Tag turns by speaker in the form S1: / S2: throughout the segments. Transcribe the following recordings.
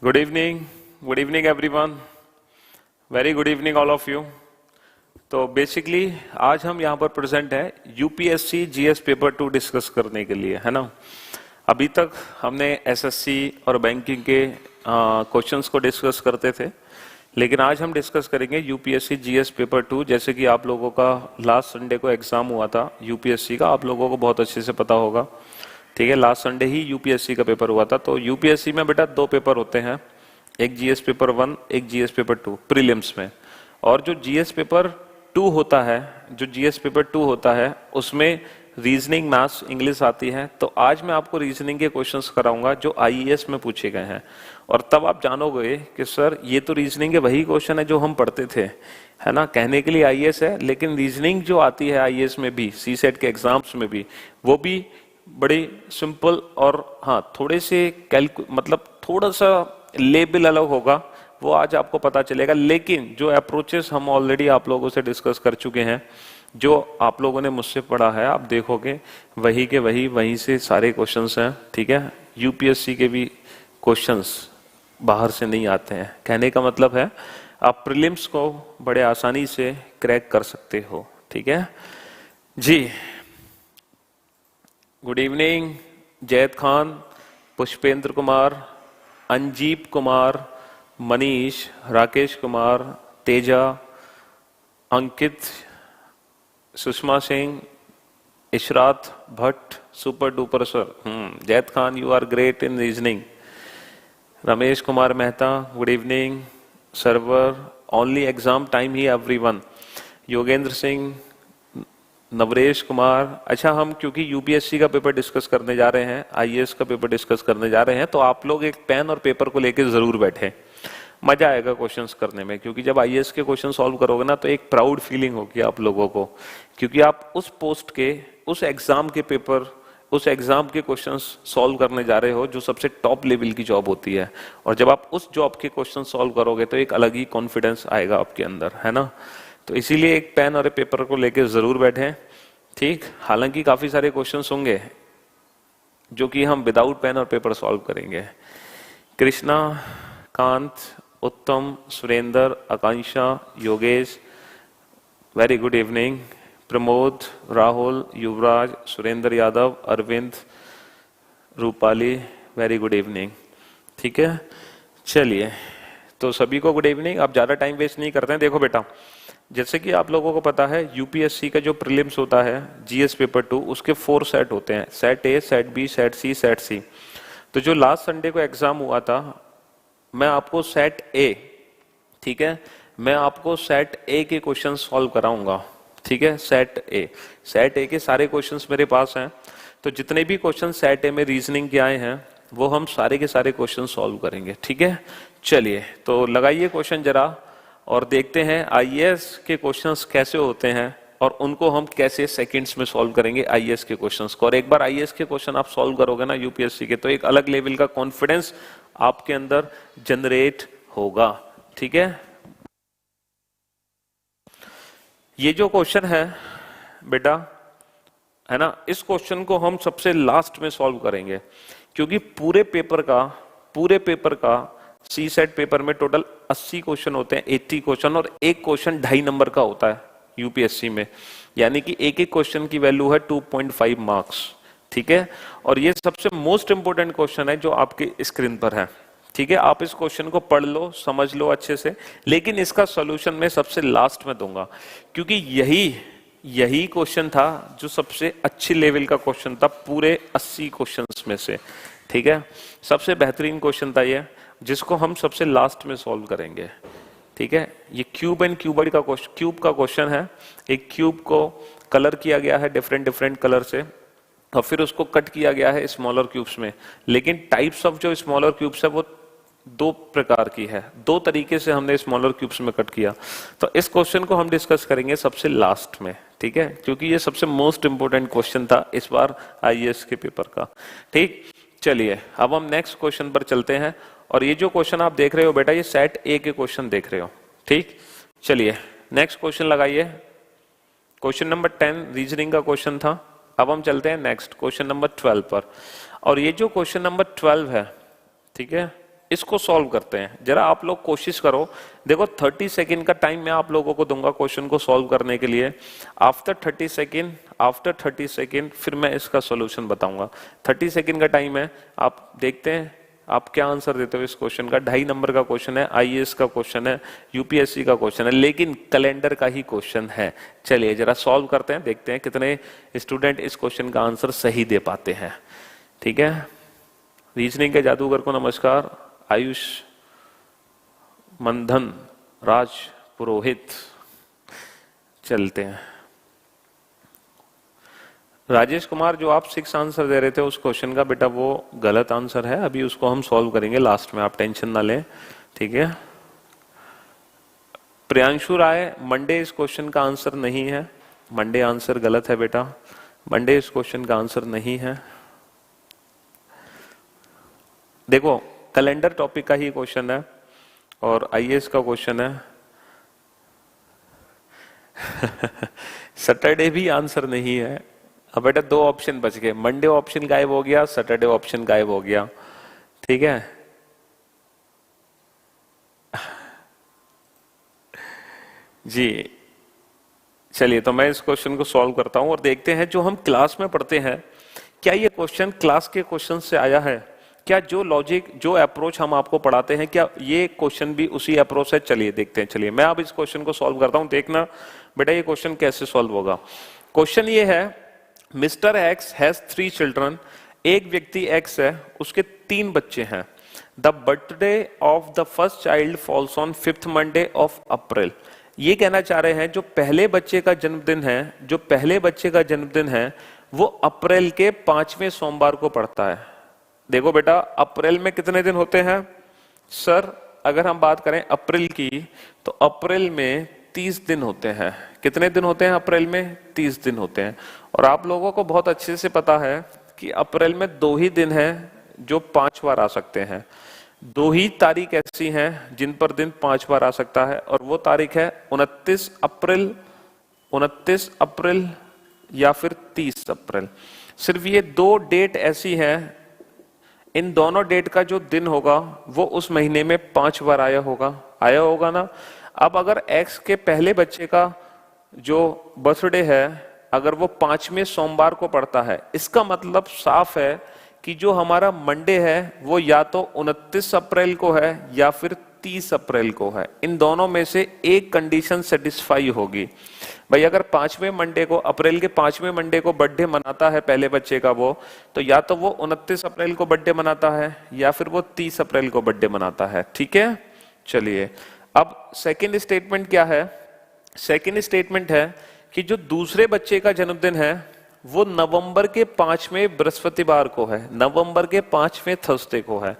S1: Good evening everyone. Very good evening all of you. तो basically आज हम यहाँ पर प्रेजेंट है यूपीएससी जीएस पेपर 2 डिस्कस करने के लिए, है ना। अभी तक हमने एसएससी और बैंकिंग के क्वेश्चंस को डिस्कस करते थे, लेकिन आज हम डिस्कस करेंगे यूपीएससी जीएस पेपर 2। जैसे कि आप लोगों का लास्ट संडे को एग्जाम हुआ था यूपीएससी का, आप लोगों को बहुत अच्छे से पता होगा, ठीक है। लास्ट संडे ही यूपीएससी का पेपर हुआ था। तो यूपीएससी में बेटा 2 पेपर होते हैं, एक जीएस पेपर 1, एक जीएस पेपर 2 प्रीलिम्स में। और जो जीएस पेपर 2 होता है, उसमें रीजनिंग, मैथ्स, इंग्लिश आती है। तो आज मैं आपको रीजनिंग के क्वेश्चंस कराऊंगा जो आईएएस में पूछे गए हैं, और तब आप जानोगे कि सर ये तो रीजनिंग के वही क्वेश्चन है जो हम पढ़ते थे, है ना। कहने के लिए आईएएस है, लेकिन रीजनिंग जो आती है आईएएस में भी, सीसेट के एग्जाम्स में भी, वो भी बड़ी सिंपल और हाँ थोड़े से मतलब थोड़ा सा लेवल अलग होगा, वो आज आपको पता चलेगा। लेकिन जो अप्रोचेस हम ऑलरेडी आप लोगों से डिस्कस कर चुके हैं, जो आप लोगों ने मुझसे पढ़ा है, आप देखोगे वही के वहीं से सारे क्वेश्चंस हैं, ठीक है। यूपीएससी के भी क्वेश्चंस बाहर से नहीं आते हैं। कहने का मतलब है आप प्रीलिम्स को बड़े आसानी से क्रैक कर सकते हो, ठीक है जी। Good evening Zaid Khan, Pushpendra Kumar, Anjeep Kumar, Manish, Rakesh Kumar, Teja, Ankit, Sushma Singh, Ishrat Bhatt, super duper sir. Zaid Khan, you are great in reasoning. Ramesh Kumar Mehta, good evening. Sarwar, only exam time ही एवरीवन। योगेंद्र सिंह, नवरेश कुमार। अच्छा, हम क्योंकि यूपीएससी का पेपर डिस्कस करने जा रहे हैं, आईएएस का पेपर डिस्कस करने जा रहे हैं, तो आप लोग एक पेन और पेपर को लेकर जरूर बैठे। मजा आएगा क्वेश्चंस करने में, क्योंकि जब आईएएस के क्वेश्चन सॉल्व करोगे ना, तो एक प्राउड फीलिंग होगी आप लोगों को, क्योंकि आप उस पोस्ट के, उस एग्जाम के पेपर, उस एग्जाम के क्वेश्चंस सॉल्व करने जा रहे हो, जो सबसे टॉप लेवल की जॉब होती है। और जब आप उस जॉब के क्वेश्चन सॉल्व करोगे तो एक अलग ही कॉन्फिडेंस आएगा आपके अंदर, है ना। तो इसीलिए एक पेन और एक पेपर को लेकर जरूर बैठे, ठीक। हालांकि काफी सारे क्वेश्चंस होंगे जो कि हम विदाउट पेन और पेपर सॉल्व करेंगे। Krishna, Kant, Uttam, Surendra, Akanksha, Yogesh, very good evening. Pramod, Rahul, Yuvraj, Surendra Yadav, Arvind, Rupali, very good evening, ठीक है। चलिए, तो सभी को गुड इवनिंग। आप ज्यादा टाइम वेस्ट नहीं करते हैं। देखो बेटा, जैसे कि आप लोगों को पता है यूपीएससी का जो प्रीलिम्स होता है जीएस पेपर 2, उसके 4 सेट होते हैं, set A, set B, set C, set C. तो जो लास्ट संडे को एग्जाम हुआ था, मैं आपको सेट ए, ठीक है, मैं आपको सेट ए के क्वेश्चन सॉल्व कराऊंगा, ठीक है। सेट ए के सारे क्वेश्चंस मेरे पास हैं। तो जितने भी क्वेश्चन सेट ए में रीजनिंग के आए हैं, वो हम सारे के सारे क्वेश्चन सॉल्व करेंगे, ठीक है। चलिए, तो लगाइए क्वेश्चन जरा, और देखते हैं आईएएस के क्वेश्चंस कैसे होते हैं और उनको हम कैसे सेकंड्स में सॉल्व करेंगे आईएएस के क्वेश्चंस को। और एक बार आईएएस के क्वेश्चन आप सॉल्व करोगे ना यूपीएससी के, तो एक अलग लेवल का कॉन्फिडेंस आपके अंदर जनरेट होगा, ठीक है। ये जो क्वेश्चन है बेटा, है ना, इस क्वेश्चन को हम सबसे लास्ट में सॉल्व करेंगे, क्योंकि पूरे पेपर का सी सेट पेपर में टोटल 80 क्वेश्चन होते हैं, 80 क्वेश्चन, और एक क्वेश्चन 2.5 नंबर का होता है यूपीएससी में, यानी कि एक एक क्वेश्चन की वैल्यू है 2.5 मार्क्स, ठीक है। और ये सबसे मोस्ट इंपोर्टेंट क्वेश्चन है जो आपके स्क्रीन पर है, ठीक है। आप इस क्वेश्चन को पढ़ लो, समझ लो अच्छे से, लेकिन इसका सोल्यूशन मैं सबसे लास्ट में दूंगा, क्योंकि यही क्वेश्चन था जो सबसे अच्छी लेवल का क्वेश्चन था पूरे 80 क्वेश्चंस में से, ठीक है। सबसे बेहतरीन क्वेश्चन था ये, जिसको हम सबसे लास्ट में सॉल्व करेंगे, ठीक है। ये क्यूब एंड क्यूबॉइड का क्वेश्चन है। एक क्यूब को कलर किया गया है डिफरेंट कलर से, और फिर उसको कट किया गया है स्मॉलर क्यूब्स में। लेकिन टाइप्स ऑफ जो स्मॉलर क्यूब्स है वो 2 प्रकार की है, 2 तरीके से हमने स्मॉलर क्यूब्स में कट किया। तो इस क्वेश्चन को हम डिस्कस करेंगे सबसे लास्ट में, ठीक है, क्योंकि ये सबसे मोस्ट इंपोर्टेंट क्वेश्चन था इस बार आईएएस के पेपर का, ठीक। चलिए, अब हम नेक्स्ट क्वेश्चन पर चलते हैं। और ये जो क्वेश्चन आप देख रहे हो बेटा, ये सेट ए के क्वेश्चन देख रहे हो, ठीक। चलिए, नेक्स्ट क्वेश्चन लगाइए। क्वेश्चन नंबर 10 रीजनिंग का क्वेश्चन था। अब हम चलते हैं नेक्स्ट क्वेश्चन नंबर 12 पर। और ये जो क्वेश्चन नंबर 12 है, ठीक है, इसको सॉल्व करते हैं। जरा आप लोग कोशिश करो, देखो 30 सेकेंड का टाइम मैं आप लोगों को दूंगा क्वेश्चन को सॉल्व करने के लिए। आफ्टर 30 सेकेंड फिर मैं इसका सॉल्यूशन बताऊंगा। 30 सेकेंड का टाइम है, आप देखते हैं आप क्या आंसर देते हो इस क्वेश्चन का। 2.5 नंबर का क्वेश्चन है, आईएएस का क्वेश्चन है, यूपीएससी का क्वेश्चन है, लेकिन कैलेंडर का ही क्वेश्चन है। चलिए जरा सॉल्व करते हैं, देखते हैं कितने स्टूडेंट इस क्वेश्चन का आंसर सही दे पाते हैं। ठीक है, रीजनिंग के जादूगर को नमस्कार। आयुष, मंधन, राज पुरोहित, चलते हैं। राजेश कुमार, जो आप 6 आंसर दे रहे थे उस क्वेश्चन का, बेटा वो गलत आंसर है। अभी उसको हम सॉल्व करेंगे लास्ट में, आप टेंशन ना लें, ठीक है। प्रियांशु राय, मंडे इस क्वेश्चन का आंसर नहीं है। मंडे आंसर गलत है बेटा, मंडे इस क्वेश्चन का आंसर नहीं है। देखो कैलेंडर टॉपिक का ही क्वेश्चन है और आईएएस का क्वेश्चन है। सैटरडे भी आंसर नहीं है। अब बेटा 2 ऑप्शन बच गए, मंडे ऑप्शन गायब हो गया, सैटरडे ऑप्शन गायब हो गया। ठीक है, जी चलिए तो मैं इस क्वेश्चन को सॉल्व करता हूं और देखते हैं जो हम क्लास में पढ़ते हैं क्या ये क्वेश्चन क्लास के क्वेश्चन से आया है, क्या जो लॉजिक जो अप्रोच हम आपको पढ़ाते हैं क्या ये क्वेश्चन भी उसी अप्रोच से। चलिए देखते हैं। चलिए मैं अब इस क्वेश्चन को सॉल्व करता हूं, देखना बेटा ये क्वेश्चन कैसे सॉल्व होगा। क्वेश्चन ये है, मिस्टर एक्स हैज 3 चिल्ड्रन, एक व्यक्ति एक्स है, उसके 3 बच्चे हैं। The birthday of the first child falls on 5th Monday of April. ये कहना चाह रहे हैं जो पहले बच्चे का जन्मदिन है, जो पहले बच्चे का जन्मदिन है वो अप्रैल के 5वें सोमवार को पड़ता है। देखो बेटा अप्रैल में कितने दिन होते हैं सर, अगर हम बात करें अप्रैल की तो अप्रैल में 30 दिन होते हैं। कितने दिन होते हैं अप्रैल में? 30 दिन होते हैं। और आप लोगों को बहुत अच्छे से पता है कि अप्रैल में 2 ही दिन हैं जो 5 बार आ सकते हैं। 2 ही तारीख ऐसी हैं जिन पर दिन 5 बार आ सकता है और वो तारीख है 29 अप्रैल या फिर 30 अप्रैल। सिर्फ ये 2 डेट ऐसी हैं, इन दोनों डेट का जो दिन होगा वो उस महीने में 5 बार आया होगा ना। अब अगर एक्स के पहले बच्चे का जो बर्थडे है अगर वो 5वें सोमवार को पड़ता है, इसका मतलब साफ है कि जो हमारा मंडे है वो या तो 29 अप्रैल को है या फिर 30 अप्रैल को है। इन दोनों में से एक कंडीशन सेटिस्फाई होगी। भाई अगर 5वें मंडे को, अप्रैल के 5वें मंडे को बर्थडे मनाता है पहले बच्चे का वो, तो या तो वो 29 अप्रैल को बर्थडे मनाता है या फिर वो 30 अप्रैल को बर्थडे मनाता है। ठीक है, चलिए अब सेकेंड स्टेटमेंट क्या है? सेकेंड स्टेटमेंट है कि जो दूसरे बच्चे का जन्मदिन है वो नवंबर के 5वें बृहस्पतिवार को है, नवंबर के 5वें थर्सडे को है।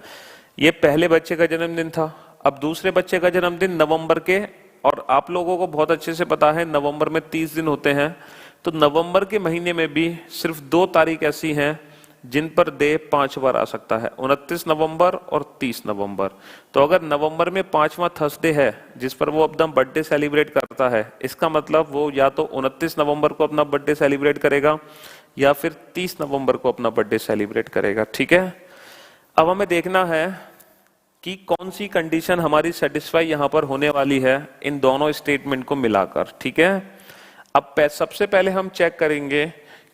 S1: ये पहले बच्चे का जन्मदिन था, अब दूसरे बच्चे का जन्मदिन नवंबर के, और आप लोगों को बहुत अच्छे से पता है नवंबर में 30 दिन होते हैं, तो नवंबर के महीने में भी सिर्फ 2 तारीख ऐसी हैं जिन पर डे 5 बार आ सकता है, 29 नवंबर और 30 नवंबर। तो अगर नवंबर में 5वां थर्सडे है जिस पर वो अपना बर्थडे सेलिब्रेट करता है, इसका मतलब वो या तो 29 नवंबर को अपना बर्थडे सेलिब्रेट करेगा या फिर 30 नवंबर को अपना बर्थडे सेलिब्रेट करेगा। ठीक है, अब हमें देखना है कि कौन सी कंडीशन हमारी सेटिस्फाई यहां पर होने वाली है इन दोनों स्टेटमेंट को मिलाकर। ठीक है, अब सबसे पहले हम चेक करेंगे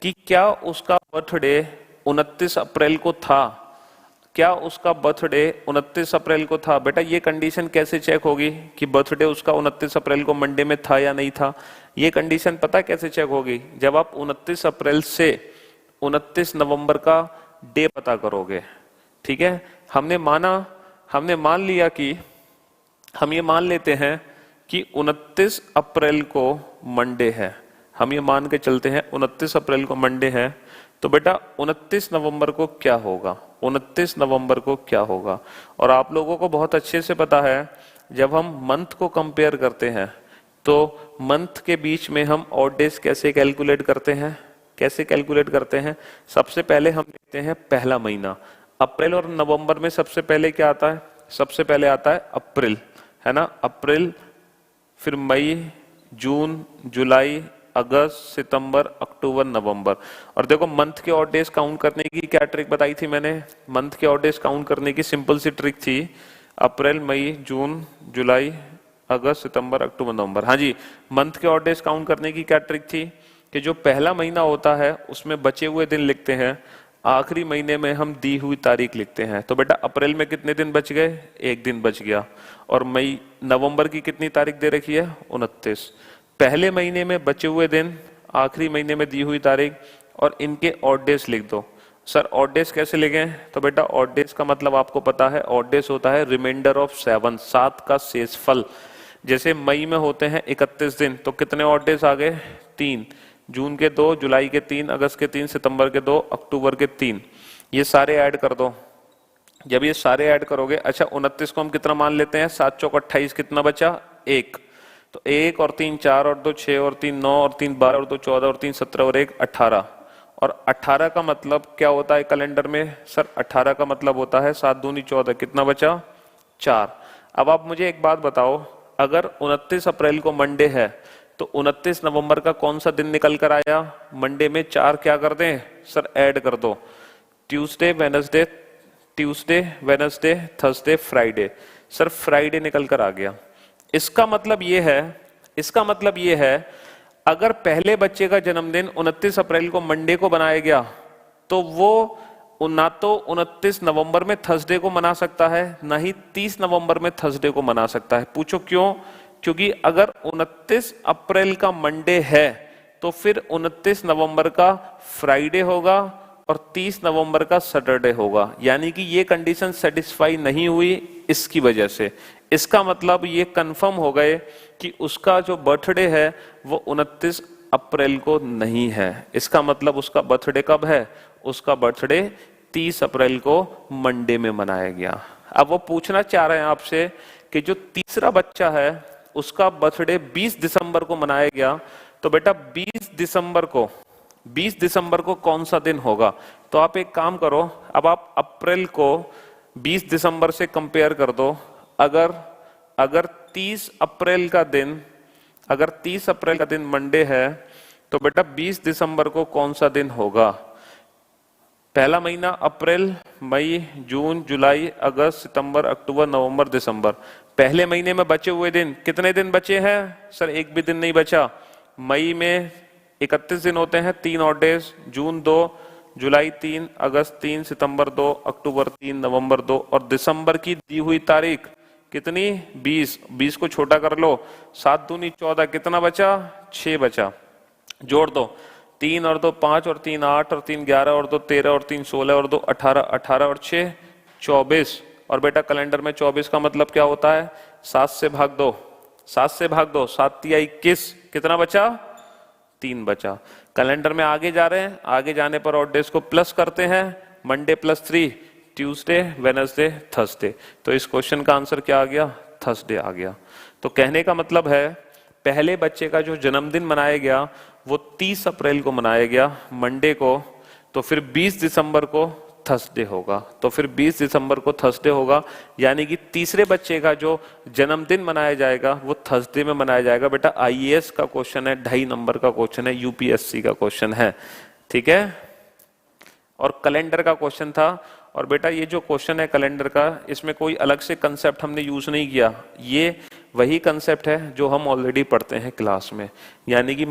S1: कि क्या उसका बर्थडे 29 अप्रैल को था, क्या उसका बर्थडे 29 अप्रैल को था। बेटा ये कंडीशन कैसे चेक होगी कि बर्थडे उसका 29 अप्रैल को मंडे में था या नहीं था? ये कंडीशन पता कैसे चेक होगी? जब आप 29 अप्रैल से 29 नवंबर का डे पता करोगे। ठीक है, हमने मान लिया कि हम ये मान लेते हैं कि 29 अप्रैल को मंडे है, हम ये मान के चलते हैं 29 अप्रैल को मंडे है, तो बेटा 29 नवंबर को क्या होगा? 29 नवंबर को क्या होगा? और आप लोगों को बहुत अच्छे से पता है जब हम मंथ को कंपेयर करते हैं तो मंथ के बीच में हम ऑड डेज कैसे कैलकुलेट करते हैं? कैसे कैलकुलेट करते हैं? सबसे पहले हम लेते हैं पहला महीना। अप्रैल और नवंबर में सबसे पहले क्या आता है? सबसे पहले आता है अप्रैल, है ना, अप्रैल, फिर मई, जून, जुलाई, अगस्त, सितंबर, अक्टूबर, नवंबर। और देखो मंथ के ऑड डेज काउंट करने की क्या ट्रिक बताई थी मैंने? मंथ के ऑड डेज काउंट करने की सिंपल सी ट्रिक थी, अप्रैल, मई, जून, जुलाई, अगस्त, सितंबर, अक्टूबर, नवंबर। हाँ जी, मंथ के ऑड डेज काउंट करने की क्या ट्रिक थी कि जो पहला महीना होता है उसमें बचे हुए दिन लिखते हैं, आखिरी महीने में हम दी हुई तारीख लिखते हैं। तो बेटा अप्रैल में कितने दिन बच गए? एक दिन बच गया। और मई, नवंबर की कितनी तारीख दे रखी है? 29। पहले महीने में बचे हुए दिन, आखिरी महीने में दी हुई तारीख, और इनके ऑड डेज लिख दो। सर ऑड डेज कैसे लिखें? तो बेटा ऑड डेज का मतलब आपको पता है, ऑड डेज होता है रिमाइंडर ऑफ 7, 7 का शेषफल। जैसे मई में होते हैं 31 दिन, तो कितने ऑड डेज आ गए? 3। जून के 2, जुलाई के 3, अगस्त के 3, सितंबर के 2, अक्टूबर के 3। ये सारे ऐड कर दो। जब ये सारे ऐड करोगे, अच्छा 29 को हम कितना मान लेते हैं? 7 चौक 28, कितना बचा? 1। तो 1 और 3 4 और 2 6 और 3 9 और 3 12 और 2 14 और 3 17 और 1 18। और 18 का मतलब क्या होता है कैलेंडर में? सर 18 का मतलब होता है 7 दूनी 14, कितना बचा? 4। अब आप मुझे एक बात बताओ, अगर 29 अप्रैल को मंडे है तो 29 नवंबर का कौन सा दिन निकल कर आया? मंडे में 4 क्या कर दें? सर ऐड कर दो, Tuesday, Wednesday, Tuesday, Wednesday, Thursday, Friday. Sir Friday निकल कर आ गया। इसका मतलब ये है अगर पहले बच्चे का जन्मदिन 29 अप्रैल को मंडे को बनाया गया तो वो ना तो 29 नवंबर में थर्सडे को मना सकता है, ना ही 30 नवंबर में थर्सडे को मना सकता है। पूछो क्यों? क्योंकि अगर 29 अप्रैल का मंडे है तो फिर 29 नवंबर का फ्राइडे होगा और 30 नवंबर का सैटरडे होगा, यानी कि ये कंडीशन सेटिस्फाई नहीं हुई इसकी वजह से। इसका मतलब ये कंफर्म हो गए कि उसका जो बर्थडे है वो 29 अप्रैल को नहीं है। इसका मतलब उसका बर्थडे कब है? उसका बर्थडे 30 अप्रैल को मंडे में मनाया गया। अब वो पूछना चाह रहे हैं आपसे कि जो तीसरा बच्चा है उसका बर्थडे 20 दिसंबर को मनाया गया, तो बेटा 20 दिसंबर को कौन सा दिन होगा? तो आप एक काम करो, अब आप अप्रैल को 20 दिसंबर से कंपेयर कर दो। अगर 30 अप्रैल का दिन मंडे है तो बेटा 20 दिसंबर को कौन सा दिन होगा? पहला महीना अप्रैल, मई, जून, जुलाई, अगस्त, सितंबर, अक्टूबर, नवंबर, दिसंबर। पहले महीने में बचे हुए दिन कितने दिन बचे हैं? सर एक भी दिन नहीं बचा। मई में 31 दिन होते हैं, 3 ऑड डेज, जून 2, जुलाई 3, अगस्त 3, सितंबर 2, अक्टूबर 3, नवंबर 2, और दिसंबर की दी हुई तारीख कितनी? 20। 20 को छोटा कर लो, 7 दूनी 14, कितना बचा? 6 बचा। जोड़ दो, 3 और 2 5 और 3 8 और 3 11 और 2 13 और 3 16 और 2 18, 18 और 6 24। और बेटा कैलेंडर में 24 का मतलब क्या होता है? 7 से भाग दो, 7 से भाग दो, 7 तिया 21, कितना बचा? 3 बचा। कैलेंडर में आगे जा रहे हैं, आगे जाने पर ऑड डेज को प्लस करते हैं, Monday plus 3, Tuesday, Wednesday, Thursday. तो इस क्वेश्चन का आंसर क्या आ गया? थर्सडे आ गया। तो कहने का मतलब है पहले बच्चे का जो जन्मदिन मनाया गया वो 30 अप्रैल को मनाया गया मंडे को, तो फिर 20 दिसंबर को थर्सडे होगा। तो फिर 20 दिसंबर को थर्सडे होगा, यानी कि तीसरे बच्चे का जो जन्मदिन मनाया जाएगा वो थर्सडे में मनाया जाएगा। बेटा आईएएस का क्वेश्चन है, 2.5 नंबर का क्वेश्चन है, यूपीएससी का क्वेश्चन है, ठीक है। और कैलेंडर का क्वेश्चन था। और बेटा ये जो क्वेश्चन है कैलेंडर का, इसमें कोई अलग से कंसेप्ट हमने यूज नहीं किया, ये वही कंसेप्ट है जो हम ऑलरेडी पढ़ते हैं क्लास में। यानी कि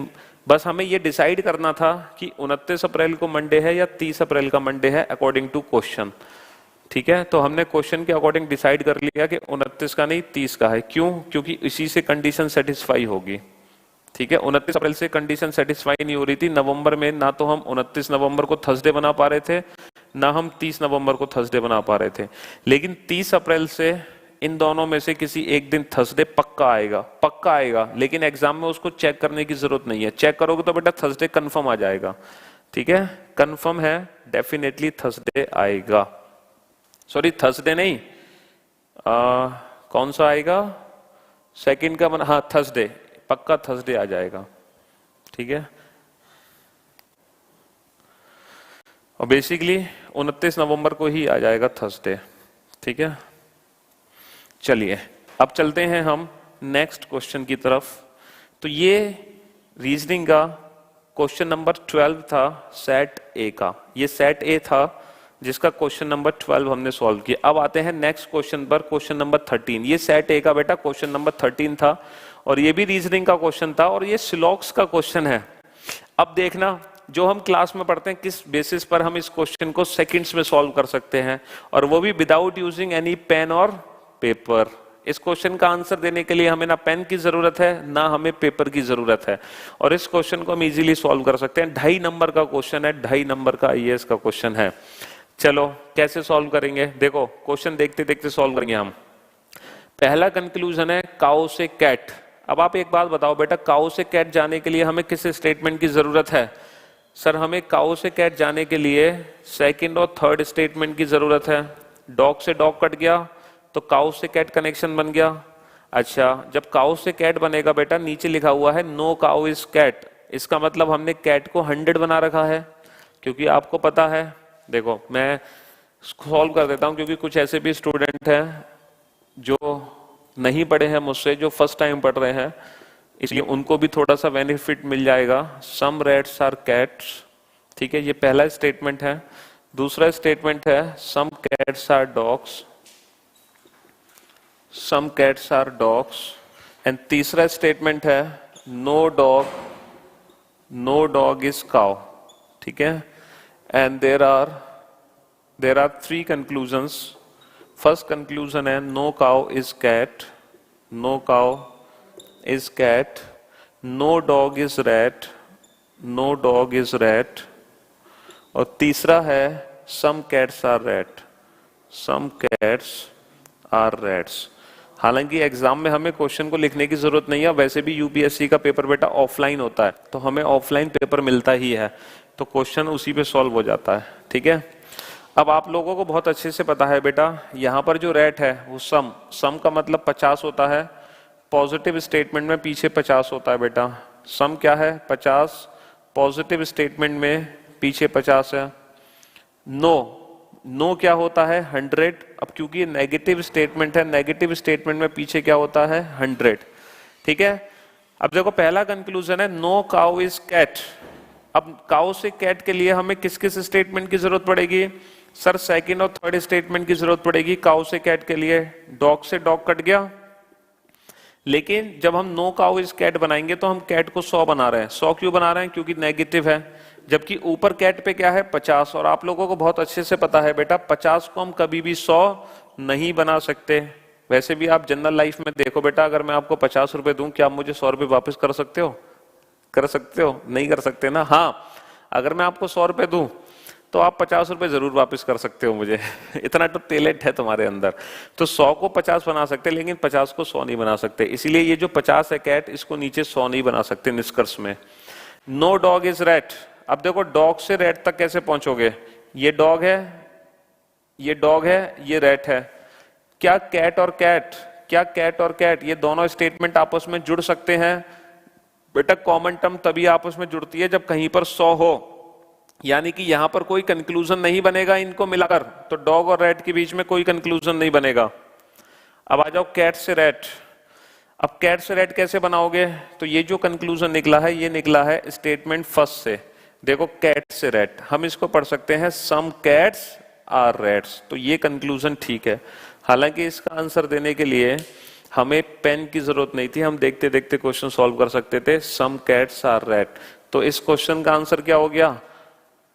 S1: बस हमें ये डिसाइड करना था कि 29 अप्रैल को मंडे है या 30 अप्रैल का मंडे है अकॉर्डिंग टू क्वेश्चन, ठीक है। तो हमने क्वेश्चन के अकॉर्डिंग डिसाइड कर लिया कि 29 का नहीं 30 का है। क्यों? क्योंकि इसी से कंडीशन सेटिस्फाई होगी, ठीक है। 29 अप्रैल से कंडीशन सेटिस्फाई नहीं हो रही थी। नवंबर में ना तो हम 29 नवंबर को थर्सडे बना पा रहे थे, ना हम 30 नवंबर को थर्सडे बना पा रहे थे। लेकिन 30 अप्रैल से इन दोनों में से किसी एक दिन थर्सडे पक्का आएगा, लेकिन एग्जाम में उसको चेक करने की जरूरत नहीं है। चेक करोगे तो बेटा थर्सडे कंफर्म आ जाएगा, ठीक है, कंफर्म है, डेफिनेटली थर्सडे आएगा। सॉरी थर्सडे नहीं, कौन सा आएगा? सेकंड का बना, हाँ थर्सडे, पक्का थर्सडे आ जाएगा, ठीक है। और बेसिकली 29 नवंबर को ही आ जाएगा थर्सडे, ठीक है। चलिए अब चलते हैं हम नेक्स्ट क्वेश्चन की तरफ। तो ये रीजनिंग का क्वेश्चन नंबर 12 था सेट ए का, ये सेट ए था जिसका क्वेश्चन नंबर 12 हमने सॉल्व किया। अब आते हैं नेक्स्ट क्वेश्चन पर, क्वेश्चन नंबर 13। ये सेट ए का बेटा क्वेश्चन नंबर 13 था और ये भी रीजनिंग का क्वेश्चन था और ये सिलॉक्स का क्वेश्चन है। अब देखना, जो हम क्लास में पढ़ते हैं किस बेसिस पर हम इस क्वेश्चन को सेकंड्स में सॉल्व कर सकते हैं, और वो भी विदाउट यूजिंग एनी पेन और पेपर। इस क्वेश्चन का आंसर देने के लिए हमें ना पेन की जरूरत है ना हमें पेपर की जरूरत है, और इस क्वेश्चन को हम इजीली सॉल्व कर सकते हैं। 2.5 नंबर का क्वेश्चन है, 2.5 नंबर का आईएएस का क्वेश्चन है। चलो कैसे सॉल्व करेंगे, देखो क्वेश्चन देखते देखते सॉल्व करेंगे हम। पहला कंक्लूजन है काउ से कैट। अब आप एक बात बताओ बेटा, काउ से कैट जाने के लिए हमें किस स्टेटमेंट की जरूरत है? सर हमें काउ से कैट जाने के लिए सेकंड और थर्ड स्टेटमेंट की जरूरत है। डॉग से डॉग कट गया तो काउ से कैट कनेक्शन बन गया। अच्छा, जब काउ से कैट बनेगा बेटा, नीचे लिखा हुआ है नो काउ इज कैट, इसका मतलब हमने कैट को 100 बना रखा है, क्योंकि आपको पता है, देखो मैं सॉल्व कर देता हूं क्योंकि कुछ ऐसे भी स्टूडेंट हैं जो नहीं पढ़े हैं मुझसे, जो फर्स्ट टाइम पढ़ रहे हैं, इसलिए उनको भी थोड़ा सा बेनिफिट मिल जाएगा। सम रैट्स आर कैट्स, ठीक है, ये पहला स्टेटमेंट है। दूसरा स्टेटमेंट है some cats are dogs, some cats are dogs. And तीसरा स्टेटमेंट है नो डॉग इज काउ, ठीक है। And there are 3 conclusions. First conclusion है no cow is cat, no cow is cat, no dog is rat, no dog is rat. और तीसरा है some cats are rat, some cats are rats. हालांकि exam में हमें question को लिखने की जरूरत नहीं है, वैसे भी यूपीएससी का पेपर बेटा ऑफलाइन होता है, तो हमें ऑफलाइन पेपर मिलता ही है, तो क्वेश्चन उसी पे सॉल्व हो जाता है, ठीक है। अब आप लोगों को बहुत अच्छे से पता है बेटा, यहाँ पर जो रैट है वो सम का मतलब 50 होता है, पॉजिटिव स्टेटमेंट में पीछे 50 होता है बेटा। सम क्या है? 50, पॉजिटिव स्टेटमेंट में पीछे 50 है। नो क्या होता है? 100। अब क्योंकि ये नेगेटिव स्टेटमेंट है, नेगेटिव स्टेटमेंट में पीछे क्या होता है? 100, ठीक है। अब देखो पहला कंक्लूजन है नो काउ इज कैट। अब काउ से कैट के लिए हमें किस किस स्टेटमेंट की जरूरत पड़ेगी? सर सेकंड और थर्ड स्टेटमेंट की जरूरत पड़ेगी काउ से कैट के लिए। डॉग से डॉग कट गया, लेकिन जब हम नो काउ इज कैट बनाएंगे तो हम कैट को 100 बना रहे हैं। 100 क्यों बना रहे हैं? क्योंकि नेगेटिव है, जबकि ऊपर कैट पे क्या है? 50। और आप लोगों को बहुत अच्छे से पता है बेटा, 50 को हम कभी भी 100 नहीं बना सकते। वैसे भी आप जनरल लाइफ में देखो बेटा, अगर मैं आपको 50 रुपए दूं, क्या आप मुझे 100 रुपए वापस कर सकते हो? कर सकते हो? नहीं कर सकते ना। हाँ, अगर मैं आपको 100 रुपए दूं तो आप 50 रुपए जरूर वापस कर सकते हो मुझे इतना तो टैलेंट है तुम्हारे अंदर। तो 100 को 50 बना सकते, लेकिन 50 को 100 नहीं बना सकते। इसीलिए ये जो 50 है कैट, इसको नीचे 100 नहीं बना सकते निष्कर्ष में। No dog is rat. अब देखो डॉग से रैट तक कैसे पहुंचोगे? ये डॉग है, ये डॉग है, ये रैट है। क्या कैट और कैट ये दोनों स्टेटमेंट आपस में जुड़ सकते हैं? बेटा कॉमन टर्म तभी आपस में जुड़ती है जब कहीं पर 100 हो, यानी कि यहां पर कोई कंक्लूजन नहीं बनेगा इनको मिलाकर, तो डॉग और रैट के बीच में कोई कंक्लूजन नहीं बनेगा। अब आ जाओ कैट से रैट। अब कैट से रैट कैसे बनाओगे? तो ये जो कंक्लूजन निकला है, ये निकला है स्टेटमेंट फर्स्ट से। देखो कैट से रैट, हम इसको पढ़ सकते हैं सम कैट्स आर रैट्स, तो ये कंक्लूजन ठीक है। हालांकि इसका आंसर देने के लिए हमें पेन की जरूरत नहीं थी, हम देखते देखते क्वेश्चन सॉल्व कर सकते थे। सम कैट्स आर रैट, तो इस क्वेश्चन का आंसर क्या हो गया?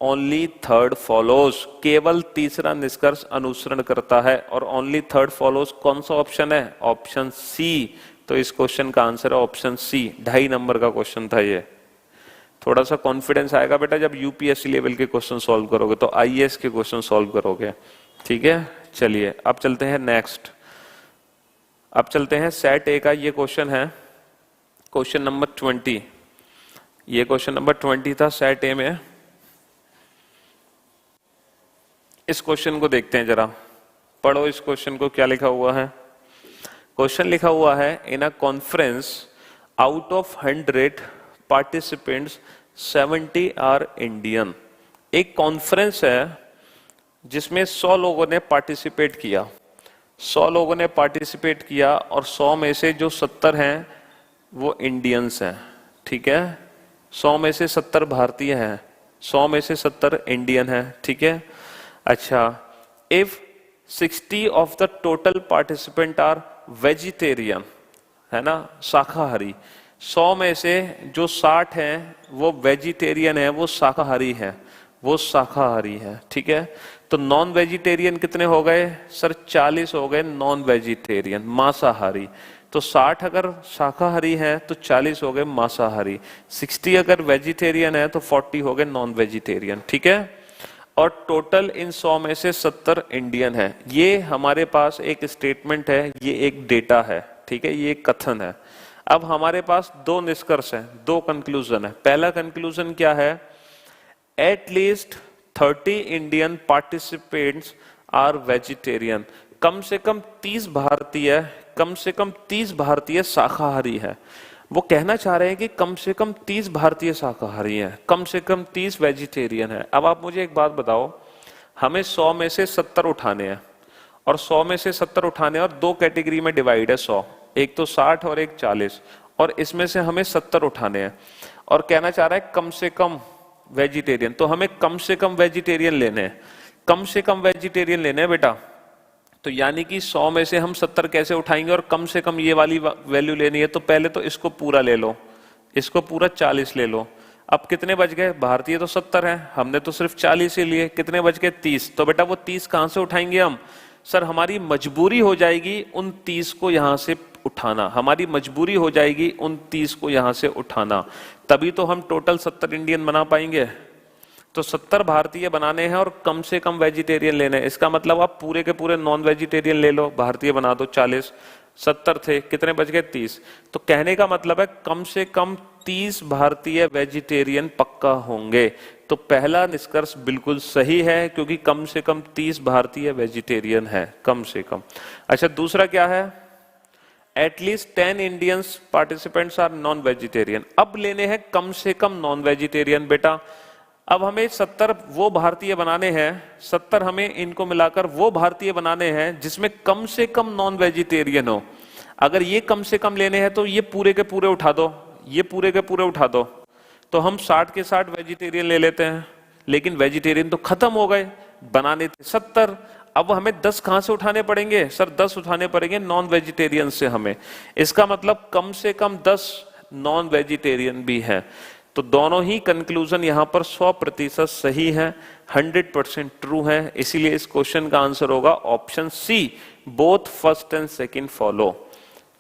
S1: ओनली थर्ड फॉलोज, केवल तीसरा निष्कर्ष अनुसरण करता है। और ओनली थर्ड फॉलोज कौन सा ऑप्शन है? Option C. तो इस क्वेश्चन का आंसर है ऑप्शन सी। 2.5 नंबर का क्वेश्चन था ये। थोड़ा सा कॉन्फिडेंस आएगा बेटा जब यूपीएससी लेवल के क्वेश्चन सॉल्व करोगे, तो आईएएस के क्वेश्चन सॉल्व करोगे, ठीक है। चलिए अब चलते हैं नेक्स्ट। अब चलते हैं सेट ए का ये क्वेश्चन है, क्वेश्चन नंबर 20। ये क्वेश्चन नंबर 20 था सेट ए में। इस क्वेश्चन को देखते हैं जरा, पढ़ो इस क्वेश्चन को, क्या लिखा हुआ है। क्वेश्चन लिखा हुआ है in a conference out of 100 participants 70 are Indian. एक कॉन्फ्रेंस है जिसमें 100 लोगों ने पार्टिसिपेट किया, 100 लोगों ने पार्टिसिपेट किया, और 100 में से जो 70 हैं वो इंडियंस हैं, ठीक है। 100 में से 70 भारतीय हैं, 100 में से 70 इंडियन हैं, ठीक है। अच्छा, if 60 of the total participant are vegetarian, है ना, शाकाहारी, 100 में से जो 60 हैं वो वेजिटेरियन है, वो शाकाहारी है, वो शाकाहारी है, ठीक है। तो नॉन वेजिटेरियन कितने हो गए सर? 40 हो गए नॉन वेजिटेरियन, मांसाहारी। तो 60 अगर शाकाहारी है तो 40 हो गए मांसाहारी, 60 अगर वेजिटेरियन है तो 40 हो गए नॉन वेजिटेरियन, ठीक है। और टोटल इन 100 में से 70 इंडियन है। ये हमारे पास एक स्टेटमेंट है, ये एक डेटा है, ठीक है, ये एक कथन है। अब हमारे पास दो निष्कर्ष हैं, दो कंक्लूजन है। पहला कंक्लूजन क्या है? At least 30 Indian participants are vegetarian. कम से कम 30 भारतीय, कम से कम 30 भारतीय शाकाहारी है। वो कहना चाह रहे हैं कि कम से कम 30 भारतीय शाकाहारी हैं, कम से कम 30 वेजिटेरियन है। अब आप मुझे एक बात बताओ, हमें 100 में से 70 उठाने हैं, और 100 में से 70 उठाने हैं और दो कैटेगरी में डिवाइड है 100, एक तो 60 और एक 40, और इसमें से हमें 70 उठाने हैं और कहना चाह रहा है कम से कम वेजिटेरियन। तो हमें कम से कम वेजिटेरियन लेने हैं, कम से कम वेजिटेरियन लेने हैं बेटा। तो यानी कि 100 में से हम 70 कैसे उठाएंगे और कम से कम ये वाली वैल्यू लेनी है? तो पहले तो इसको पूरा ले लो, इसको पूरा 40 ले लो। अब कितने बच गए? भारतीय तो 70 हैं, हमने तो सिर्फ 40 ही लिए, कितने बच गए? 30। तो बेटा वो 30 कहां से उठाएंगे हम? सर हमारी मजबूरी हो जाएगी उन 30 को यहां से उठाना, हमारी मजबूरी हो जाएगी उन 30 को यहां से उठाना, तभी तो हम टोटल 70 इंडियन बना पाएंगे। तो 70 भारतीय बनाने हैं और कम से कम वेजिटेरियन लेने हैं। इसका मतलब आप पूरे के पूरे नॉन वेजिटेरियन ले लो, भारतीय बना दो 40, 70 थे, कितने बच गए? 30। तो कहने का मतलब है कम से कम 30 भारतीय वेजिटेरियन पक्का होंगे। तो पहला निष्कर्ष बिल्कुल सही है, क्योंकि कम से कम 30 भारतीय वेजिटेरियन है, कम से कम। अच्छा, दूसरा क्या है? At least 10 Indians participants are non vegetarian. अब लेने हैं कम से कम नॉन वेजिटेरियन बेटा। अब हमें 70 वो भारतीय बनाने हैं, 70 हमें इनको मिलाकर वो भारतीय बनाने हैं जिसमें कम से कम नॉन वेजिटेरियन हो। अगर ये कम से कम लेने हैं तो ये पूरे के पूरे उठा दो, ये पूरे के पूरे उठा दो। तो हम 60 के 60 वेजिटेरियन ले लेते हैं, लेकिन वेजिटेरियन तो खत्म हो गए, बनाने थे 70। अब हमें 10 कहां से उठाने पड़ेंगे? सर 10 उठाने पड़ेंगे नॉन वेजिटेरियन से हमें। इसका मतलब कम से कम 10 नॉन वेजिटेरियन भी हैं। तो दोनों ही कंक्लूजन यहां पर 100% सही है, 100% ट्रू है। इसीलिए इस क्वेश्चन का आंसर होगा option C, both first and second follow.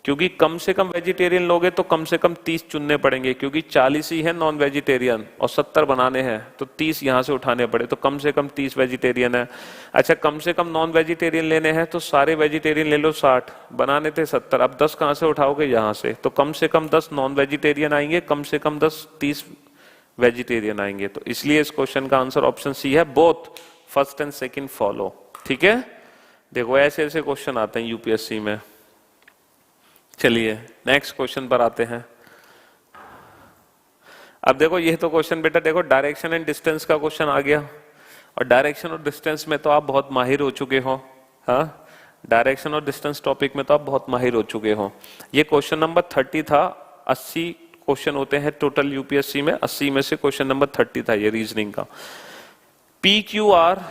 S1: क्योंकि कम से कम वेजिटेरियन लोगे तो कम से कम 30 चुनने पड़ेंगे, क्योंकि 40 ही है नॉन वेजिटेरियन और 70 बनाने हैं, तो 30 यहां से उठाने पड़े, तो कम से कम 30 वेजिटेरियन है। अच्छा, कम से कम नॉन वेजिटेरियन लेने हैं तो सारे वेजिटेरियन ले लो 60, बनाने थे 70, अब 10 कहां से उठाओगे? यहां से। तो कम से कम 10 नॉन वेजिटेरियन आएंगे, कम से कम 30 वेजिटेरियन आएंगे। तो इसलिए इस क्वेश्चन का आंसर ऑप्शन सी है, both first and second follow. ठीक है, देखो ऐसे ऐसे क्वेश्चन आते हैं यूपीएससी में। चलिए नेक्स्ट क्वेश्चन पर आते हैं। अब देखो ये तो क्वेश्चन बेटा, देखो डायरेक्शन एंड डिस्टेंस का क्वेश्चन आ गया, और डायरेक्शन और डिस्टेंस में तो आप बहुत माहिर हो चुके हो। हाँ, डायरेक्शन और डिस्टेंस टॉपिक में तो आप बहुत माहिर हो चुके हो। ये क्वेश्चन नंबर 30 था, 80 क्वेश्चन होते हैं टोटल यूपीएससी में, 80 में से क्वेश्चन नंबर 30 था ये रीजनिंग का। PQR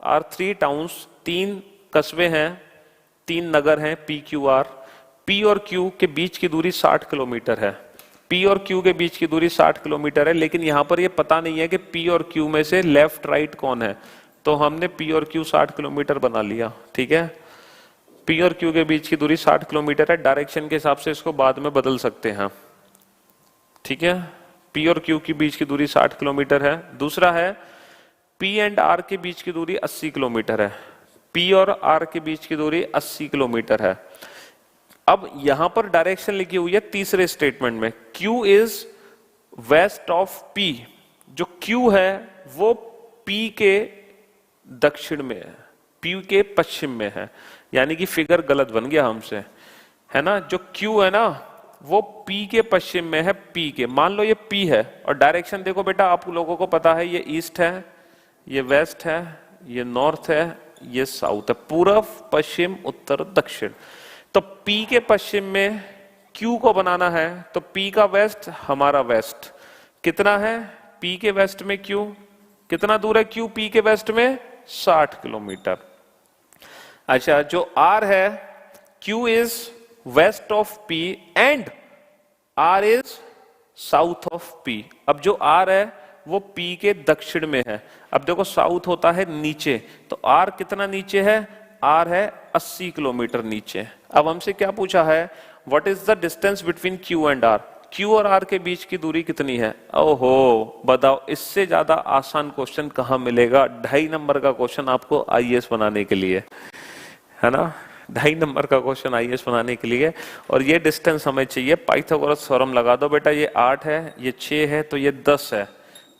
S1: आर 3 टाउन्स, 3 कस्बे हैं, 3 नगर हैं PQR। P और Q के बीच की दूरी 60 किलोमीटर है। P और Q के बीच की दूरी 60 किलोमीटर है, लेकिन यहां पर यह पता नहीं है कि P और Q में से लेफ्ट राइट कौन है। तो हमने P और Q 60 किलोमीटर बना लिया। ठीक है, P और Q के बीच की दूरी 60 किलोमीटर है, डायरेक्शन के हिसाब से इसको बाद में बदल सकते हैं। ठीक है, P और Q के बीच की दूरी 60 किलोमीटर है। दूसरा है P एंड R के बीच की दूरी 80 किलोमीटर है। P और R के बीच की दूरी 80 किलोमीटर है। अब यहां पर डायरेक्शन लिखी हुई है तीसरे स्टेटमेंट में, Q is west of P। जो Q है वो P के दक्षिण में है, P के पश्चिम में है, यानी कि फिगर गलत बन गया हमसे, है ना। जो Q है ना वो P के पश्चिम में है, P के, मान लो ये P है, और डायरेक्शन देखो बेटा आप लोगों को पता है, ये ईस्ट है, ये वेस्ट है, ये नॉर्थ है, ये साउथ है, पूर्व पश्चिम उत्तर दक्षिण। तो P के पश्चिम में Q को बनाना है, तो P का वेस्ट हमारा वेस्ट, कितना है P के वेस्ट में Q, कितना दूर है Q P के वेस्ट में? 60 किलोमीटर। अच्छा, जो R है, Q is west of P and R is south of P। अब जो R है वो P के दक्षिण में है। अब देखो साउथ होता है नीचे, तो R कितना नीचे है? R है 80 किलोमीटर नीचे। अब हमसे क्या पूछा है? What is the distance between Q and R? Q और R के बीच की दूरी कितनी है? ओहो, बताओ, इससे ज्यादा आसान क्वेश्चन कहाँ मिलेगा? 2.5 नंबर का क्वेश्चन आपको आईएएस बनाने के लिए, है ना? 2.5 नंबर का क्वेश्चन आईएएस बनाने के लिए। और ये डिस्टेंस हमें चाहिए, पाइथागोरस थ्योरम लगा दो बेटा। ये 8 है, ये 6 है, तो ये 10 है।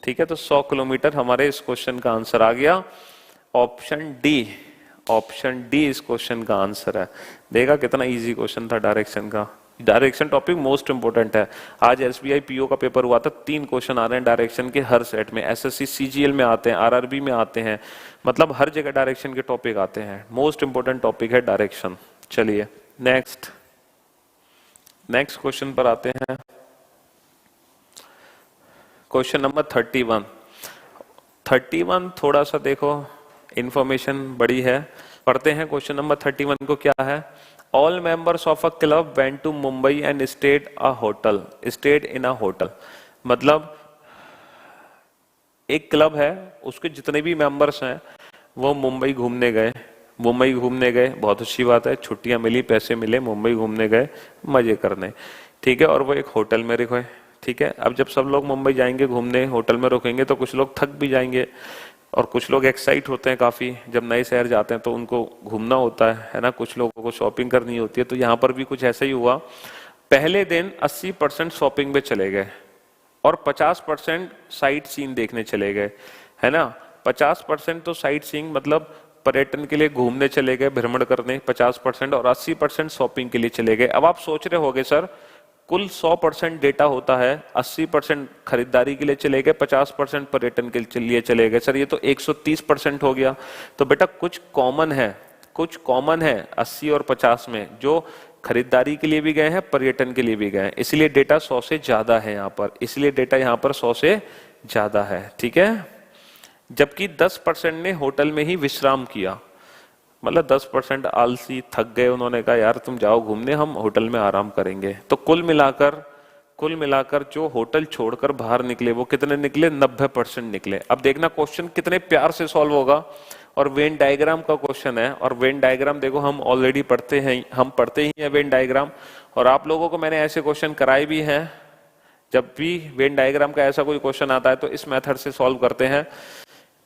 S1: ठीक है, तो 100 किलोमीटर हमारे इस क्वेश्चन का आंसर आ गया। ऑप्शन डी, ऑप्शन डी इस क्वेश्चन का आंसर है। देखा कितना इजी क्वेश्चन था डायरेक्शन का। डायरेक्शन टॉपिक मोस्ट इंपोर्टेंट है। आज एसबीआई पीओ का पेपर हुआ था, 3 क्वेश्चन आ रहे हैं डायरेक्शन के हर सेट में। एसएससी सीजीएल में आते हैं, आरआरबी में आते हैं, मतलब हर जगह डायरेक्शन के टॉपिक आते हैं। मोस्ट इंपोर्टेंट टॉपिक है डायरेक्शन। चलिए नेक्स्ट क्वेश्चन पर आते हैं। क्वेश्चन नंबर 31 थोड़ा सा देखो, इंफॉर्मेशन बड़ी है, पढ़ते हैं। क्वेश्चन नंबर 31 को क्या है? All members of a club went to Mumbai and stayed in a hotel. मतलब एक क्लब है, उसके जितने भी मेंबर्स हैं वो मुंबई घूमने गए। बहुत अच्छी बात है, छुट्टियां मिली, पैसे मिले, मुंबई घूमने गए मजे करने। ठीक है, और वो एक होटल में रुके। ठीक है, अब जब सब लोग मुंबई जाएंगे घूमने, होटल में रुकेंगे, तो कुछ लोग थक भी जाएंगे और कुछ लोग एक्साइट होते हैं काफी। जब नए शहर जाते हैं तो उनको घूमना होता है ना, कुछ लोगों को शॉपिंग करनी होती है। तो यहाँ पर भी कुछ ऐसा ही हुआ। पहले दिन 80% शॉपिंग में चले गए और 50% साइट सीन देखने चले गए, है ना। 50% तो साइट सीइंग मतलब पर्यटन के लिए घूमने चले गए, भ्रमण करने 50%, और 80% शॉपिंग के लिए चले गए। अब आप सोच रहे होगे सर, कुल 100% डेटा होता है, 80% खरीदारी के लिए चले गए, 50% पर्यटन के लिए चले गए। सर ये तो 130% हो गया। तो बेटा कुछ कॉमन है 80 और 50 में, जो खरीदारी के लिए भी गए हैं, पर्यटन के लिए भी गए हैं। इसलिए डेटा 100 से ज्यादा है यहाँ पर, इसलिए डेटा यहाँ पर 100 से ज्यादा है। ठीक है, जबकि 10% ने होटल में ही विश्राम किया। मतलब 10% आलसी, थक गए, उन्होंने कहा यार तुम जाओ घूमने, हम होटल में आराम करेंगे। तो कुल मिलाकर जो होटल छोड़कर बाहर निकले वो कितने निकले? 90% निकले। अब देखना क्वेश्चन कितने प्यार से सॉल्व होगा। और वेन डायग्राम का क्वेश्चन है, और वेन डायग्राम देखो हम ऑलरेडी पढ़ते ही हैं वेन डायग्राम। और आप लोगों को मैंने ऐसे क्वेश्चन कराए भी हैं। जब भी वेन डायग्राम का ऐसा कोई क्वेश्चन आता है तो इस मेथड से सॉल्व करते हैं।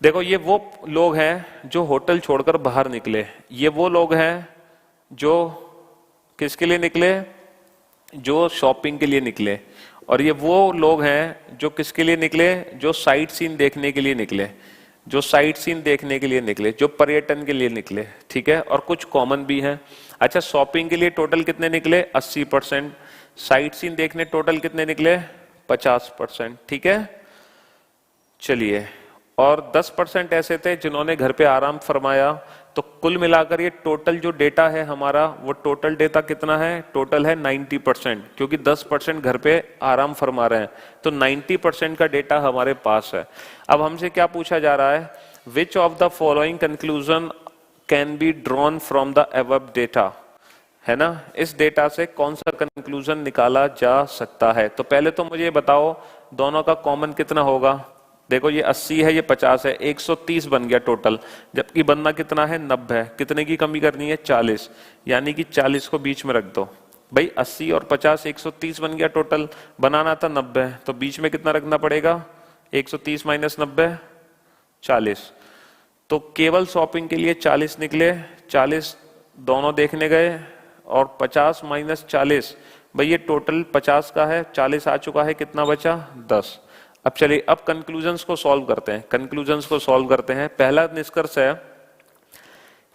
S1: देखो ये वो लोग हैं जो होटल छोड़कर बाहर निकले, ये वो लोग हैं जो किसके लिए निकले? जो शॉपिंग के लिए निकले। और ये वो लोग हैं जो किसके लिए निकले? जो साइट सीन देखने के लिए निकले, जो पर्यटन के लिए निकले। ठीक है, और कुछ कॉमन भी हैं। अच्छा, शॉपिंग के लिए टोटल कितने निकले? 80%। साइट सीन देखने टोटल कितने निकले? 50%। ठीक है, चलिए, और 10% ऐसे थे जिन्होंने घर पे आराम फरमाया। तो कुल मिलाकर ये टोटल जो डेटा है हमारा, वो टोटल डेटा कितना है? टोटल है 90%, क्योंकि 10% घर पे आराम फरमा रहे हैं, तो 90% का डेटा हमारे पास है। अब हमसे क्या पूछा जा रहा है? Which of the following conclusion can be drawn from the above data, है ना। इस डेटा से कौन सा कंक्लूजन निकाला जा सकता है? तो पहले तो मुझे बताओ दोनों का कॉमन कितना होगा। देखो ये 80 है, ये 50 है, 130 बन गया टोटल, जबकि बनना कितना है? 90 है। कितने की कमी करनी है? 40, यानी कि 40 को बीच में रख दो। भाई 80 और 50 130 बन गया टोटल, बनाना था 90, तो बीच में कितना रखना पड़ेगा? 130 माइनस 90 40। तो केवल शॉपिंग के लिए 40 निकले, 40 दोनों देखने गए, और 50 माइनस 40, भाई ये टोटल 50 का है, 40 आ चुका है, कितना बचा? 10। अब चलिए अब कंक्लूजन्स को सॉल्व करते हैं। पहला निष्कर्ष है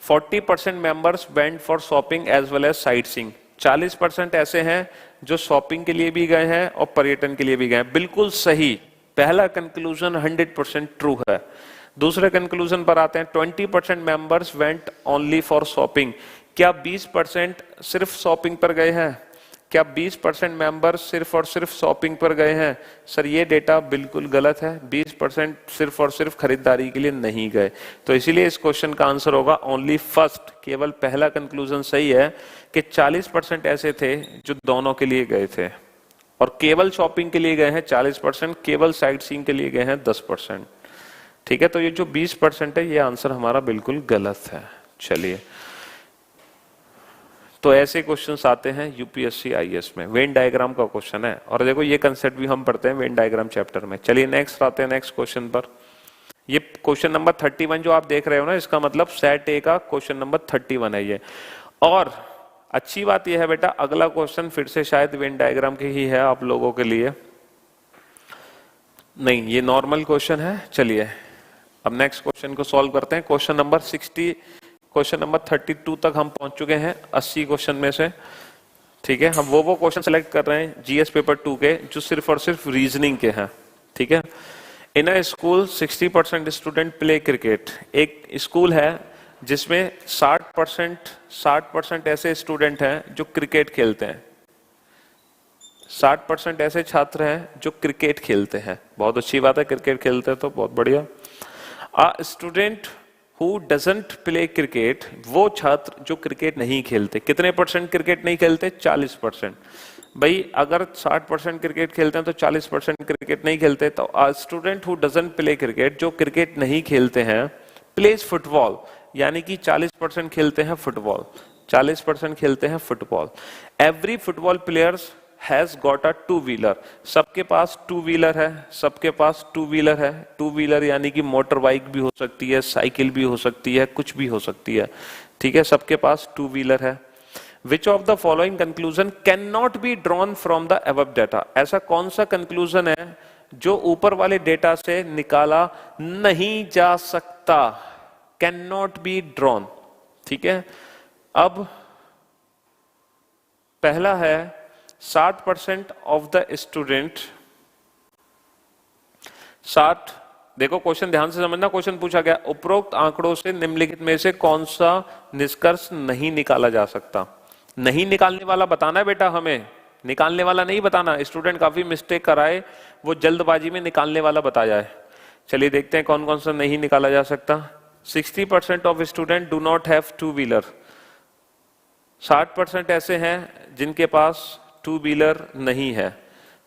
S1: 40% members went for shopping as well as sightseeing. 40% ऐसे हैं जो शॉपिंग के लिए भी गए हैं और पर्यटन के लिए भी गए। बिल्कुल सही, पहला कंक्लूजन 100% ट्रू है। दूसरे कंक्लूजन पर आते हैं, 20% members went only for shopping. क्या 20% सिर्फ शॉपिंग पर गए हैं? क्या 20% मेंबर सिर्फ और सिर्फ शॉपिंग पर गए हैं? सर ये डेटा बिल्कुल गलत है, 20% सिर्फ और सिर्फ खरीदारी के लिए नहीं गए। तो इसीलिए इस क्वेश्चन का आंसर होगा ओनली फर्स्ट, केवल पहला कंक्लूजन सही है कि 40% ऐसे थे जो दोनों के लिए गए थे, और केवल शॉपिंग के लिए गए हैं 40%, केवल साइट सीइंग के लिए गए हैं 10%। ठीक है, तो ये जो 20% है ये आंसर हमारा बिल्कुल गलत है। चलिए, तो ऐसे क्वेश्चंस आते हैं यूपीएससी आईएएस में। वेन डायग्राम का क्वेश्चन है, और देखो ये कंसेप्ट भी हम पढ़ते हैं वेन डायग्राम चैप्टर में। चलिए नेक्स्ट आते हैं नेक्स्ट क्वेश्चन पर। ये क्वेश्चन नंबर 31 जो आप देख रहे हो ना, इसका मतलब सेट ए का क्वेश्चन नंबर 31 है ये। और अच्छी बात यह है बेटा, अगला क्वेश्चन फिर से शायद वेन डायग्राम के ही है आप लोगों के लिए, नहीं ये नॉर्मल क्वेश्चन है। चलिए अब नेक्स्ट क्वेश्चन को सॉल्व करते हैं। क्वेश्चन नंबर 32 तक हम पहुंच चुके हैं 80 क्वेश्चन में से। ठीक है, हम वो क्वेश्चन सेलेक्ट कर रहे हैं जीएस पेपर 2 के जो सिर्फ और सिर्फ रीजनिंग के हैं। ठीक है, in a school 60% student play cricket. एक स्कूल है जिसमें 60% ऐसे स्टूडेंट हैं जो क्रिकेट खेलते हैं। 60% ऐसे छात्र हैं जो क्रिकेट खेलते हैं। बहुत अच्छी बात है, क्रिकेट खेलते हैं तो बहुत बढ़िया। A student who doesn't play cricket, वो छात्र जो क्रिकेट नहीं खेलते। कितने परसेंट क्रिकेट नहीं खेलते? 40%। भाई अगर 60% क्रिकेट खेलते हैं तो 40% क्रिकेट नहीं खेलते। तो a student who doesn't play cricket, जो क्रिकेट नहीं खेलते हैं, प्लेज फुटबॉल, यानी कि 40% खेलते हैं फुटबॉल, 40% खेलते हैं football. Every football players has got a two wheeler, सबके पास टू व्हीलर है, सबके पास टू व्हीलर है। टू व्हीलर यानी कि मोटर बाइक भी हो सकती है, साइकिल भी हो सकती है, कुछ भी हो सकती है। ठीक है, सबके पास टू व्हीलर है। Which of the following conclusion can not be drawn from the above data, ऐसा कौन सा कंक्लूजन है जो ऊपर वाले डेटा से निकाला नहीं जा सकता? Can not be drawn. ठीक है, अब पहला है 60% ऑफ द स्टूडेंट, 60, देखो क्वेश्चन ध्यान से समझना, क्वेश्चन पूछा गया उपरोक्त आंकड़ों से निम्नलिखित में से कौन सा निष्कर्ष नहीं निकाला जा सकता। नहीं निकालने वाला बताना है बेटा, हमें निकालने वाला नहीं बताना। स्टूडेंट काफी मिस्टेक कराए, वो जल्दबाजी में निकालने वाला बता जाए। चलिए देखते हैं कौन कौन सा नहीं निकाला जा सकता। 60% of student do not have two wheeler, 60% ऐसे हैं जिनके पास टू व्हीलर नहीं है,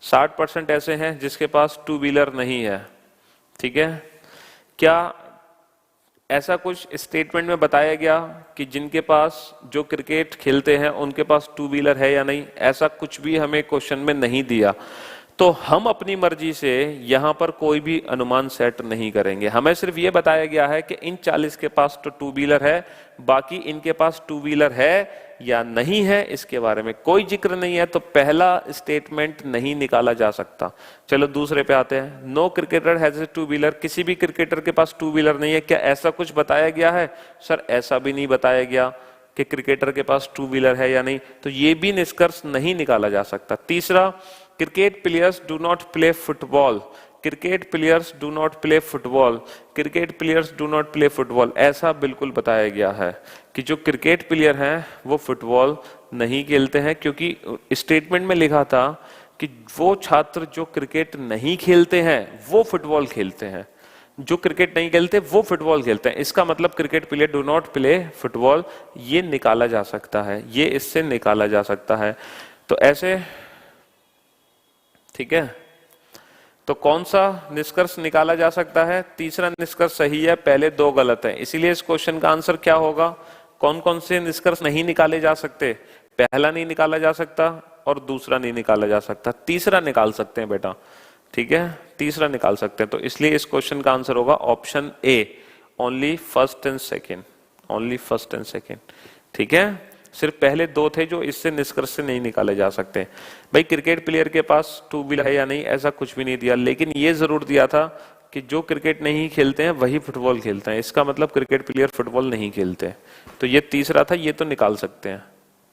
S1: 60% ऐसे हैं जिसके पास टू व्हीलर नहीं है। ठीक है, क्या ऐसा कुछ स्टेटमेंट में बताया गया कि जिनके पास जो क्रिकेट खेलते हैं उनके पास टू व्हीलर है या नहीं? ऐसा कुछ भी हमें क्वेश्चन में नहीं दिया। तो हम अपनी मर्जी से यहां पर कोई भी अनुमान सेट नहीं करेंगे। हमें सिर्फ ये बताया गया है कि इन 40 के पास तो टू व्हीलर है, बाकी इनके पास टू व्हीलर है या नहीं है इसके बारे में कोई जिक्र नहीं है। तो पहला स्टेटमेंट नहीं निकाला जा सकता। चलो दूसरे पे आते हैं। No cricketer has two wheeler, किसी भी क्रिकेटर के पास टू व्हीलर नहीं है। क्या ऐसा कुछ बताया गया है? सर ऐसा भी नहीं बताया गया कि क्रिकेटर के पास टू व्हीलर है या नहीं, तो ये भी निष्कर्ष नहीं निकाला जा सकता। तीसरा, cricket players do not play football, cricket players do not play football, cricket players do not play football, ऐसा बिल्कुल बताया गया है कि जो क्रिकेट प्लेयर हैं वो फुटबॉल नहीं खेलते हैं, क्योंकि स्टेटमेंट में लिखा था कि वो छात्र जो क्रिकेट नहीं खेलते हैं वो फुटबॉल खेलते हैं, जो क्रिकेट नहीं खेलते वो फुटबॉल खेलते हैं। इसका मतलब cricket player do not play football, ये निकाला जा सकता है, ये इससे निकाला जा सकता है। तो ऐसे ठीक है, तो कौन सा निष्कर्ष निकाला जा सकता है? तीसरा निष्कर्ष सही है, पहले दो गलत है। इसीलिए इस क्वेश्चन का आंसर क्या होगा? कौन कौन से निष्कर्ष नहीं निकाले जा सकते? पहला नहीं निकाला जा सकता और दूसरा नहीं निकाला जा सकता, तीसरा निकाल सकते हैं बेटा। ठीक है, तीसरा निकाल सकते हैं। तो इसलिए इस क्वेश्चन का आंसर होगा option A, only first and second, only first and second. ठीक है, सिर्फ पहले दो थे जो इससे निष्कर्ष से नहीं निकाले जा सकते। भाई क्रिकेट प्लेयर के पास टू व्हीलर है या नहीं, ऐसा कुछ भी नहीं दिया, लेकिन ये जरूर दिया था कि जो क्रिकेट नहीं खेलते हैं वही फुटबॉल खेलते हैं। इसका मतलब क्रिकेट प्लेयर फुटबॉल नहीं खेलते। तो ये तीसरा था, ये तो निकाल सकते हैं,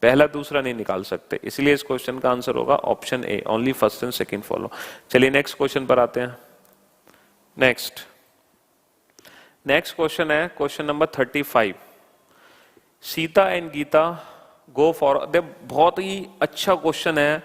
S1: पहला दूसरा नहीं निकाल सकते। इसलिए इस क्वेश्चन का आंसर होगा option A, only first and second follow. चलिए नेक्स्ट क्वेश्चन पर आते हैं। नेक्स्ट क्वेश्चन है question number 35। Sita and Geeta go for, बहुत ही अच्छा क्वेश्चन है,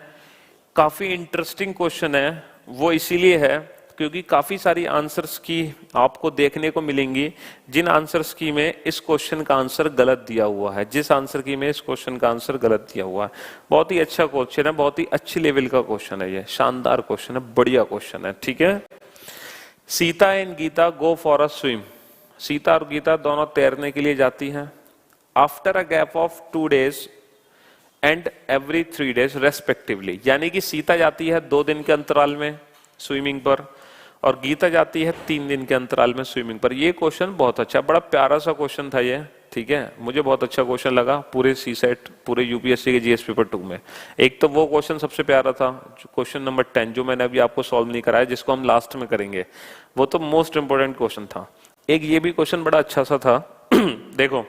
S1: काफी इंटरेस्टिंग क्वेश्चन है। वो इसीलिए है क्योंकि काफी सारी आंसर्स की आपको देखने को मिलेंगी जिन आंसर्स की में इस क्वेश्चन का आंसर गलत दिया हुआ है, जिस आंसर की में इस क्वेश्चन का आंसर गलत दिया हुआ है। बहुत ही अच्छा क्वेश्चन है, बहुत ही अच्छी लेवल का क्वेश्चन है, ये शानदार क्वेश्चन है, बढ़िया क्वेश्चन है। ठीक है, Sita and Geeta go for a swim. Sita और गीता दोनों तैरने के लिए जाती हैं। After a gap of 2 days and every 3 days respectively, यानी कि सीता जाती है 2 दिन के अंतराल में स्विमिंग पर और गीता जाती है 3 दिन के अंतराल में स्विमिंग पर। ये क्वेश्चन बहुत अच्छा, बड़ा प्यारा सा क्वेश्चन था ये। ठीक है, मुझे बहुत अच्छा क्वेश्चन लगा पूरे सीसेट, पूरे यूपीएससी के जीएस पेपर 2 में। एक तो वो क्वेश्चन सबसे प्यारा था, क्वेश्चन नंबर 10, जो मैंने अभी आपको सॉल्व नहीं कराया, जिसको हम लास्ट में करेंगे, वो तो मोस्ट इंपोर्टेंट क्वेश्चन था। एक ये भी क्वेश्चन बड़ा अच्छा सा था देखो,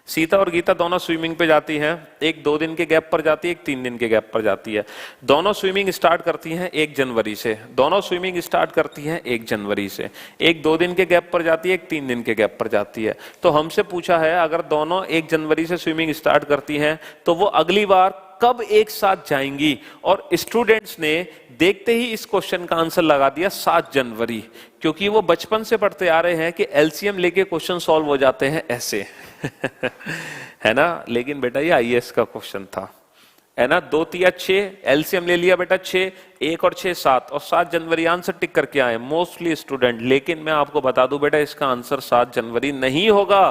S1: सीता और गीता दोनों स्विमिंग पे जाती हैं, एक 2 दिन के गैप पर जाती है, एक 3 दिन के गैप पर जाती है। दोनों स्विमिंग स्टार्ट करती हैं 1 जनवरी से, दोनों स्विमिंग स्टार्ट करती हैं 1 जनवरी से, एक 2 दिन के गैप पर जाती है, एक 3 दिन के गैप पर जाती है। तो हमसे पूछा है अगर दोनों 1 जनवरी से स्विमिंग स्टार्ट करती हैं तो वो अगली बार कब एक साथ जाएंगी, और स्टूडेंट्स ने देखते ही इस क्वेश्चन का आंसर लगा दिया 7 जनवरी, क्योंकि वो बचपन से पढ़ते आ रहे हैं कि एलसीएम लेके क्वेश्चन सॉल्व हो जाते हैं ऐसे है ना। लेकिन बेटा ये आईएएस का क्वेश्चन था, है ना। 2 तिया 6, एलसीएम ले लिया बेटा 6, 1 और 6 7, और 7 जनवरी आंसर टिक करके आए मोस्टली स्टूडेंट। लेकिन मैं आपको बता दूं बेटा, इसका आंसर 7 जनवरी नहीं होगा,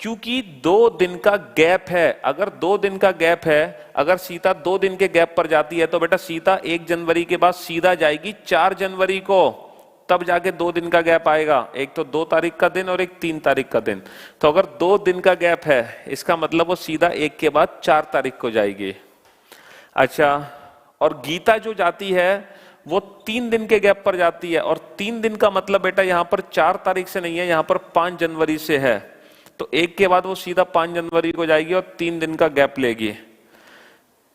S1: क्योंकि 2 दिन का गैप है। अगर 2 दिन का गैप है, अगर सीता 2 दिन के गैप पर जाती है तो बेटा सीता 1 जनवरी के बाद सीधा जाएगी 4 जनवरी को, तब जाके 2 दिन का गैप आएगा। एक तो 2 तारीख का दिन और एक 3 तारीख का दिन। तो अगर 2 दिन का गैप है, इसका मतलब वो सीधा 1 के बाद 4 तारीख को जाएगी। अच्छा, और गीता जो जाती है वो 3 दिन के गैप पर जाती है, और 3 दिन का मतलब बेटा यहां पर 4 तारीख से नहीं है, यहां पर 5 जनवरी से है। तो 1 के बाद वो सीधा 5 जनवरी को जाएगी और 3 दिन का गैप लेगी।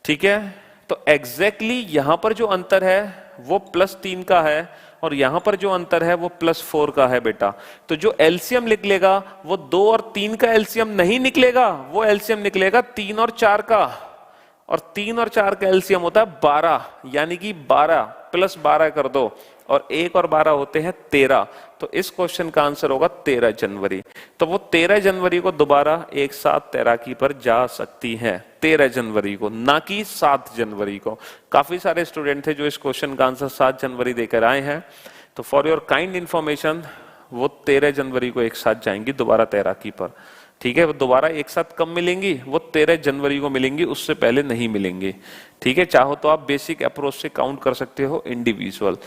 S1: ठीक है, तो एग्जैक्टली यहां पर जो अंतर है वो +3 का है, और यहां पर जो अंतर है वो +4 का है बेटा। तो जो एलसीएम निकलेगा वो 2 और 3 का एलसीएम नहीं निकलेगा, वो एलसीएम निकलेगा 3 और 4 का, और 3 और 4 का एलसीएम होता है 12, यानी कि 12 +12 कर दो, और 1 और 12 होते हैं 13। तो इस क्वेश्चन का आंसर होगा 13 जनवरी। तो वो 13 जनवरी को दोबारा एक साथ तैराकी पर जा सकती हैं, 13 जनवरी को, ना कि 7 जनवरी को। काफी सारे स्टूडेंट थे जो इस क्वेश्चन का आंसर 7 जनवरी देकर आए हैं। तो फॉर योर काइंड इंफॉर्मेशन, वो 13 जनवरी को एक साथ जाएंगी दोबारा तैराकी पर। ठीक है, वो दोबारा एक साथ कब मिलेंगी, वो 13 जनवरी को मिलेंगी, उससे पहले नहीं मिलेंगी। ठीक है, चाहो तो आप बेसिक अप्रोच से काउंट कर सकते हो इंडिविजुअल।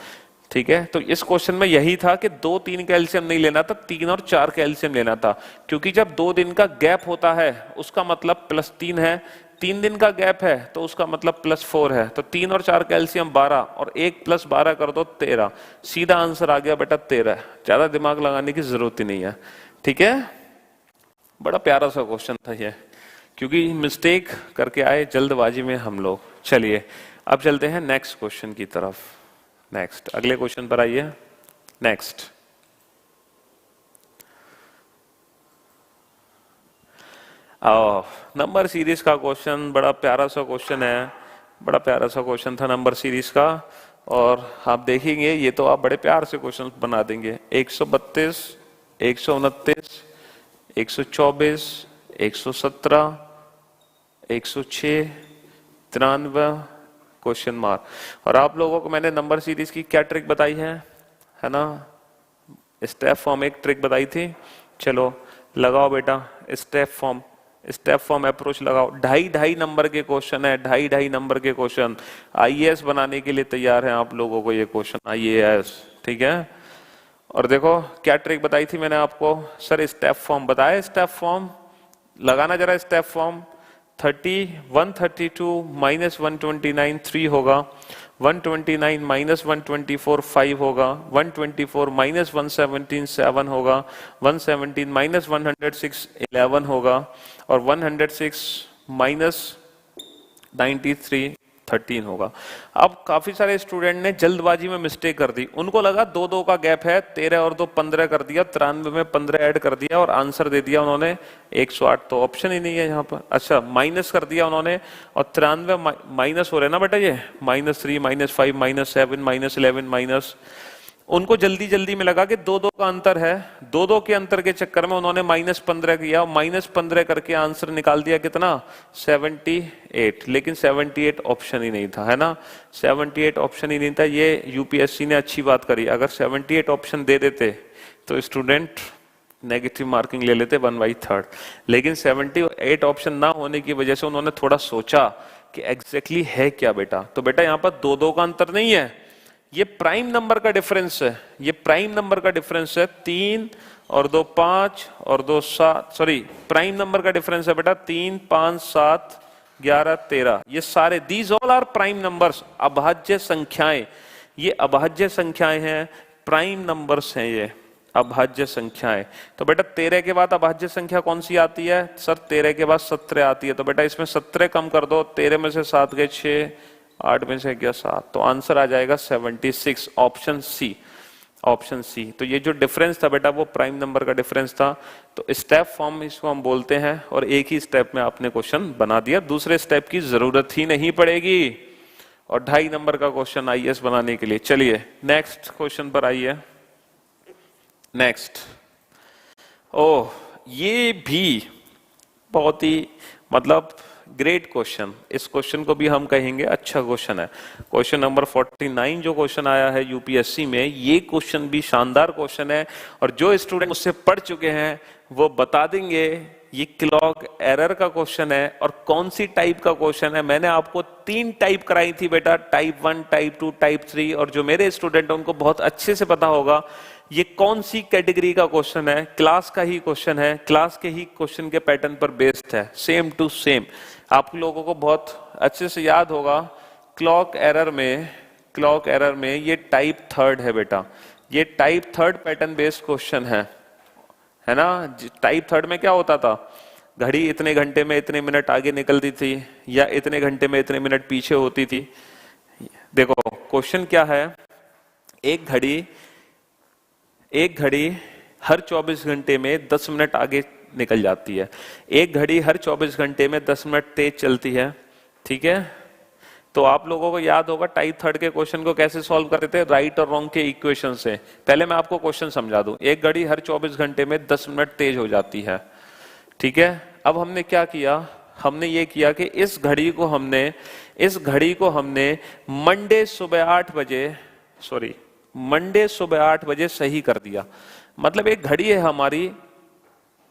S1: ठीक है, तो इस क्वेश्चन में यही था कि 2 3 का एलसीएम नहीं लेना था, 3 और 4 का एलसीएम लेना था, क्योंकि जब 2 दिन का गैप होता है उसका मतलब +3 है, 3 दिन का गैप है तो उसका मतलब +4 है। तो 3 और 4 का एलसीएम 12, और 1 + 12 कर दो 13, सीधा आंसर आ गया बेटा 13। ज्यादा दिमाग लगाने की जरूरत ही नहीं है। ठीक है, बड़ा प्यारा सा क्वेश्चन था ये, क्योंकि मिस्टेक करके आए जल्दबाजी में हम लोग। चलिए अब चलते हैं नेक्स्ट क्वेश्चन की तरफ। नेक्स्ट, अगले क्वेश्चन पर आइए। नेक्स्ट, नंबर सीरीज का क्वेश्चन, बड़ा प्यारा सा क्वेश्चन है, बड़ा प्यारा सा क्वेश्चन था नंबर सीरीज का। और आप देखेंगे ये तो आप बड़े प्यार से क्वेश्चन बना देंगे। 132, 129, 124, 117, 106, 93 क्वेश्चन मार्क। और आप लोगों को मैंने नंबर सीरीज की क्या ट्रिक बताई है ना, स्टेप फॉर्म एक ट्रिक बताई थी। चलो लगाओ बेटा स्टेप फॉर्म अप्रोच लगाओ। 2.5 नंबर के क्वेश्चन है, 2.5 नंबर के क्वेश्चन। आईएएस बनाने के लिए तैयार हैं आप लोगों को ये क्वेश्चन, आईएएस। ठीक है, और देखो क्या ट्रिक बताई थी मैंने आपको, सर स्टेप फॉर्म बताया, स्टेप फॉर्म लगाना जरा। स्टेप फॉर्म 132 - 129 3 होगा, 129 - 124 5 होगा, 124 - 117 7 होगा, 117 - 106 11 होगा, और 106 - 93 13 होगा। अब काफी सारे स्टूडेंट ने जल्दबाजी में मिस्टेक कर दी, उनको लगा 2-2 का गैप है, 13 और 2 15 कर दिया, 93 में 15 ऐड कर दिया और आंसर दे दिया उन्होंने 108। तो ऑप्शन ही नहीं है यहाँ पर। अच्छा, माइनस कर दिया उन्होंने और 93 माइनस हो रहे ना बेटा, ये -3 -5 -7 -11 माइनस, उनको जल्दी जल्दी में लगा कि 2-2 का अंतर है, 2-2 के अंतर के चक्कर में उन्होंने -15 किया, -15 करके आंसर निकाल दिया कितना, 78। लेकिन 78 ऑप्शन ही नहीं था, है ना, 78 ऑप्शन ही नहीं था। ये यूपीएससी ने अच्छी बात करी, अगर 78 ऑप्शन दे देते तो स्टूडेंट नेगेटिव मार्किंग ले लेते 1/3। लेकिन 78 ऑप्शन ना होने की वजह से उन्होंने थोड़ा सोचा कि एग्जैक्टली है क्या बेटा। तो बेटा यहाँ पर 2-2 का अंतर नहीं है, ये प्राइम नंबर का डिफरेंस है, ये प्राइम नंबर का डिफरेंस है। 3 और 2 5 और 2 7, सॉरी प्राइम नंबर का डिफरेंस है बेटा 3 5 7 11 13, ये सारे these all are prime numbers, अभाज्य संख्याएं, ये अभाज्य संख्याएं हैं, प्राइम नंबर्स हैं ये अभाज्य संख्याएं। तो बेटा 13 के बाद अभाज्य संख्या कौन सी आती है, सर 13 के बाद 17 आती है। तो बेटा इसमें 17 कम कर दो, 13 में से 7 गए 6, 8 में से गया 7, तो आंसर आ जाएगा 76, ऑप्शन सी, ऑप्शन सी। तो ये जो डिफरेंस था बेटा वो प्राइम नंबर का डिफरेंस था। तो स्टेप फॉर्म इसको हम बोलते हैं, और एक ही स्टेप में आपने क्वेश्चन बना दिया, दूसरे स्टेप की जरूरत ही नहीं पड़ेगी। और 2.5 नंबर का क्वेश्चन आईएएस बनाने के लिए। चलिए नेक्स्ट क्वेश्चन पर आइए। नेक्स्ट, ओह ये भी बहुत ही मतलब ग्रेट क्वेश्चन, इस क्वेश्चन को भी हम कहेंगे अच्छा क्वेश्चन है। क्वेश्चन नंबर 49 जो क्वेश्चन आया है यूपीएससी में, ये क्वेश्चन भी शानदार क्वेश्चन है, और जो स्टूडेंट उससे पढ़ चुके हैं वो बता देंगे ये क्लॉक एरर का क्वेश्चन है और कौन सी टाइप का क्वेश्चन है। मैंने आपको 3 टाइप कराई थी बेटा, टाइप 1, टाइप 2, टाइप 3, और जो मेरे स्टूडेंट हैं उनको बहुत अच्छे से पता होगा ये कौन सी कैटेगरी का क्वेश्चन है। क्लास का ही क्वेश्चन है, क्लास के ही क्वेश्चन के पैटर्न पर बेस्ड है, सेम टू सेम। आप लोगों को बहुत अच्छे से याद होगा क्लॉक एरर में ये टाइप 3 है बेटा, ये टाइप 3 पैटर्न बेस्ड क्वेश्चन है ना। टाइप 3 में क्या होता था, घड़ी इतने घंटे में इतने मिनट आगे निकलती थी या इतने घंटे में इतने मिनट पीछे होती थी। देखो क्वेश्चन क्या है, एक घड़ी हर 24 घंटे में 10 मिनट आगे निकल जाती है, एक घड़ी हर 24 घंटे में 10 मिनट तेज चलती है, ठीक है। तो आप लोगों को याद होगा टाइप 3 के क्वेश्चन को कैसे सॉल्व करते थे, राइट और रॉन्ग के इक्वेशन से। पहले मैं आपको क्वेश्चन समझा दूं, एक घड़ी हर 24 घंटे में 10 मिनट तेज हो जाती है, ठीक है। अब हमने क्या किया, हमने ये किया कि इस घड़ी को हमने मंडे सुबह 8 बजे सही कर दिया। मतलब एक घड़ी है हमारी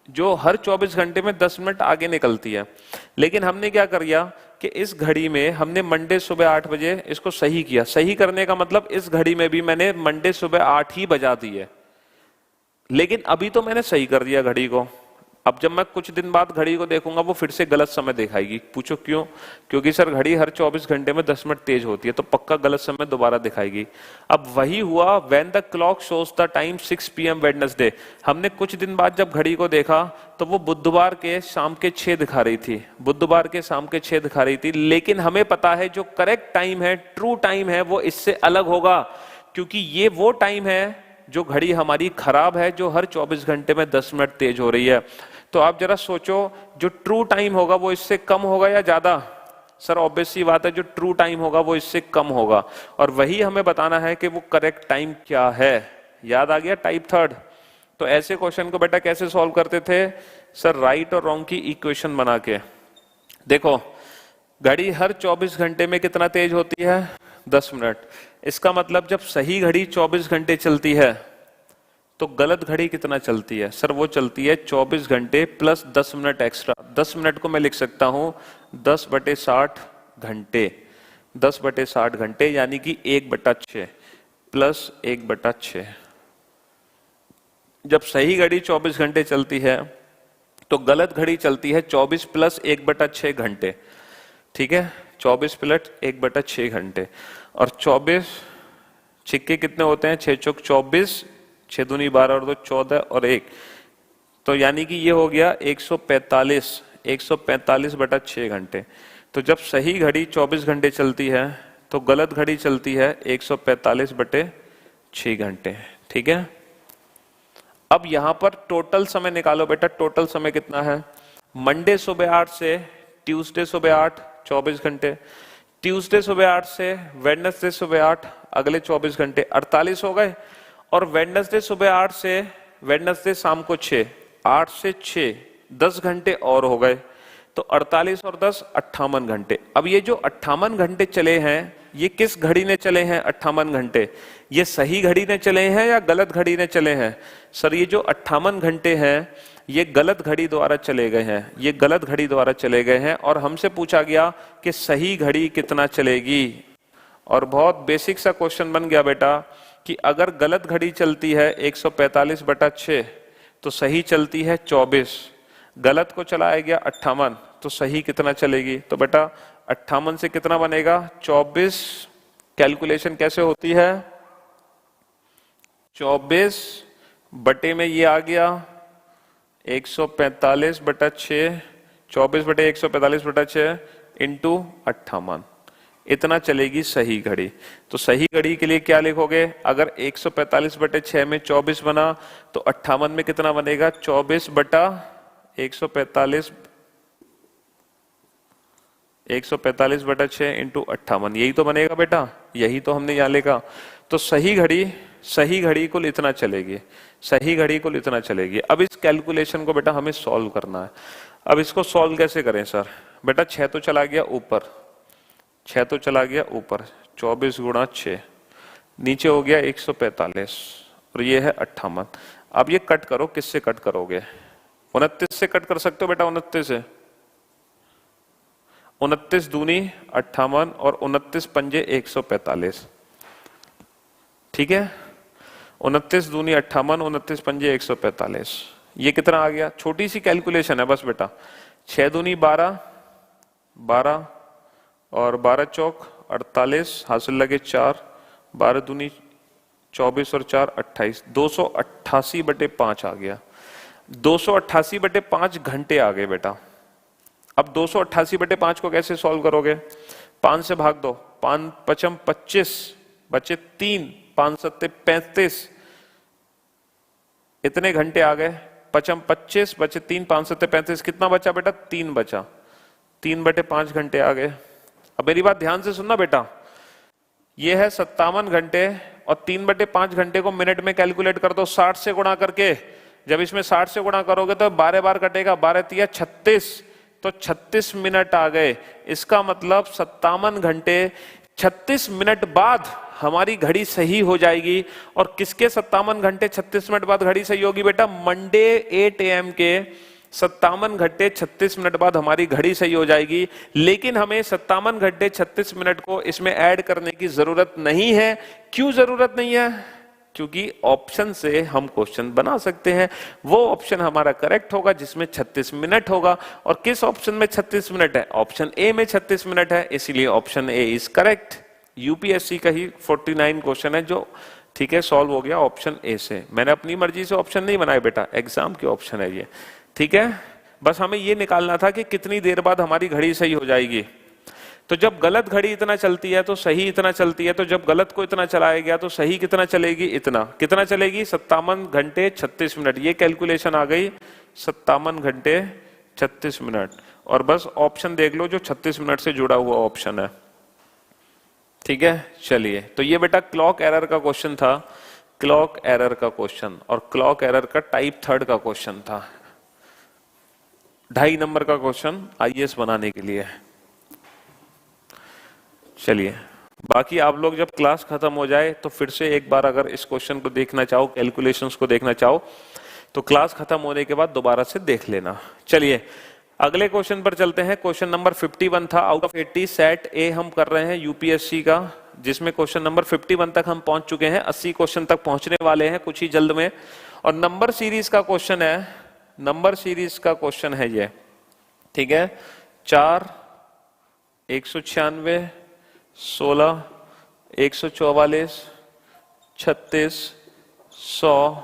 S1: जो हर 24 घंटे में 10 मिनट आगे निकलती है, लेकिन हमने क्या कर दिया कि इस घड़ी में हमने मंडे सुबह 8 बजे इसको सही किया। सही करने का मतलब इस घड़ी में भी मैंने मंडे सुबह 8 ही बजा दी है, लेकिन अभी तो मैंने सही कर दिया घड़ी को। अब जब मैं कुछ दिन बाद घड़ी को देखूंगा वो फिर से गलत समय दिखाएगी। पूछो क्यों, क्योंकि सर घड़ी हर 24 घंटे में 10 मिनट तेज होती है, तो पक्का गलत समय दोबारा दिखाएगी। अब वही हुआ when the clock shows the time 6 PM Wednesday. हमने कुछ दिन बाद जब घड़ी को देखा तो वो बुधवार के शाम के 6 दिखा रही थी, लेकिन हमें पता है जो करेक्ट टाइम है, ट्रू टाइम है, वो इससे अलग होगा, क्योंकि ये वो टाइम है जो घड़ी हमारी खराब है, जो हर 24 घंटे में 10 मिनट तेज हो रही है। तो आप जरा सोचो जो ट्रू टाइम होगा वो इससे कम होगा या ज्यादा। सर ऑब्वियस सी बात है जो ट्रू टाइम होगा वो इससे कम होगा, और वही हमें बताना है कि वो करेक्ट टाइम क्या है। याद आ गया टाइप 3। तो ऐसे क्वेश्चन को बेटा कैसे सॉल्व करते थे, सर राइट और रॉन्ग की इक्वेशन बना के। देखो घड़ी हर 24 घंटे में कितना तेज होती है, 10 मिनट। इसका मतलब जब सही घड़ी 24 घंटे चलती है तो गलत घड़ी कितना चलती है, सर वो चलती है 24 घंटे प्लस 10 मिनट एक्स्ट्रा। 10 मिनट को मैं लिख सकता हूं 10/60 घंटे, 10/60 घंटे यानी कि 1/6 प्लस 1/6। जब सही घड़ी 24 घंटे चलती है तो गलत घड़ी चलती है 24 प्लस 1/6 घंटे, ठीक है, 24 प्लस 1/6 घंटे। और 24 छिक्के कितने होते हैं, 6 चौक 24, 6 दूनी 12 और 2 14 और 1, तो यानी कि ये हो गया 145/6 घंटे। तो जब सही घड़ी 24 घंटे चलती है तो गलत घड़ी चलती है 145/6 घंटे। ठीक है, अब यहां पर टोटल समय निकालो बेटा। टोटल समय कितना है? मंडे सुबह 8 से ट्यूसडे सुबह 8 24 घंटे, ट्यूसडे सुबह 8 से वेडनेसडे सुबह 8 अगले 24 घंटे 48 हो गए, और वेडनेसडे सुबह 8 से वेडनेसडे शाम को 6, 8 से 6 10 घंटे और हो गए, तो 48 और 10 58 घंटे। अब ये जो 58 घंटे चले हैं, ये किस घड़ी ने चले हैं 58 घंटे? ये सही घड़ी ने चले हैं या गलत घड़ी ने चले हैं? सर ये जो 58 घंटे हैं ये गलत घड़ी द्वारा चले गए हैं, ये गलत घड़ी द्वारा चले गए हैं, और हमसे पूछा गया कि सही घड़ी कितना चलेगी। और बहुत बेसिक सा क्वेश्चन बन गया बेटा कि अगर गलत घड़ी चलती है 145/6 तो सही चलती है 24, गलत को चलाया गया 58 तो सही कितना चलेगी? तो बेटा 58 से कितना बनेगा? 24। कैलकुलेशन कैसे होती है? 24 बटे में ये आ गया 145/6, 24/145/6 इंटू 58, इतना चलेगी सही घड़ी। तो सही घड़ी के लिए क्या लिखोगे? अगर 145/6 में 24 बना तो 58 में कितना बनेगा? 24/145 145/6 इंटू 58, यही तो बनेगा बेटा, यही तो हमने यहाँ लिखा। तो सही घड़ी कुल इतना चलेगी, सही घड़ी कुल इतना चलेगी। अब इस कैलकुलेशन को बेटा हमें सॉल्व करना है। अब इसको सॉल्व कैसे करें सर? बेटा 6 तो चला गया ऊपर, 6 तो चला गया ऊपर, 24 गुणा 6, नीचे हो गया 145 और ये है 58। अब ये कट करो, किससे कट करोगे? 29 से कट कर सकते हो बेटा, 29 से। 29 दूनी 58 और 29 पंजे 145। ठीक है, 29 दूनी 58, 29 पंजे 145। ये कितना आ गया? छोटी सी कैलकुलेशन है बस बेटा। 6 दूनी 12, 12 और 12 चौक 48, हासिल लगे 4, 12 दूनी 24 और 4 28, 288/5 आ गया। 288/5 घंटे आ गए बेटा। अब 288/5 को कैसे सॉल्व करोगे? 5 से भाग दो, 5 पचम 25 बचे 3, 5 सत्ते 35, इतने घंटे आ गए। पचम 25 बचे 3, 5 सत्ते 35, कितना बचा बेटा? 3 बचा। 3/5 घंटे आ गए। अब मेरी बात ध्यान से सुनना बेटा, ये है 57 घंटे और 3/5 घंटे को मिनट में कैलकुलेट कर दो 60 से गुणा करके। जब इसमें 60 से गुणा करोगे तो 12 बार कटेगा, 12 तिया 36, तो 36 मिनट आ गए। इसका मतलब 57 घंटे 36 मिनट बाद हमारी घड़ी सही हो जाएगी। और किसके 57 घंटे 36 मिनट बाद घड़ी सही होगी बेटा? मंडे 8 AM के 57 घंटे 36 मिनट बाद हमारी घड़ी सही हो जाएगी। लेकिन हमें 57 घंटे 36 मिनट को इसमें ऐड करने की जरूरत नहीं है। क्यों जरूरत नहीं है? क्योंकि ऑप्शन से हम क्वेश्चन बना सकते हैं। वो ऑप्शन हमारा करेक्ट होगा जिसमें 36 मिनट होगा। और किस ऑप्शन में 36 मिनट है? ऑप्शन ए में 36 मिनट है, इसीलिए option A is correct. UPSC का ही 49 क्वेश्चन है जो ठीक है सॉल्व हो गया ऑप्शन ए से। मैंने अपनी मर्जी से ऑप्शन नहीं बनाए बेटा, एग्जाम के ऑप्शन है ये। ठीक है, बस हमें ये निकालना था कि कितनी देर बाद हमारी घड़ी सही हो जाएगी। तो जब गलत घड़ी इतना चलती है तो सही इतना चलती है, तो जब गलत को इतना चलाया गया तो सही कितना चलेगी? इतना। कितना चलेगी? 57 घंटे 36 मिनट। ये कैलकुलेशन आ गई 57 घंटे 36 मिनट। और बस ऑप्शन देख लो जो 36 मिनट से जुड़ा हुआ ऑप्शन है। ठीक है, चलिए। तो ये बेटा क्लॉक एरर का क्वेश्चन था, क्लॉक एरर का क्वेश्चन, और क्लॉक एरर का टाइप 3 का क्वेश्चन था। 2.5 नंबर का क्वेश्चन आईएएस बनाने के लिए। चलिए, बाकी आप लोग जब क्लास खत्म हो जाए तो फिर से एक बार अगर इस क्वेश्चन को देखना चाहो, कैलकुलेशंस को देखना चाहो, तो क्लास खत्म होने के बाद दोबारा से देख लेना। चलिए अगले क्वेश्चन पर चलते हैं। क्वेश्चन नंबर 51 था। आउट ऑफ 80 सेट ए हम कर रहे हैं यूपीएससी का, जिसमें क्वेश्चन नंबर 51 तक हम पहुंच चुके हैं। 80 क्वेश्चन तक पहुंचने वाले हैं कुछ ही जल्द में। और नंबर सीरीज का क्वेश्चन है, नंबर सीरीज का क्वेश्चन है ये। ठीक है, 4, 196, 16, 144, 36, 100,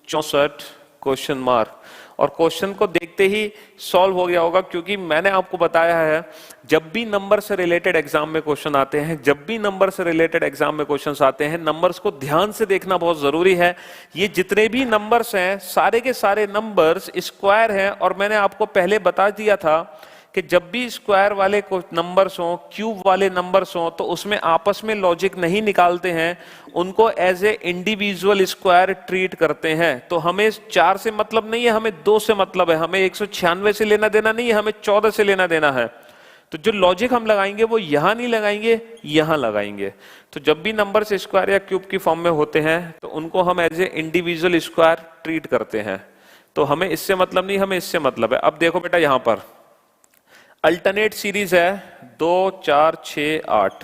S1: 64, क्वेश्चन मार्क। और क्वेश्चन को देखते ही सॉल्व हो गया होगा, क्योंकि मैंने आपको बताया है जब भी नंबर से रिलेटेड एग्जाम में क्वेश्चन आते हैं, जब भी नंबर से रिलेटेड एग्जाम में क्वेश्चंस आते हैं, नंबर्स को ध्यान से देखना बहुत जरूरी है। ये जितने भी नंबर्स हैं सारे के सारे नंबर्स स्क्वायर हैं, और मैंने आपको पहले बता दिया था कि जब भी स्क्वायर वाले नंबर्स हों, क्यूब वाले नंबर्स हों, तो उसमें आपस में लॉजिक नहीं निकालते हैं, उनको as a individual square treat करते हैं। तो हमें 4 से मतलब नहीं है, हमें 2 से मतलब है, हमें 196 से लेना देना नहीं है, हमें 14 से लेना देना है। तो जो लॉजिक हम लगाएंगे वो यहां नहीं लगाएंगे, यहां लगाएंगे। तो जब भी नंबर्स स्क्वायर या क्यूब की फॉर्म में होते हैं तो उनको हम as a individual square treat करते हैं। तो हमें इससे मतलब नहीं, हमें इससे मतलब है। अब देखो बेटा, यहां पर अल्टरनेट सीरीज है 2 4 6 8,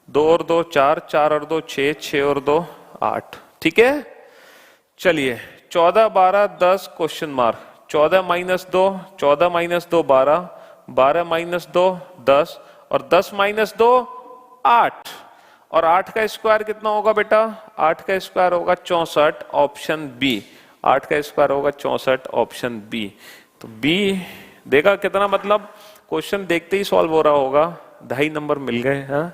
S1: 2 और 2 4, 4 और 2 6, 6 और 2 8, ठीक है। चलिए 14 12 10 question mark, 14 minus 2, 14 minus 2 12, 12 minus 2 10, और 10 माइनस 2 8, और 8 का स्क्वायर कितना होगा बेटा? 8 का स्क्वायर होगा 64, ऑप्शन बी। 8 का स्क्वायर होगा 64, ऑप्शन बी। तो बी देखा कितना, मतलब क्वेश्चन देखते ही सॉल्व हो रहा होगा। 2.5 नंबर मिल गए। हाँ,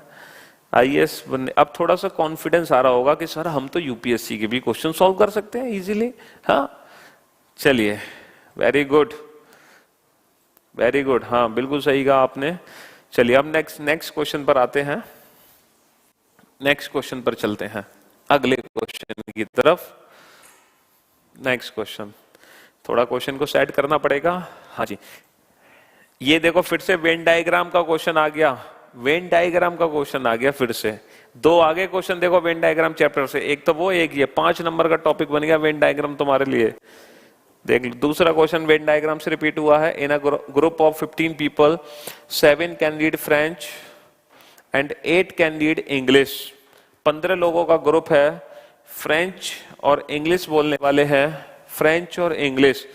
S1: आईएएस बनने अब थोड़ा सा कॉन्फिडेंस आ रहा होगा कि सर हम तो यूपीएससी के भी क्वेश्चन सॉल्व कर सकते हैं इजीली। हाँ चलिए, वेरी गुड, वेरी गुड। हाँ बिल्कुल सही कहा आपने। चलिए अब नेक्स्ट क्वेश्चन पर आते हैं, नेक्स्ट क्वेश्चन पर चलते हैं, अगले क्वेश्चन की तरफ। नेक्स्ट क्वेश्चन, थोड़ा क्वेश्चन को सेट करना पड़ेगा। हाँ जी, ये देखो फिर से वेन डायग्राम का क्वेश्चन आ गया, वेन डायग्राम का क्वेश्चन आ गया फिर से। 2 आगे क्वेश्चन देखो वेन डायग्राम चैप्टर से, एक तो वो, एक ये। 5 नंबर का टॉपिक बन गया वेन डायग्राम तुम्हारे लिए। देख लो, दूसरा क्वेश्चन वेन डायग्राम से रिपीट हुआ है। In a group of 15 people, 7 can read French and 8 can read English. 15 लोगों का ग्रुप है, फ्रेंच और इंग्लिश बोलने वाले हैं, फ्रेंच और English.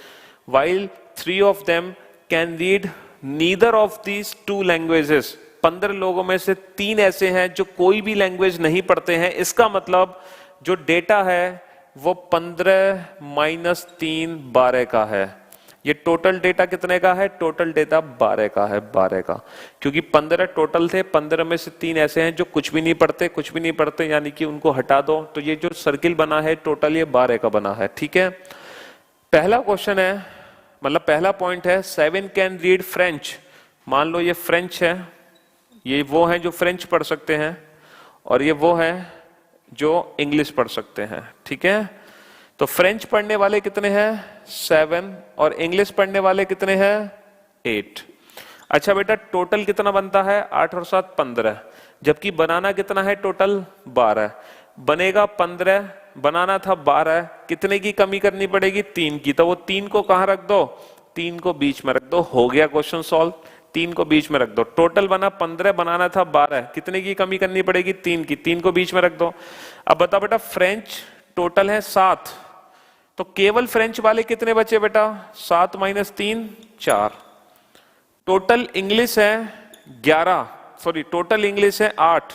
S1: While 3 of them can read neither of these 2 languages. 15 लोगों में से 3 ऐसे हैं जो कोई भी लैंग्वेज नहीं पढ़ते हैं। इसका मतलब जो डेटा है वो 15 माइनस 3 12 का है। ये टोटल डेटा कितने का है? टोटल डेटा 12 का है, 12 का, क्योंकि 15 टोटल थे। 15 में से 3 ऐसे हैं जो कुछ भी नहीं पढ़ते, कुछ भी नहीं पढ़ते, यानी कि उनको हटा दो। तो ये जो सर्किल बना है टोटल ये 12 का बना है, ठीक है। पहला क्वेश्चन है, मतलब पहला पॉइंट है 7 कैन रीड फ्रेंच। मान लो ये फ्रेंच है, ये वो हैं जो फ्रेंच पढ़ सकते हैं, और ये वो हैं जो इंग्लिश पढ़ सकते हैं, ठीक है। तो फ्रेंच पढ़ने वाले कितने हैं? 7, और इंग्लिश पढ़ने वाले कितने हैं? 8। अच्छा बेटा, टोटल कितना बनता है? 8 और 7 15, जबकि बनाना कितना है टोटल? 12। बनेगा 15, बनाना था 12, कितने की कमी करनी पड़ेगी? 3 की। तो वो 3 को कहां रख दो? 3 को बीच में रख दो, हो गया क्वेश्चन सॉल्व। 3 को बीच में रख दो, टोटल बना 15, बनाना था 12, कितने की कमी करनी पड़ेगी? 3 की। 3 को बीच में रख दो। अब बता बेटा, फ्रेंच टोटल है 7, तो केवल फ्रेंच वाले कितने बचे बेटा? 7 माइनस 3 4। टोटल इंग्लिश है 11, सॉरी टोटल इंग्लिश है 8,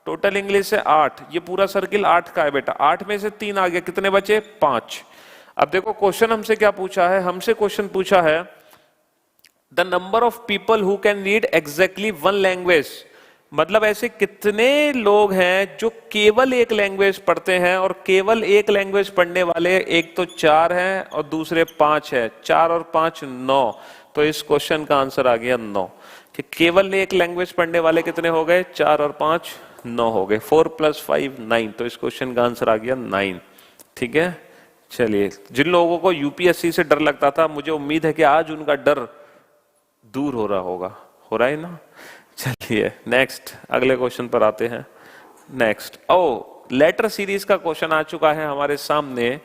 S1: टोटल इंग्लिश है 8। ये पूरा सर्किल 8 का है बेटा। 8 में से 3 आ गया, कितने बचे? 5। अब देखो क्वेश्चन हमसे क्या पूछा है? हमसे क्वेश्चन पूछा है the number of people who can read exactly 1 language. मतलब ऐसे कितने लोग हैं जो केवल एक लैंग्वेज पढ़ते हैं, और केवल एक लैंग्वेज पढ़ने वाले एक तो 4 हैं और दूसरे 5 है। 4 और 5 9। तो इस क्वेश्चन का आंसर आ गया 9, कि केवल एक लैंग्वेज पढ़ने वाले कितने हो गए? 4 और 5 9 हो गए। 4 + 5 9। तो इस क्वेश्चन का आंसर आ गया 9, ठीक है। चलिए, जिन लोगों को यूपीएससी से डर लगता था, मुझे उम्मीद है कि आज उनका डर दूर हो रहा होगा, हो रहा है ना। चलिए नेक्स्ट, अगले क्वेश्चन पर आते हैं। नेक्स्ट, लेटर सीरीज का क्वेश्चन आ चुका है हमारे सामने।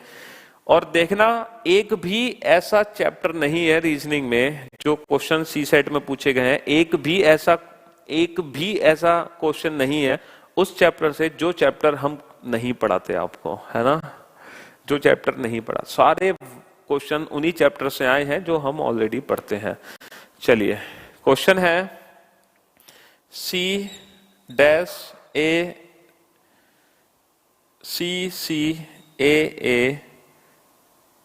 S1: और देखना, एक भी ऐसा चैप्टर नहीं है रीजनिंग में जो क्वेश्चन सी सेट में पूछे गए हैं, एक भी ऐसा क्वेश्चन नहीं है उस चैप्टर से जो चैप्टर हम नहीं पढ़ाते आपको, है ना। जो चैप्टर नहीं पढ़ा, सारे क्वेश्चन उन्हीं चैप्टर से आए हैं जो हम ऑलरेडी पढ़ते हैं। चलिए, क्वेश्चन है C dash A C C A A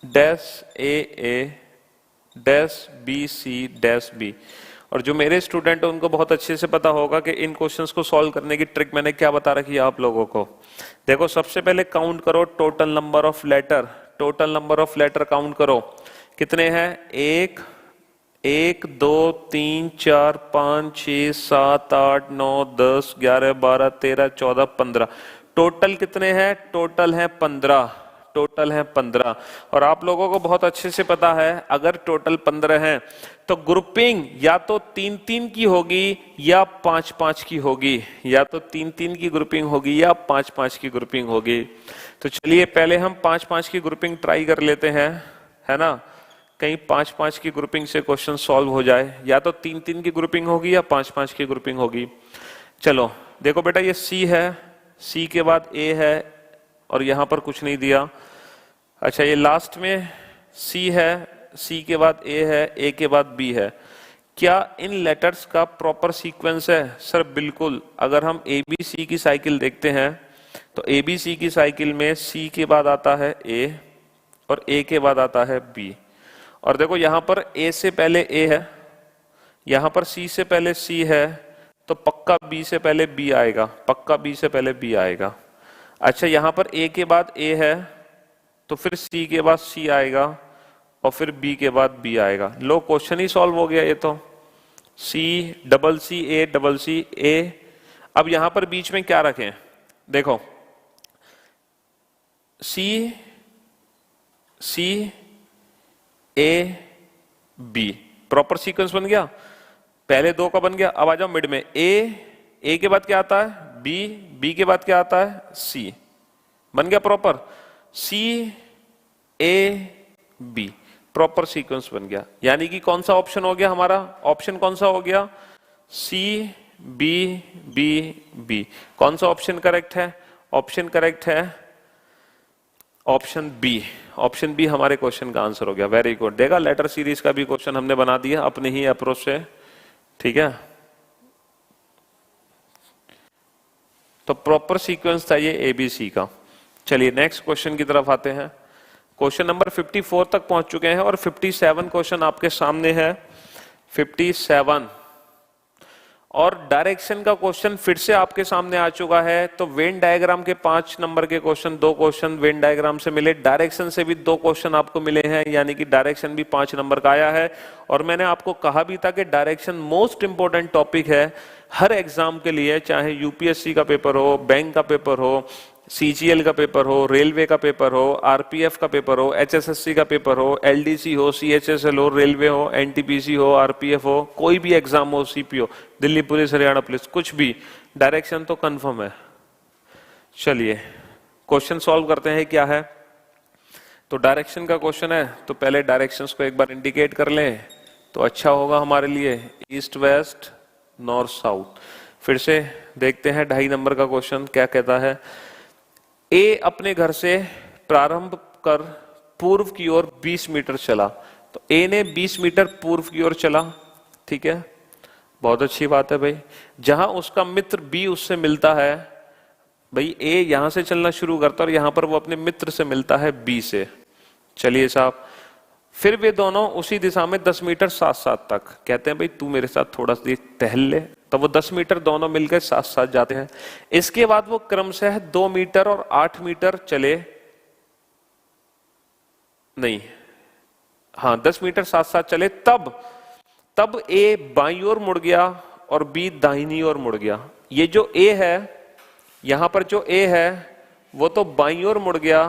S1: dash A dash B C dash B. और जो मेरे स्टूडेंट हैं उनको बहुत अच्छे से पता होगा कि इन क्वेश्चंस को सॉल्व करने की ट्रिक मैंने क्या बता रखी है आप लोगों को। देखो सबसे पहले काउंट करो total number of letter, total number of letter count करो कितने हैं। एक, 1 2 3 4 5 6 7 8 9 10 11 12 13 14 15। टोटल कितने हैं, टोटल है 15, टोटल है 15। और आप लोगों को बहुत अच्छे से पता है अगर टोटल 15 हैं तो ग्रुपिंग या तो 3-3 की होगी या 5-5 की होगी, या तो 3-3 की ग्रुपिंग होगी या 5-5 की ग्रुपिंग होगी। तो चलिए पहले हम 5-5 की ग्रुपिंग ट्राई कर लेते हैं, है ना, कहीं 5-5 की ग्रुपिंग से क्वेश्चन सॉल्व हो जाए। या तो 3-3 की ग्रुपिंग होगी या 5-5 की ग्रुपिंग होगी। चलो देखो बेटा ये सी है, सी के बाद ए है और यहां पर कुछ नहीं दिया। अच्छा ये लास्ट में सी है, सी के बाद ए है, ए के बाद बी है। क्या इन लेटर्स का प्रॉपर सीक्वेंस है? सर बिल्कुल। अगर हम ए बी सी की साइकिल देखते हैं तो ए बी सी की साइकिल में सी के बाद आता है ए और ए के बाद आता है बी। और देखो यहां पर ए से पहले ए है, यहां पर सी से पहले सी है, तो पक्का बी से पहले बी आएगा, पक्का बी से पहले बी आएगा। अच्छा यहां पर ए के बाद ए है तो फिर सी के बाद सी आएगा और फिर बी के बाद बी आएगा। लो क्वेश्चन ही सॉल्व हो गया ये तो। सी डबल सी ए। अब यहां पर बीच में क्या रखें, देखो सी सी ए बी, प्रॉपर सीक्वेंस बन गया। पहले दो का बन गया। अब आ जाओ मिड में, ए के बाद क्या आता है बी, बी के बाद क्या आता है सी, बन गया proper C A B, proper sequence बन गया। यानी कि कौन सा ऑप्शन हो गया हमारा, ऑप्शन कौन सा हो गया, सी बी बी बी। कौन सा ऑप्शन करेक्ट है, ऑप्शन करेक्ट है ऑप्शन बी, ऑप्शन बी हमारे क्वेश्चन का आंसर हो गया। Very good. देखा लेटर सीरीज का भी क्वेश्चन हमने बना दिया अपने ही अप्रोच से, ठीक है। तो प्रॉपर सीक्वेंस था ये एबीसी का। चलिए नेक्स्ट क्वेश्चन की तरफ आते हैं। क्वेश्चन नंबर 54 तक पहुंच चुके हैं और 57 क्वेश्चन आपके सामने है, 57। और डायरेक्शन का क्वेश्चन फिर से आपके सामने आ चुका है। तो वेन डायग्राम के 5 नंबर के क्वेश्चन, 2 क्वेश्चन वेन डायग्राम से मिले, डायरेक्शन से भी 2 क्वेश्चन आपको मिले हैं, यानी कि डायरेक्शन भी 5 नंबर का आया है। और मैंने आपको कहा भी था कि डायरेक्शन मोस्ट इंपोर्टेंट टॉपिक है हर एग्जाम के लिए, चाहे यूपीएससी का पेपर हो, बैंक का पेपर हो, सीजीएल का पेपर हो, रेलवे का पेपर हो, आरपीएफ का पेपर हो, एचएसएससी का पेपर हो, एलडीसी हो, सीएचएसएल हो, रेलवे हो, एनटीपीसी हो, आरपीएफ हो, कोई भी एग्जाम हो, CPO, Delhi police, Haryana police, कुछ भी, डायरेक्शन तो कंफर्म है। चलिए क्वेश्चन सॉल्व करते हैं। क्या है, तो डायरेक्शन का क्वेश्चन है, तो पहले डायरेक्शंस को एक बार इंडिकेट कर लें तो अच्छा होगा हमारे लिए। East west north south. फिर से देखते हैं 2.5 नंबर का क्वेश्चन क्या कहता है। ए अपने घर से प्रारंभ कर पूर्व की ओर 20 मीटर चला। तो ए ने 20 मीटर पूर्व की ओर चला, ठीक है, बहुत अच्छी बात है भाई। जहां उसका मित्र बी उससे मिलता है, भाई ए यहां से चलना शुरू करता है और यहां पर वो अपने मित्र से मिलता है बी से। चलिए साहब, फिर वे दोनों उसी दिशा में 10 मीटर साथ साथ तक, कहते हैं भाई तू मेरे साथ थोड़ा सा टहल ले, तो वो 10 मीटर दोनों मिलकर साथ साथ जाते हैं। इसके बाद वो क्रमशः 2 मीटर और 8 मीटर चले, नहीं हाँ 10 मीटर साथ साथ चले। तब ए बाईं ओर मुड़ गया और बी दाहिनी ओर मुड़ गया। ये जो ए है, यहां पर जो ए है वो तो बाईं ओर मुड़ गया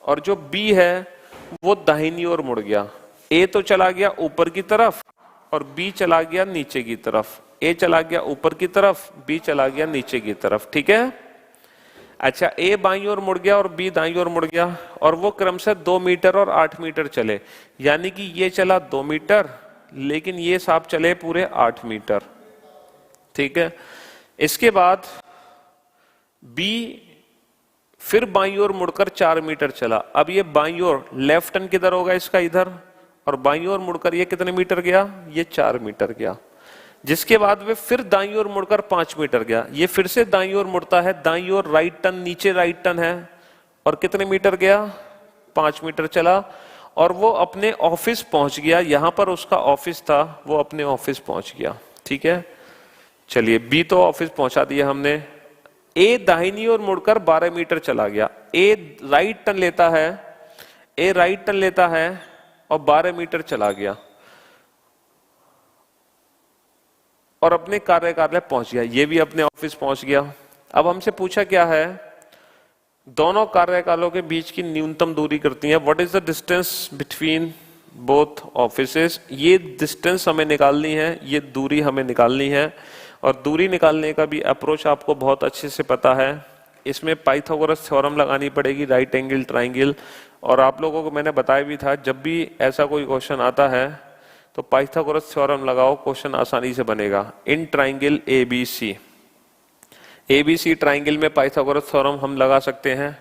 S1: और जो बी है वो दाहिनी ओर मुड़ गया। ए तो चला गया ऊपर की तरफ और बी चला गया नीचे की तरफ। ए चला गया ऊपर की तरफ, बी चला गया नीचे की तरफ, ठीक है। अच्छा, ए बाईं ओर मुड़ गया और बी दाईं ओर मुड़ गया और वो क्रमशः 2 मीटर और 8 मीटर चले, यानी कि ये चला 2 मीटर लेकिन ये साहब चले पूरे 8 मीटर, ठीक है। इसके बाद बी फिर बाईं ओर मुड़कर 4 मीटर चला। अब ये बाईं ओर लेफ्ट हैंड किधर होगा इसका, इधर, और बाईं ओर मुड़कर ये कितने मीटर गया, ये 4 मीटर गया। जिसके बाद वे फिर दाईं ओर मुड़कर 5 मीटर गया। ये फिर से दाईं ओर मुड़ता है, दाईं ओर राइट टर्न, नीचे राइट टर्न है और कितने मीटर गया, 5 मीटर चला। और वो अपने ऑफिस पहुंच गया, यहां पर उसका ऑफिस था, वो अपने ऑफिस पहुंच गया। ठीक है, चलिए बी तो ऑफिस पहुंचा दिया हमने। ए दाहिनी ओर मुड़कर 12 मीटर चला गया। ए राइट टर्न लेता है, ए राइट टर्न लेता है और 12 मीटर चला गया और अपने कार्यालय पहुंच गया। ये भी अपने ऑफिस पहुंच गया। अब हमसे पूछा क्या है, दोनों कार्यालयों के बीच की न्यूनतम दूरी करती है। What is the distance between both offices. ये डिस्टेंस हमें निकालनी है, ये दूरी हमें निकालनी है। और दूरी निकालने का भी अप्रोच आपको बहुत अच्छे से पता है। इसमें पाइथागोरस थ्योरम लगानी पड़ेगी, राइट एंगल ट्राइंगल। और आप लोगों को मैंने बताया भी था, जब भी ऐसा कोई क्वेश्चन आता है तो पाइथागोरस थ्योरम लगाओ, क्वेश्चन आसानी से बनेगा। In triangle ABC, ABC triangle में पाइथागोरस थ्योरम हम लगा सकते हैं।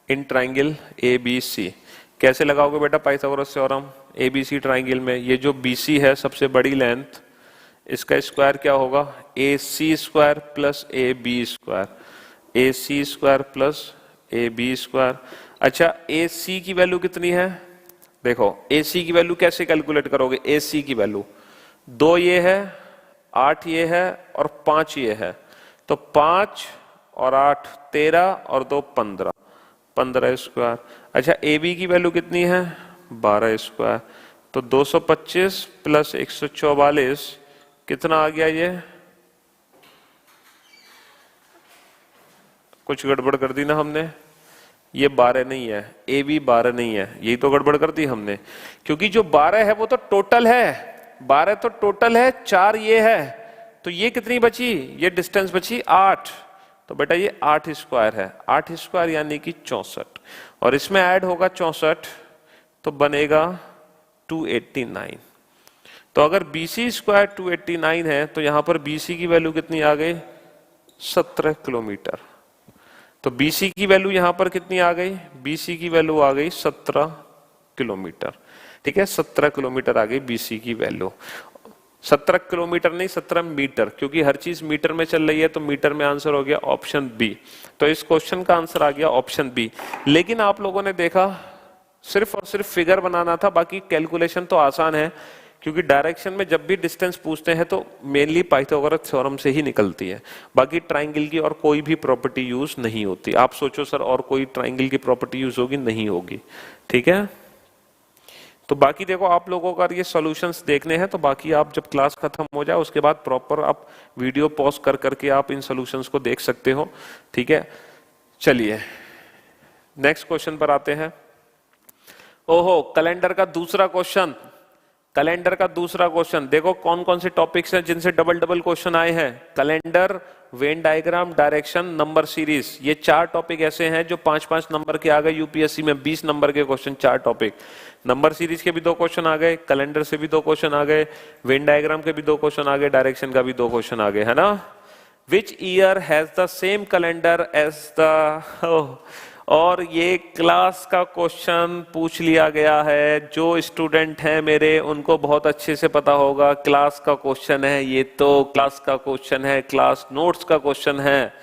S1: इन ट्राइंगल एबीसी कैसे लगाओगे बेटा पाइथागोरस थ्योरम एबीसी ट्राइंगल में? ये जो बीसी है सबसे बड़ी लेंथ, इसका स्क्वायर क्या होगा? A C square plus A B square, A C square plus A B square. अच्छा, ए सी की वैल्यू कितनी है? देखो ए सी की वैल्यू कैसे कैलकुलेट करोगे? ए सी की वैल्यू 2 ये है, 8 ये है और 5 ये है। तो 5 और 8 13 और 2 15, 15 स्क्वायर। अच्छा, ए बी की वैल्यू कितनी है? 12 स्क्वायर। तो 225 प्लस 144 कितना आ गया? ये कुछ गड़बड़ कर दी ना हमने, ये 12 नहीं है, ए बी 12 नहीं है, यही तो गड़बड़ कर दी हमने। क्योंकि जो 12 है वो तो टोटल है, 12 तो टोटल है, 4 ये है, तो ये कितनी बची? ये डिस्टेंस बची 8। तो बेटा ये 8 स्क्वायर है, 8 स्क्वायर यानी कि 64, और इसमें ऐड होगा 64 तो बनेगा 289। तो अगर BC स्क्वायर 289 है तो यहां पर BC की वैल्यू कितनी आ गई? 17 किलोमीटर। तो BC की वैल्यू यहां पर कितनी आ गई? BC की वैल्यू आ गई 17 किलोमीटर। ठीक है, 17 किलोमीटर आ गई BC की वैल्यू। 17 किलोमीटर नहीं, 17 मीटर, क्योंकि हर चीज मीटर में चल रही है, तो मीटर में आंसर हो गया ऑप्शन बी। तो इस क्वेश्चन का आंसर आ गया ऑप्शन बी। लेकिन आप लोगों ने देखा सिर्फ और सिर्फ फिगर बनाना था, बाकी कैलकुलेशन तो आसान है, क्योंकि डायरेक्शन में जब भी डिस्टेंस पूछते हैं तो मेनली पाइथागोरस थ्योरम से ही निकलती है। बाकी ट्राइंगल की और कोई भी प्रॉपर्टी यूज नहीं होती। आप सोचो सर और कोई ट्राइंगल की प्रॉपर्टी यूज होगी? नहीं होगी। ठीक है, तो बाकी देखो आप लोगों का ये सॉल्यूशंस देखने हैं, तो बाकी आप जब क्लास खत्म हो जाए उसके बाद प्रॉपर आप वीडियो पॉज कर करके आप इन सॉल्यूशंस को देख सकते हो। ठीक है, चलिए नेक्स्ट क्वेश्चन पर आते हैं। ओहो, कैलेंडर का दूसरा क्वेश्चन, कैलेंडर का दूसरा क्वेश्चन। देखो कौन कौन से टॉपिक्स हैं जिनसे डबल डबल क्वेश्चन आए हैं। Calendar, Venn diagram, direction, number series, ये 4 टॉपिक ऐसे हैं जो 5-5 नंबर के आ गए। यूपीएससी में 20 नंबर के क्वेश्चन, 4 टॉपिक। नंबर सीरीज के भी 2 क्वेश्चन आ गए, कैलेंडर से भी 2 क्वेश्चन आ गए, वेन डायग्राम के भी 2 क्वेश्चन आ गए, डायरेक्शन का भी 2 क्वेश्चन आ गए, है ना। Which year has the same calendar as the, और ये क्लास का क्वेश्चन पूछ लिया गया है। जो स्टूडेंट हैं मेरे उनको बहुत अच्छे से पता होगा, क्लास का क्वेश्चन है ये, तो क्लास का क्वेश्चन है, क्लास नोट्स का क्वेश्चन है।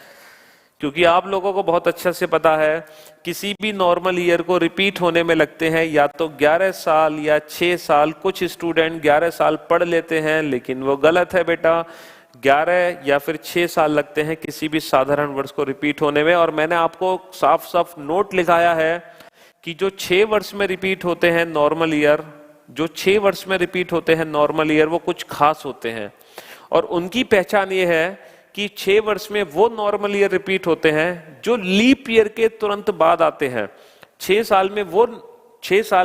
S1: क्योंकि आप लोगों को बहुत अच्छे से पता है किसी भी नॉर्मल ईयर को रिपीट होने में लगते हैं या तो 11 साल या 6 साल। कुछ स्टूडेंट 11 साल पढ़ लेते हैं, लेकिन वो गलत है बेटा। 11 या फिर 6 साल लगते हैं किसी भी साधारण वर्ष को रिपीट होने में। और मैंने आपको साफ साफ नोट लिखाया है कि जो 6 वर्ष में रिपीट होते हैं नॉर्मल ईयर, जो 6 वर्ष में रिपीट होते हैं नॉर्मल ईयर, वो कुछ खास होते हैं। और उनकी पहचान ये है कि 6 वर्ष में वो नॉर्मल ईयर रिपीट होते हैं जो लीप ईयर के तुरंत बाद आते हैं। 6 साल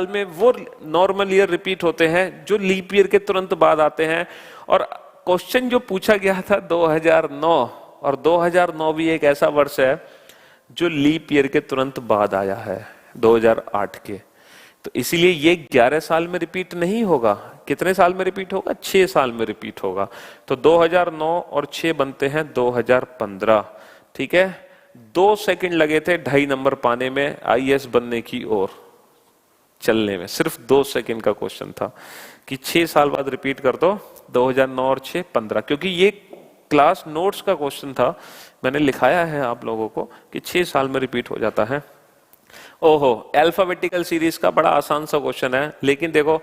S1: में वो नॉर्मल ईयर रिपीट होते हैं जो लीप ईयर के तुरंत बाद आते हैं। और क्वेश्चन जो पूछा गया था 2009, और 2009 भी एक ऐसा वर्ष है जो लीप ईयर के तुरंत बाद आया है, 2008 के। तो इसीलिए ये 11 साल में रिपीट नहीं होगा। कितने साल में रिपीट होगा? 6 साल में रिपीट होगा। तो 2009 और 6 बनते हैं 2015। ठीक है, 2 सेकंड लगे थे 2.5 नंबर पाने में, आईएएस बनने की ओर चलने में। सिर्फ 2 सेकंड का क्वेश्चन था कि 6 साल बाद रिपीट कर दो, 2009 और 6 15। क्योंकि ये क्लास नोट्स का क्वेश्चन था, मैंने लिखाया है आप लोगों को कि 6 साल में रिपीट हो जाता है। ओहो, अल्फाबेटिकल सीरीज का बड़ा आसान सा क्वेश्चन है, लेकिन देखो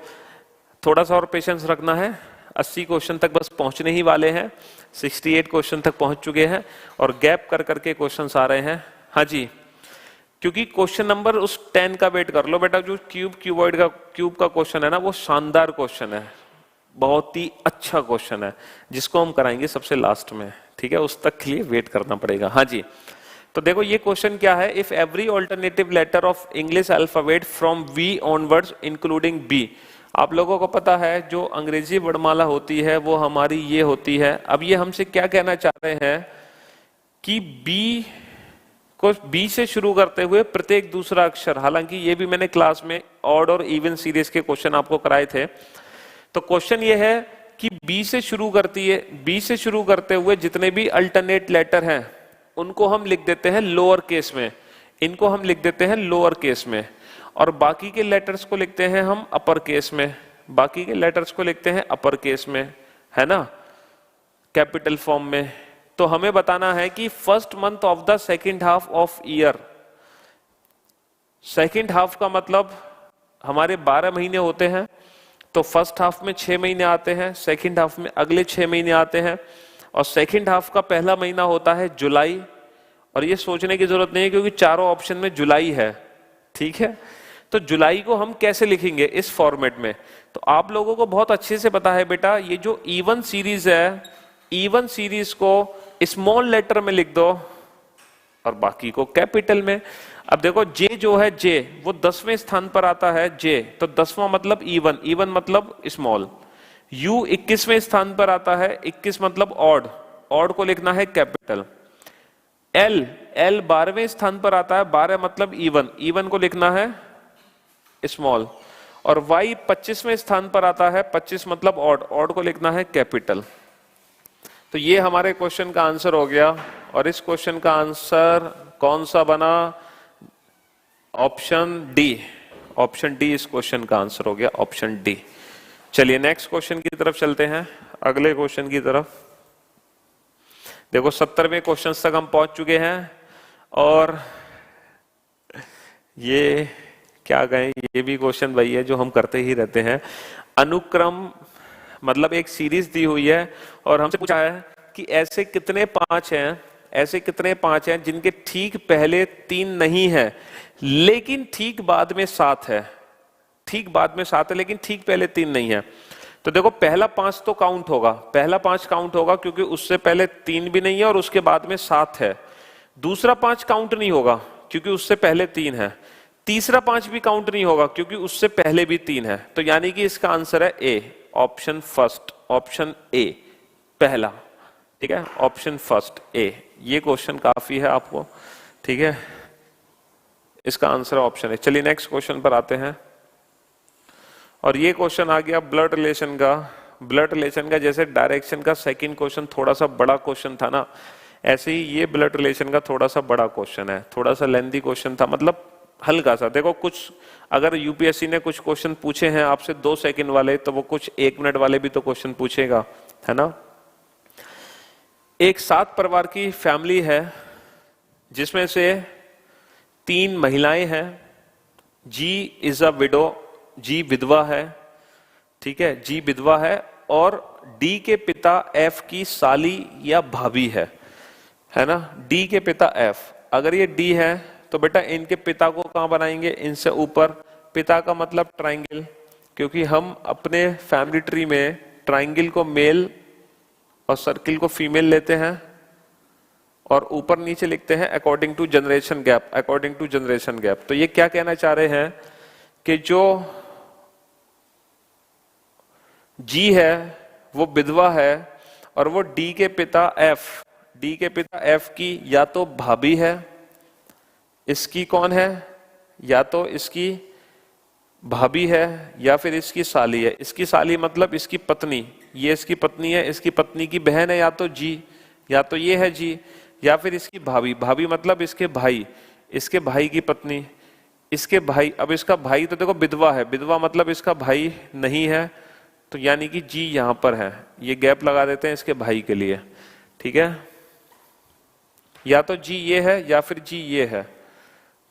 S1: थोड़ा सा और पेशेंस रखना है। 80 क्वेश्चन तक बस पहुंचने ही वाले हैं, 68 क्वेश्चन तक पहुंच चुके हैं और गैप कर करके क्वेश्चंस आ रहे हैं। हाँ जी, क्योंकि क्वेश्चन नंबर उस 10 का वेट कर लो बेटा, जो क्यूबॉइड का क्यूब का क्वेश्चन है ना, वो शानदार क्वेश्चन है, बहुत ही अच्छा क्वेश्चन है, जिसको हम कराएंगे सबसे लास्ट में, ठीक है, उस तक के लिए वेट करना पड़ेगा। हाँ जी, तो देखो ये क्वेश्चन क्या है, if every alternative letter of English alphabet from V onwards including B. आप लोगों को पता है जो अंग्रेजी वर्णमाला होती है वो हमारी ये होती है। अब ये हमसे क्या कहना चाह रहे हैं कि बी को बी से शुरू करते हुए प्रत्येक दूसरा अक्षर, हालांकि ये भी मैंने क्लास में ऑड और इवन सीरीज के क्वेश्चन आपको कराए थे। तो क्वेश्चन ये है कि बी से शुरू करती है, बी से शुरू करते हुए जितने भी अल्टरनेट लेटर हैं उनको हम लिख देते हैं लोअर केस में, इनको हम लिख देते हैं लोअर केस में, और बाकी के लेटर्स को लिखते हैं हम अपर केस में, बाकी के लेटर्स को लिखते हैं अपर केस में, है ना, कैपिटल फॉर्म में। तो हमें बताना है कि first month of the second half of year, second half का मतलब हमारे 12 महीने होते हैं, तो फर्स्ट हाफ में 6 महीने आते हैं, सेकेंड हाफ में अगले 6 महीने आते हैं, और सेकेंड हाफ का पहला महीना होता है जुलाई। और ये सोचने की जरूरत नहीं है क्योंकि चारों ऑप्शन में जुलाई है, ठीक है। तो जुलाई को हम कैसे लिखेंगे इस फॉर्मेट में, तो आप लोगों को बहुत अच्छे से पता है बेटा, ये जो इवन सीरीज है, इवन सीरीज को स्मॉल लेटर में लिख दो और बाकी को कैपिटल में। अब देखो जे जो है, जे वो 10वें स्थान पर आता है, जे तो 10वां मतलब इवन, इवन मतलब स्मॉल। यू 21वें स्थान पर आता है, 21 मतलब ऑड, ऑड को लिखना है कैपिटल। एल, एल 12वें स्थान पर आता है, 12 मतलब इवन, इवन को लिखना है स्मॉल। और वाई 25वें स्थान पर आता है, 25 मतलब ऑड, ऑड को लिखना है कैपिटल। तो ये हमारे क्वेश्चन का आंसर हो गया, और इस क्वेश्चन का आंसर कौन सा बना, ऑप्शन डी, ऑप्शन डी इस क्वेश्चन का आंसर हो गया, ऑप्शन डी। चलिए नेक्स्ट क्वेश्चन की तरफ चलते हैं, अगले क्वेश्चन की तरफ। देखो 70वें क्वेश्चन तक हम पहुंच चुके हैं, और ये क्या कहें, ये भी क्वेश्चन वही है जो हम करते ही रहते हैं। अनुक्रम मतलब एक सीरीज दी हुई है और हमसे पूछा है कि ऐसे कितने 5 हैं, ऐसे कितने 5 हैं जिनके ठीक पहले 3 नहीं है लेकिन ठीक बाद में 7 है, ठीक बाद में 7 है लेकिन ठीक पहले 3 नहीं है। तो देखो पहला 5 तो काउंट होगा, पहला 5 काउंट होगा क्योंकि उससे पहले 3 भी नहीं है और उसके बाद में 7 है। दूसरा 5 काउंट नहीं होगा क्योंकि उससे पहले 3 है। तीसरा 5 भी काउंट नहीं होगा क्योंकि उससे पहले भी 3 है। तो यानी कि इसका आंसर है ए, ऑप्शन फर्स्ट, ऑप्शन ए पहला, ठीक है, ऑप्शन फर्स्ट ए। ये क्वेश्चन काफी है आपको, ठीक है, इसका आंसर ऑप्शन है। चलिए नेक्स्ट क्वेश्चन पर आते हैं, और ये क्वेश्चन आ गया ब्लड रिलेशन का। ब्लड रिलेशन का जैसे डायरेक्शन का सेकंड क्वेश्चन थोड़ा सा बड़ा क्वेश्चन था ना, ऐसे ही ये ब्लड रिलेशन का थोड़ा सा बड़ा क्वेश्चन है, थोड़ा सा लेंथी क्वेश्चन था, मतलब हल्का सा। देखो कुछ अगर यूपीएससी ने कुछ क्वेश्चन पूछे हैं आपसे 2 सेकंड वाले, तो वो कुछ 1 मिनट वाले भी तो क्वेश्चन पूछेगा, है ना। एक 7 परिवार की फैमिली है जिसमें से 3 महिलाएं हैं। जी इज अ विडो, जी विधवा है, ठीक है, जी विधवा है, और डी के पिता एफ की साली या भाभी है ना। डी के पिता एफ, अगर ये डी है तो बेटा इनके पिता को कहां बनाएंगे, इनसे ऊपर। पिता का मतलब ट्राइंगल, क्योंकि हम अपने फैमिली ट्री में ट्राइंगल को मेल और सर्किल को फीमेल लेते हैं, और ऊपर नीचे लिखते हैं according to generation gap, according to generation gap. तो ये क्या कहना चाह रहे हैं कि जो जी है वो विधवा है, और वो डी के पिता एफ, डी के पिता एफ की या तो भाभी है, इसकी कौन है, या तो इसकी भाभी है या फिर इसकी साली है। इसकी साली मतलब इसकी पत्नी, ये इसकी पत्नी है, इसकी पत्नी की बहन है, या तो जी, या तो ये है जी, या फिर इसकी भाभी, भाभी मतलब इसके भाई, इसके भाई की पत्नी, इसके भाई। अब इसका भाई तो देखो विधवा है, विधवा मतलब इसका भाई नहीं है, तो यानी कि जी यहां पर है, ये गैप लगा देते हैं इसके भाई के लिए, ठीक है। या तो जी ये है या फिर जी ये है,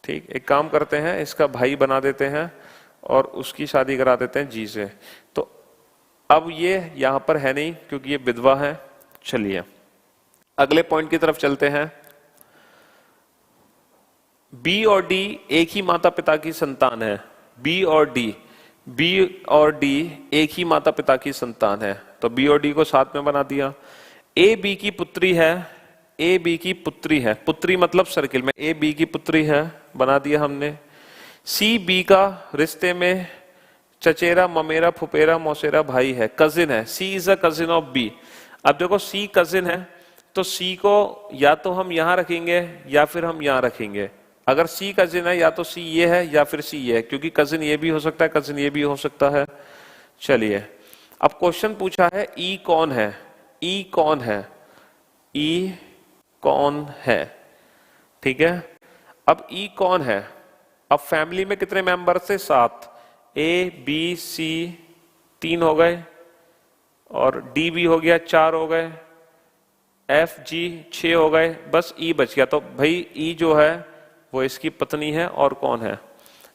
S1: ठीक, एक काम करते हैं, इसका भाई बना देते हैं और उसकी शादी करा देते हैं जी से। तो अब ये यहां पर है नहीं क्योंकि ये विधवा है। चलिए अगले पॉइंट की तरफ चलते हैं। बी और डी एक ही माता पिता की संतान है। बी और डी एक ही माता पिता की संतान है, तो बी और डी को साथ में बना दिया। ए बी की पुत्री है, ए बी की पुत्री है, पुत्री मतलब सर्किल में, ए बी की पुत्री है, बना दिया हमने। सी बी का रिश्ते में चचेरा ममेरा फुपेरा मौसेरा भाई है, कजिन है। C is a cousin of B. अब देखो सी कजिन है तो सी को या तो हम यहां रखेंगे या फिर हम यहां रखेंगे। अगर सी कजिन है या तो सी ये है या फिर सी ये है, क्योंकि कजिन ये भी हो सकता है, कजिन ये भी हो सकता है। चलिए अब क्वेश्चन पूछा है ई कौन है, ई कौन है, ई कौन है, ठीक है। अब ई कौन है, अब फैमिली में कितने मेंबर थे, 7। ए बी सी 3 हो गए और डी भी हो गया 4 हो गए, एफ जी 6 हो गए, बस ई बच गया। तो भाई ई जो है वो इसकी पत्नी है और कौन है,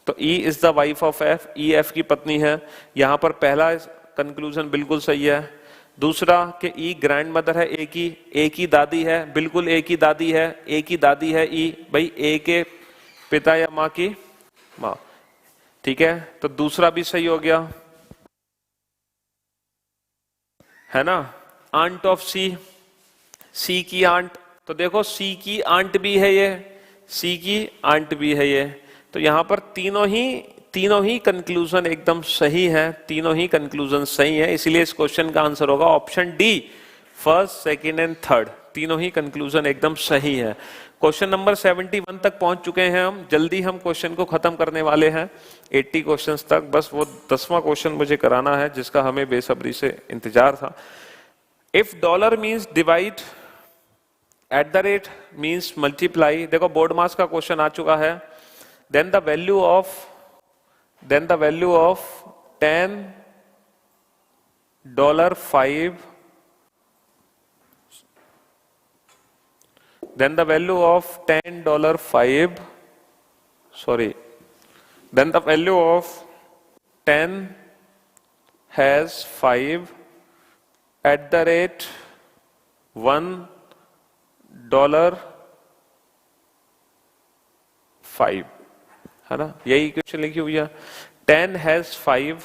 S1: तो E is the wife of F, E F की पत्नी है। यहां पर पहला कंक्लूजन बिल्कुल सही है। दूसरा कि ई ग्रैंड मदर है, एक ही दादी है, बिल्कुल एक ही दादी है, एक ही दादी है ई, भाई ए के पिता या माँ की माँ, ठीक है। तो दूसरा भी सही हो गया, है ना। आंट ऑफ सी, सी की आंट, तो देखो सी की आंट भी है ये, सी की आंट भी है ये। तो यहां पर तीनों ही कंक्लूजन एकदम सही है, तीनों ही कंक्लूजन सही है, इसलिए इस क्वेश्चन का आंसर होगा option D, first second and third, तीनों ही कंक्लूजन एकदम सही है। क्वेश्चन नंबर 71 तक पहुंच चुके हैं हम, जल्दी हम क्वेश्चन को खत्म करने वाले हैं 80 क्वेश्चंस तक, बस वो 10वां क्वेश्चन मुझे कराना है जिसका हमें बेसब्री से इंतजार था। If dollar means divide, at the rate means multiply, देखो बोर्ड मास का क्वेश्चन आ चुका है। Then the value of $10.5, then the value of $10.5, sorry, then the value of 10 has 5 at the rate $1.5, है ना, यही क्वेश्चन लिखी हुई है। 10 has 5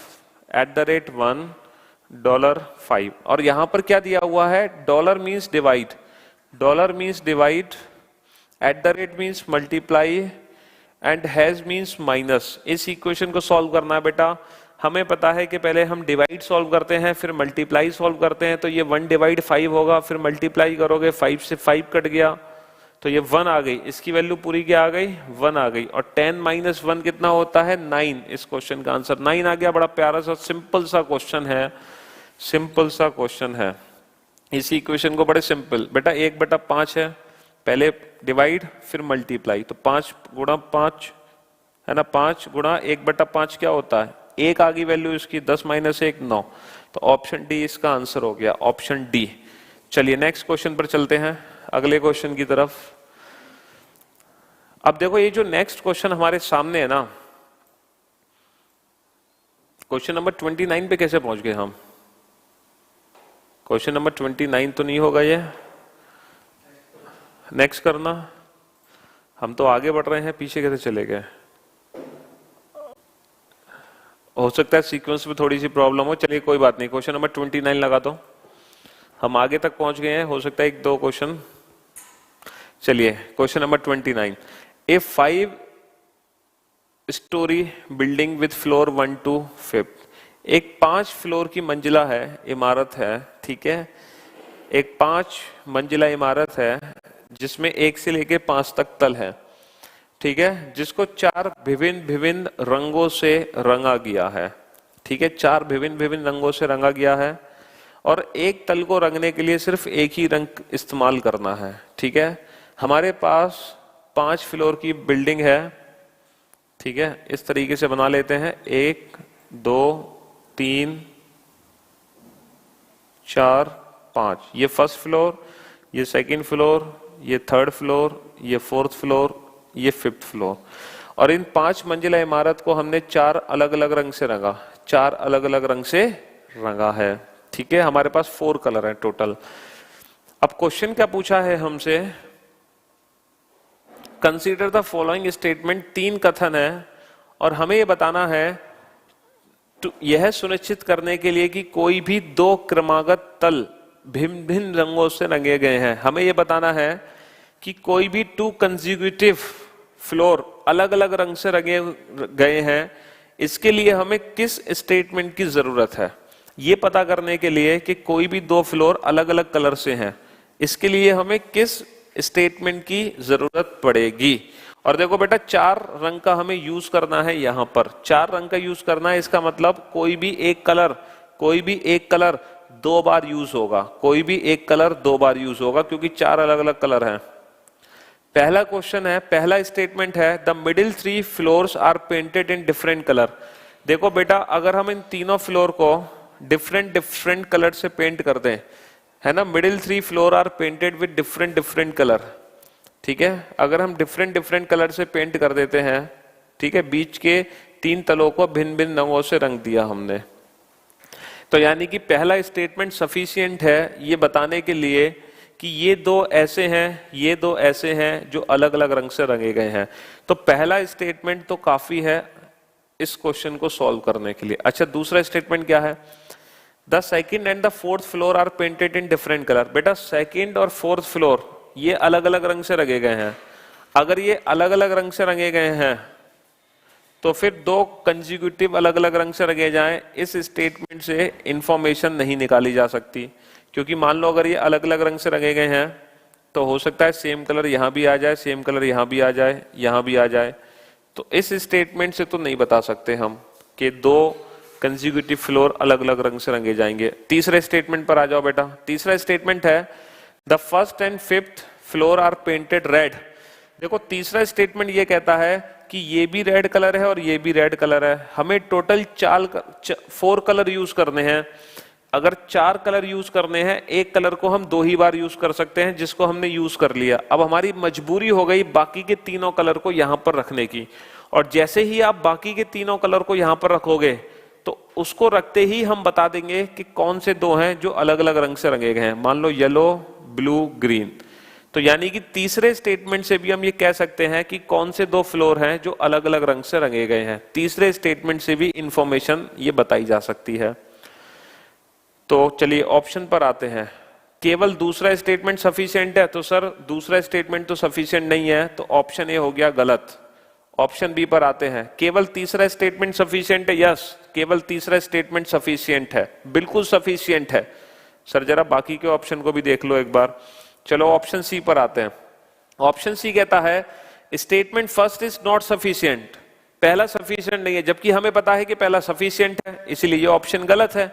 S1: at the rate $1.5, और यहां पर क्या दिया हुआ है, dollar means divide, dollar means divide, at the rate means multiply, and has means minus. इस इक्वेशन को सॉल्व करना है बेटा। हमें पता है कि पहले हम डिवाइड सॉल्व करते हैं फिर मल्टीप्लाई सॉल्व करते हैं, तो ये 1/5 होगा, फिर मल्टीप्लाई करोगे 5 से 5 कट गया तो ये 1 आ गई, इसकी वैल्यू पूरी क्या आ गई, 1 आ गई, और 10 - 1 कितना होता है, 9। इस क्वेश्चन का आंसर 9 आ गया। बड़ा प्यारा सा सिंपल सा क्वेश्चन है, सिंपल सा क्वेश्चन है। इसी इक्वेशन को बड़े सिंपल, बेटा 1/5 है, पहले डिवाइड फिर मल्टीप्लाई, तो 5 × 5 है ना, 5 × 1/5 क्या होता है, 1 आ गई वैल्यू इसकी, 10 - 1 9, तो ऑप्शन डी इसका आंसर हो गया, ऑप्शन डी। चलिए नेक्स्ट क्वेश्चन पर चलते हैं, अगले क्वेश्चन की तरफ। अब देखो ये जो नेक्स्ट क्वेश्चन हमारे सामने है ना, क्वेश्चन नंबर 29 पे कैसे पहुंच गए हम, क्वेश्चन नंबर 29 तो नहीं होगा ये, नेक्स्ट करना, हम तो आगे बढ़ रहे हैं, पीछे कैसे चले गए, हो सकता है सीक्वेंस में थोड़ी सी प्रॉब्लम हो। चलिए कोई बात नहीं, क्वेश्चन नंबर 29 लगा दो, हम आगे तक पहुंच गए हैं, हो सकता है 1-2 क्वेश्चन। चलिए question number 29, A 5 story building with floor 1 to 5, एक 5 फ्लोर की मंजिला है, इमारत है, ठीक है, एक 5 मंजिला इमारत है जिसमें 1 से लेके 5 तक तल है, ठीक है, जिसको 4 विभिन्न रंगों से रंगा गया है, ठीक है, 4 विभिन्न रंगों से रंगा गया है, और एक तल को रंगने के लिए सिर्फ एक ही रंग इस्तेमाल करना है, ठीक है। हमारे पास 5 फ्लोर की बिल्डिंग है, ठीक है, इस तरीके से बना लेते हैं, 1 2 3 4 5, ये फर्स्ट फ्लोर, ये सेकंड फ्लोर, ये थर्ड फ्लोर, ये फोर्थ फ्लोर, ये 5th फ्लोर। और इन 5 मंजिला इमारत को हमने 4 अलग अलग रंग से रंगा, 4 अलग अलग रंग से रंगा है। ठीक है, हमारे पास 4 कलर है टोटल। अब क्वेश्चन क्या पूछा है हमसे, कंसीडर द फॉलोइंग स्टेटमेंट, 3 कथन है और हमें ये बताना है, तो यह सुनिश्चित करने के लिए कि कोई भी 2 क्रमागत तल भिन्न भिन्न रंगों से रंगे गए हैं। हमें यह बताना है कि कोई भी 2 कंसेक्यूटिव फ्लोर अलग अलग रंग से रंगे गए हैं। इसके लिए हमें किस स्टेटमेंट की जरूरत है, ये पता करने के लिए कि कोई भी 2 फ्लोर अलग अलग कलर से हैं, इसके लिए हमें किस स्टेटमेंट की जरूरत पड़ेगी। और देखो बेटा, 4 रंग का हमें यूज करना है, यहां पर 4 रंग का यूज करना है। इसका मतलब कोई भी एक कलर 2 बार यूज होगा, कोई भी एक कलर 2 बार यूज होगा, क्योंकि 4 अलग अलग कलर हैं। पहला क्वेश्चन है, पहला स्टेटमेंट है, the middle 3 floors are painted in different colour. देखो बेटा, अगर हम इन तीनों फ्लोर को डिफरेंट कलर से पेंट कर दें, है ना, middle 3 floor are painted with different colour. ठीक है, अगर हम डिफरेंट कलर से पेंट कर देते हैं, ठीक है, बीच के 3 तलों को भिन्न भिन्न रंगों से रंग दिया हमने, तो यानी कि पहला स्टेटमेंट सफिशिएंट है ये बताने के लिए कि ये 2 ऐसे हैं, ये 2 ऐसे हैं जो अलग अलग रंग से रंगे गए हैं। तो पहला स्टेटमेंट तो काफी है इस क्वेश्चन को सॉल्व करने के लिए। अच्छा, दूसरा स्टेटमेंट क्या है, the second and the 4th floor are painted in different colour. बेटा, सेकंड और 4th फ्लोर ये अलग अलग रंग से रंगे गए हैं। अगर ये अलग अलग रंग से रंगे गए हैं तो फिर 2 कंसेक्यूटिव अलग अलग रंग से रंगे जाएं, इस स्टेटमेंट से इंफॉर्मेशन नहीं निकाली जा सकती। क्योंकि मान लो अगर ये अलग अलग रंग से रंगे गए हैं तो हो सकता है सेम कलर यहां भी आ जाए, सेम कलर यहां भी आ जाए, यहां भी आ जाए। तो इस स्टेटमेंट से तो नहीं बता सकते हम कि 2 कंसेक्यूटिव फ्लोर अलग अलग रंग से रंगे जाएंगे। तीसरे स्टेटमेंट पर आ जाओ बेटा। तीसरा स्टेटमेंट है, the 1st and 5th floor are painted red. देखो, तीसरा स्टेटमेंट ये कहता है कि ये भी रेड कलर है और ये भी रेड कलर है। हमें टोटल 4 कलर यूज करने हैं। अगर 4 कलर यूज करने हैं, एक कलर को हम 2 ही बार यूज कर सकते हैं, जिसको हमने यूज कर लिया। अब हमारी मजबूरी हो गई बाकी के तीनों कलर को यहां पर रखने की, और जैसे ही आप बाकी के तीनों कलर को यहां पर रखोगे तो उसको रखते ही हम बता देंगे कि कौन से 2 हैं जो अलग अलग रंग से रंगे गए हैं। मान लो येलो, ब्लू, ग्रीन। तो यानी कि तीसरे स्टेटमेंट से भी हम ये कह सकते हैं कि कौन से 2 फ्लोर हैं जो अलग अलग रंग से रंगे गए हैं। तीसरे स्टेटमेंट से भी इंफॉर्मेशन ये बताई जा सकती है। तो चलिए ऑप्शन पर आते हैं। केवल दूसरा स्टेटमेंट सफिशिएंट है, तो सर दूसरा स्टेटमेंट तो सफिशिएंट नहीं है, तो ऑप्शन ए हो गया गलत। ऑप्शन बी पर आते हैं। केवल तीसरा स्टेटमेंट सफिशिएंट है, यस, केवल तीसरा स्टेटमेंट सफिशिएंट है, बिल्कुल सफिशिएंट है। सर जरा बाकी के ऑप्शन को भी देख लो एक बार। चलो ऑप्शन सी पर आते हैं। ऑप्शन सी कहता है statement first is not sufficient, पहला सफिशिएंट नहीं है, जबकि हमें पता है कि पहला सफिशिएंट है, इसीलिए ये ऑप्शन गलत है।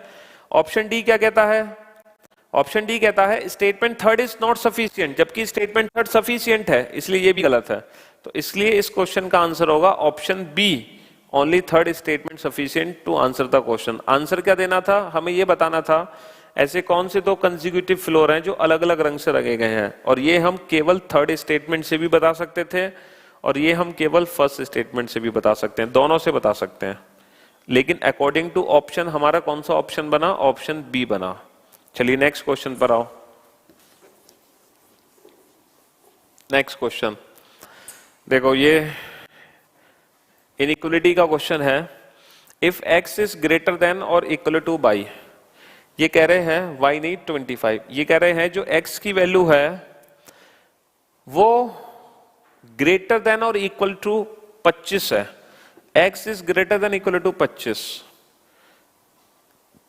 S1: ऑप्शन डी क्या कहता है? ऑप्शन डी कहता है statement third is not sufficient, जबकि स्टेटमेंट थर्ड सफिशिएंट है, इसलिए ये भी गलत है। तो इसलिए इस क्वेश्चन का आंसर होगा option B, only third statement sufficient to answer the question. Answer क्या देना था? हमें ये बताना था ऐसे कौन से 2 कंसेक्यूटिव फ्लोर हैं जो अलग अलग रंग से रंगे गए हैं, और ये हम केवल थर्ड स्टेटमेंट से भी बता सकते थे और ये हम केवल फर्स्ट स्टेटमेंट से भी बता सकते हैं, दोनों से बता सकते हैं। लेकिन अकॉर्डिंग टू ऑप्शन हमारा कौन सा ऑप्शन बना? ऑप्शन बी बना। चलिए नेक्स्ट क्वेश्चन पर आओ। नेक्स्ट क्वेश्चन देखो, ये इनइक्वलिटी का क्वेश्चन है। If x is greater than और इक्वल टू y, ये कह रहे हैं y नहीं 25, ये कह रहे हैं जो x की वैल्यू है वो ग्रेटर देन और इक्वल टू 25 है। x is greater than equal to 25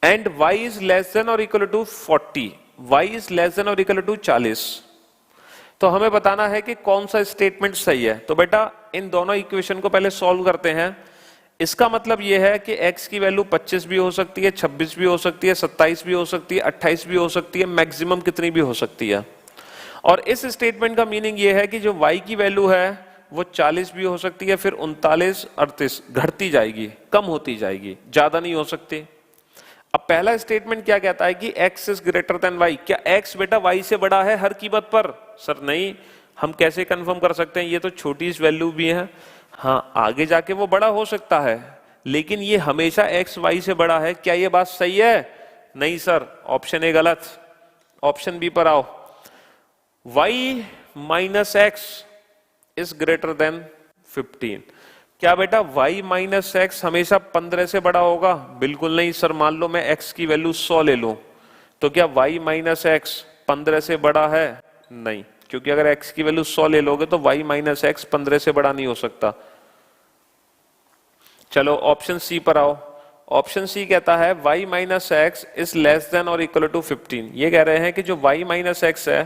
S1: and y is less than और equal to 40, y is less than और इक्वल टू 40। तो हमें बताना है कि कौन सा स्टेटमेंट सही है। तो बेटा इन दोनों इक्वेशन को पहले सॉल्व करते हैं। इसका मतलब यह है कि x की वैल्यू 25 भी हो सकती है, 26 भी हो सकती है, 27 भी हो सकती है, 28 भी हो सकती है, मैक्सिमम कितनी भी हो सकती है। और इस स्टेटमेंट का मीनिंग यह है कि जो y की वैल्यू है वो 40 भी हो सकती है, फिर 39, 38 घटती जाएगी, कम होती जाएगी, ज्यादा नहीं हो सकती। अब पहला स्टेटमेंट क्या कहता है कि x is greater then y। क्या x बेटा y से बड़ा है हर कीमत पर? सर नहीं, हम कैसे कंफर्म कर सकते हैं? ये तो छोटी वैल्यू भी है, हाँ आगे जाके वो बड़ा हो सकता है, लेकिन ये हमेशा एक्स वाई से बड़ा है। क्या ये बात सही है? नहीं सर, ऑप्शन ए गलत। ऑप्शन बी पर आओ, y minus x is greater then 15। क्या बेटा y माइनस एक्स हमेशा 15 से बड़ा होगा? बिल्कुल नहीं सर। मान लो मैं x की वैल्यू 100 ले लूं, तो क्या y माइनस एक्स 15 से बड़ा है? नहीं, क्योंकि अगर x की वैल्यू 100 ले लोगे तो y माइनस एक्स 15 से बड़ा नहीं हो सकता। चलो ऑप्शन सी पर आओ। ऑप्शन सी कहता है y minus x is less than और इक्वल टू 15। ये कह रहे हैं कि जो y माइनस एक्स है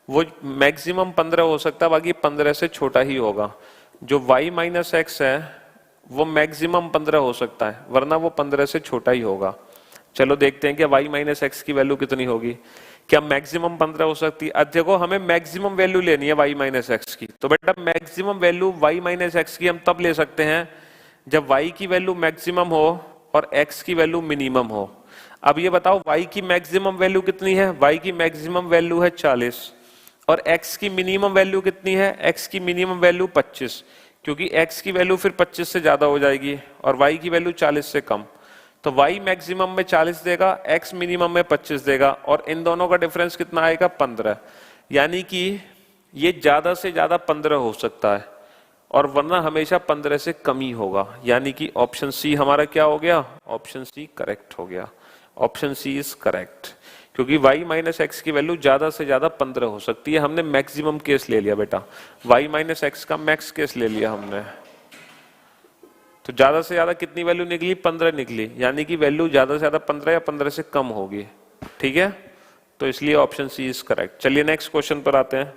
S1: वो मैक्सिमम 15 हो सकता है, बाकी 15 से छोटा ही होगा। जो y माइनस एक्स है वो मैक्सिमम 15 हो सकता है, वरना वो 15 से छोटा ही होगा। चलो देखते हैं कि y माइनस एक्स की वैल्यू कितनी होगी। क्या मैक्सिमम 15 हो सकती है? अब देखो हमें मैक्सिमम वैल्यू लेनी है y माइनस एक्स की, तो बेटा maximum value y minus x की हम तब ले सकते हैं जब y की वैल्यू मैक्सिमम हो और x की वैल्यू मिनिमम हो। अब ये बताओ y की मैक्सिमम वैल्यू कितनी है? y की मैक्सिमम वैल्यू है 40 और x की मिनिमम वैल्यू कितनी है? x की मिनिमम वैल्यू 25, क्योंकि x की वैल्यू फिर 25 से ज्यादा हो जाएगी और y की वैल्यू 40 से कम। तो y मैक्सिमम में 40 देगा, x मिनिमम में 25 देगा और इन दोनों का डिफरेंस कितना आएगा? 15। यानी कि ये ज्यादा से ज्यादा 15 हो सकता है और वरना हमेशा 15 से कम ही होगा। यानी कि ऑप्शन सी हमारा क्या हो गया? ऑप्शन सी करेक्ट हो गया। ऑप्शन सी इज करेक्ट, क्योंकि y माइनस एक्स की वैल्यू ज्यादा से ज्यादा 15 हो सकती है। हमने मैक्सिमम केस ले लिया बेटा, y माइनस एक्स का मैक्स केस ले लिया हमने। तो ज्यादा से ज्यादा कितनी वैल्यू निकली? 15 निकली, यानी कि वैल्यू ज्यादा से ज्यादा 15 या 15 से कम होगी। ठीक है, तो इसलिए ऑप्शन सी इज करेक्ट। चलिए नेक्स्ट क्वेश्चन पर आते हैं।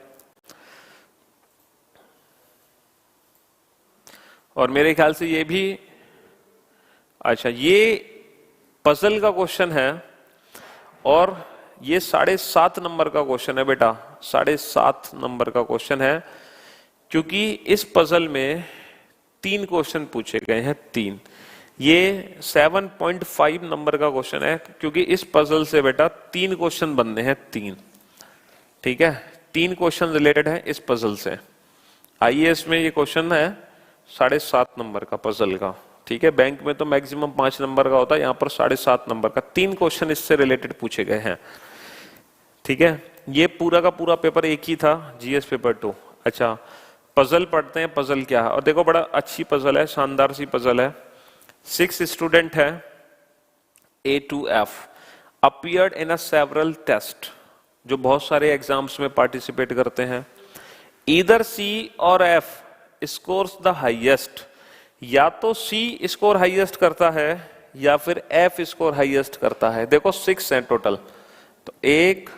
S1: और मेरे ख्याल से ये भी, अच्छा ये पजल का क्वेश्चन है और ये 7.5 नंबर का क्वेश्चन है बेटा, 7.5 नंबर का क्वेश्चन है, क्योंकि इस पजल में 3 क्वेश्चन पूछे गए हैं। 3, ये 7.5 नंबर का क्वेश्चन है, क्योंकि इस पजल से बेटा 3 क्वेश्चन बनने हैं। 3, ठीक है, 3 क्वेश्चन रिलेटेड है इस पजल से। आईएएस में ये क्वेश्चन है 7.5 नंबर का पजल का। ठीक है, बैंक में तो मैक्सिमम 5 नंबर का होता है, यहाँ पर 7.5 नंबर का 3 क्वेश्चन इससे रिलेटेड पूछे गए हैं। ठीक है, ये पूरा का पूरा पेपर एक ही था, जीएस पेपर 2। अच्छा, पजल पढ़ते हैं, पजल क्या है। और देखो बड़ा अच्छी पजल है, शानदार सी पजल है। 6 स्टूडेंट है A to F appeared in a several test, जो बहुत सारे एग्जाम्स में पार्टिसिपेट करते हैं। Either C और F scores the highest, या तो C स्कोर हाईएस्ट करता है या फिर F स्कोर हाईएस्ट करता है। देखो 6 हैं टोटल, तो 1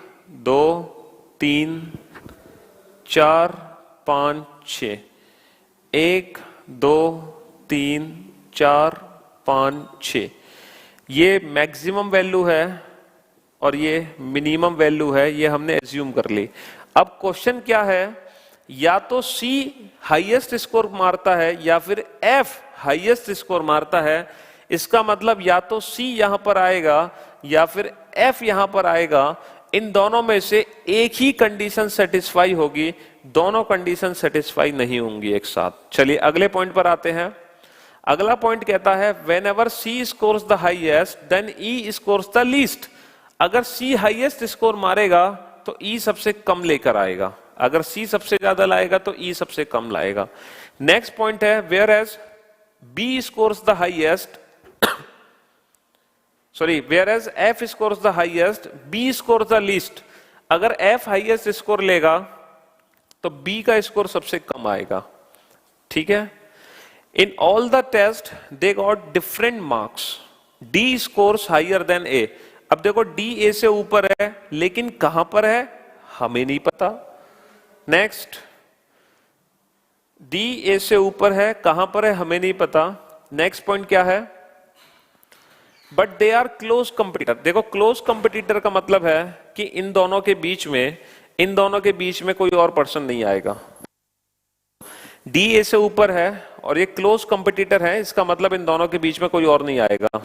S1: 2 3 4 5 6, 1 2 3 4 5 6, ये मैक्सिमम वैल्यू है और ये मिनिमम वैल्यू है, ये हमने एज्यूम कर ली। अब क्वेश्चन क्या है, या तो C हाईएस्ट स्कोर मारता है या फिर F हाईएस्ट स्कोर मारता है। इसका मतलब या तो C यहां पर आएगा या फिर F यहां पर आएगा। इन दोनों में से एक ही कंडीशन सेटिस्फाई होगी, दोनों कंडीशन सेटिस्फाई नहीं होंगी एक साथ। चलिए अगले पॉइंट पर आते हैं। अगला पॉइंट कहता है whenever C scores the highest then E scores the least. अगर C हाईएस्ट स्कोर मारेगा तो E सबसे कम लेकर आएगा, अगर C सबसे ज्यादा लाएगा तो E सबसे कम लाएगा। नेक्स्ट पॉइंट है whereas B scores the highest, sorry whereas F scores the highest B scores the least. अगर F हाईएस्ट स्कोर लेगा तो B का स्कोर सबसे कम आएगा। ठीक है, in all the test they got different marks, D scores higher than A। अब देखो D A से ऊपर है, लेकिन कहां पर है हमें नहीं पता। नेक्स्ट, D A से ऊपर है, कहां पर है हमें नहीं पता। नेक्स्ट पॉइंट क्या है, but they are close competitor. देखो क्लोज कंपटीटर का मतलब है कि इन दोनों के बीच में कोई और पर्सन नहीं आएगा। D A से ऊपर है और ये क्लोज कंपटीटर है, इसका मतलब इन दोनों के बीच में कोई और नहीं आएगा।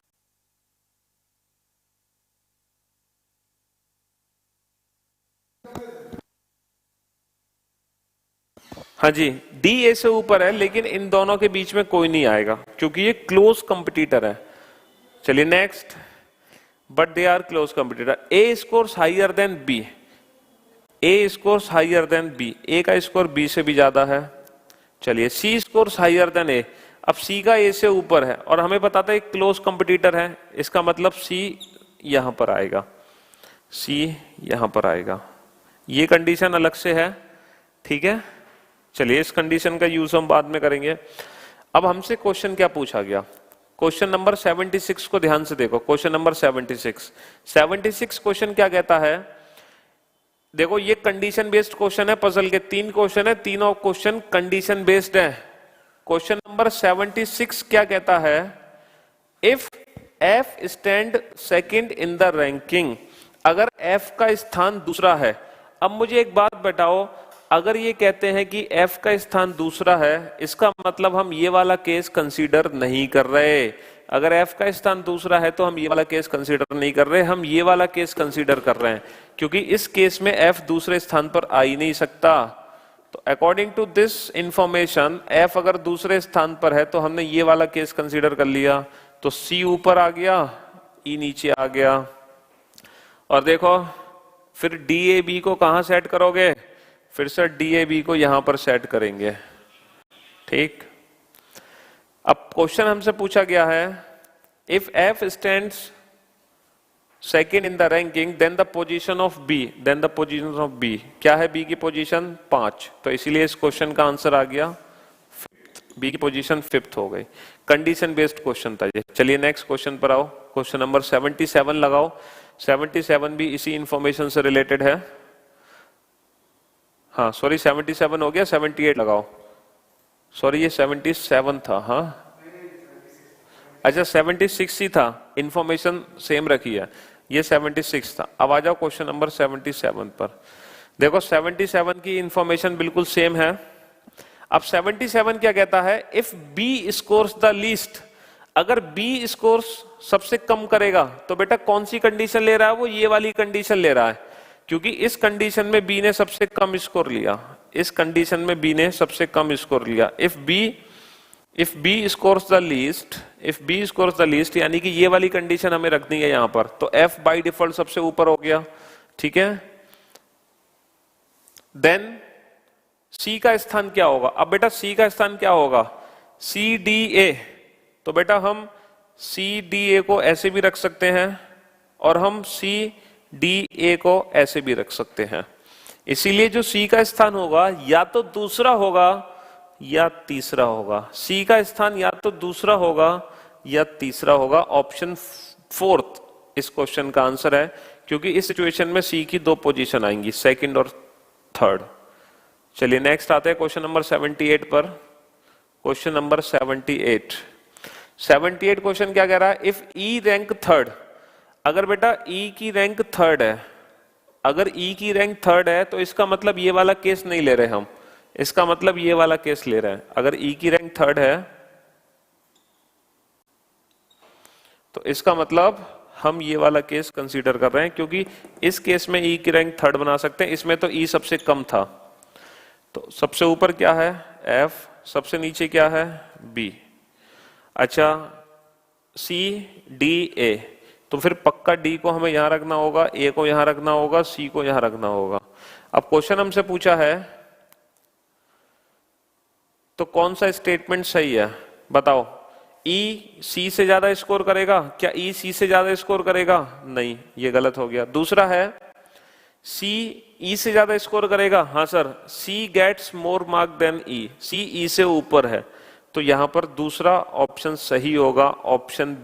S1: हाँ जी, डी ए से ऊपर है, लेकिन इन दोनों के बीच में कोई नहीं आएगा क्योंकि ये क्लोज कंपटीटर है। चलिए next, but they are close competitor. A scores higher than B, A scores higher than B, A का स्कोर बी से भी ज्यादा है। चलिए C scores higher than A, अब सी का ए से ऊपर है और हमें पता था एक क्लोज कंपटीटर है, इसका मतलब सी यहां पर आएगा, सी यहां पर आएगा। ये कंडीशन अलग से है, ठीक है। चलिए इस कंडीशन का यूज हम बाद में करेंगे। अब हमसे क्वेश्चन क्या पूछा गया, क्वेश्चन नंबर 76 को ध्यान से देखो। क्वेश्चन नंबर 76 क्वेश्चन क्या कहता है, देखो ये कंडीशन बेस्ड क्वेश्चन है, पजल के 3 क्वेश्चन है, तीनों क्वेश्चन कंडीशन बेस्ड है। क्वेश्चन नंबर 76 क्या कहता है, if F stand second in the ranking, अगर एफ का स्थान दूसरा है। अब मुझे एक बात बताओ, अगर ये कहते हैं कि एफ का स्थान दूसरा है, इसका मतलब हम ये वाला केस कंसीडर नहीं कर रहे। अगर एफ का स्थान दूसरा है तो हम ये वाला केस कंसीडर नहीं कर रहे, हम ये वाला केस कंसीडर कर रहे हैं, क्योंकि इस केस में एफ दूसरे स्थान पर आ ही नहीं सकता। तो according to this information, F अगर दूसरे स्थान पर है तो हमने ये वाला केस कंसीडर कर लिया। तो सी ऊपर आ गया, ई नीचे आ गया। और देखो फिर डी ए बी को कहां सेट करोगे, फिर से डी ए बी को यहां पर सेट करेंगे, ठीक। अब क्वेश्चन हमसे पूछा गया है, if F stands second in the ranking then the position of B, then the position of B क्या है, बी की पोजीशन 5, तो इसीलिए इस क्वेश्चन का आंसर आ गया 5th, बी की पोजीशन 5th हो गई। कंडीशन बेस्ड क्वेश्चन था ये। चलिए नेक्स्ट क्वेश्चन पर आओ, क्वेश्चन नंबर 77 लगाओ। 77 भी इसी इंफॉर्मेशन से रिलेटेड है। हाँ सॉरी 77 हो गया, 78 लगाओ। सॉरी ये 77 था, हाँ अच्छा 76 ही था, इंफॉर्मेशन सेम रखी है, ये 76 था। अब आ जाओ क्वेश्चन नंबर 77 पर। देखो 77 की इंफॉर्मेशन बिल्कुल सेम है। अब 77 क्या कहता है, if B scores the least, अगर बी स्कोर्स सबसे कम करेगा तो बेटा कौन सी कंडीशन ले रहा है, वो ये वाली कंडीशन ले रहा है, क्योंकि इस कंडीशन में बी ने सबसे कम स्कोर लिया, इस कंडीशन में बी ने सबसे कम स्कोर लिया। If B scores the least, if B scores the least, यानी कि ये वाली कंडीशन हमें रखनी है यहां पर, तो एफ बाय डिफॉल्ट सबसे ऊपर हो गया, ठीक है। देन सी का स्थान क्या होगा, अब बेटा सी का स्थान क्या होगा, सी डी ए, तो बेटा हम सी डी ए को ऐसे भी रख सकते हैं और हम सी डी ए को ऐसे भी रख सकते हैं। इसीलिए जो सी का स्थान होगा या तो दूसरा होगा या तीसरा होगा, सी का स्थान या तो दूसरा होगा या तीसरा होगा। ऑप्शन 4th इस क्वेश्चन का आंसर है, क्योंकि इस सिचुएशन में सी की 2 पोजीशन आएंगी, सेकंड और थर्ड। चलिए नेक्स्ट आते हैं क्वेश्चन नंबर 78 पर। क्वेश्चन नंबर 78 क्वेश्चन क्या कह रहा है, इफ ई रैंक थर्ड, अगर बेटा ई की रैंक थर्ड है, अगर ई की रैंक थर्ड है तो इसका मतलब ये वाला केस नहीं ले रहे हम, इसका मतलब ये वाला केस ले रहे हैं। अगर ई की रैंक थर्ड है तो इसका मतलब हम ये वाला केस कंसीडर कर रहे हैं, क्योंकि इस केस में ई की रैंक थर्ड बना सकते हैं, इसमें तो ई सबसे कम था। तो सबसे ऊपर क्या है, एफ, सबसे नीचे क्या है, बी। अच्छा सी डी ए, तो फिर पक्का डी को हमें यहां रखना होगा, ए को यहां रखना होगा, सी को यहां रखना होगा। अब क्वेश्चन हमसे पूछा है तो कौन सा स्टेटमेंट सही है बताओ, ई सी से ज्यादा स्कोर करेगा, क्या ई सी से ज्यादा स्कोर करेगा, नहीं ये गलत हो गया। दूसरा है सी ई से ज्यादा स्कोर करेगा, हाँ सर, सी गेट्स मोर मार्क देन ई, सी ई से ऊपर है, तो यहां पर दूसरा ऑप्शन सही होगा, option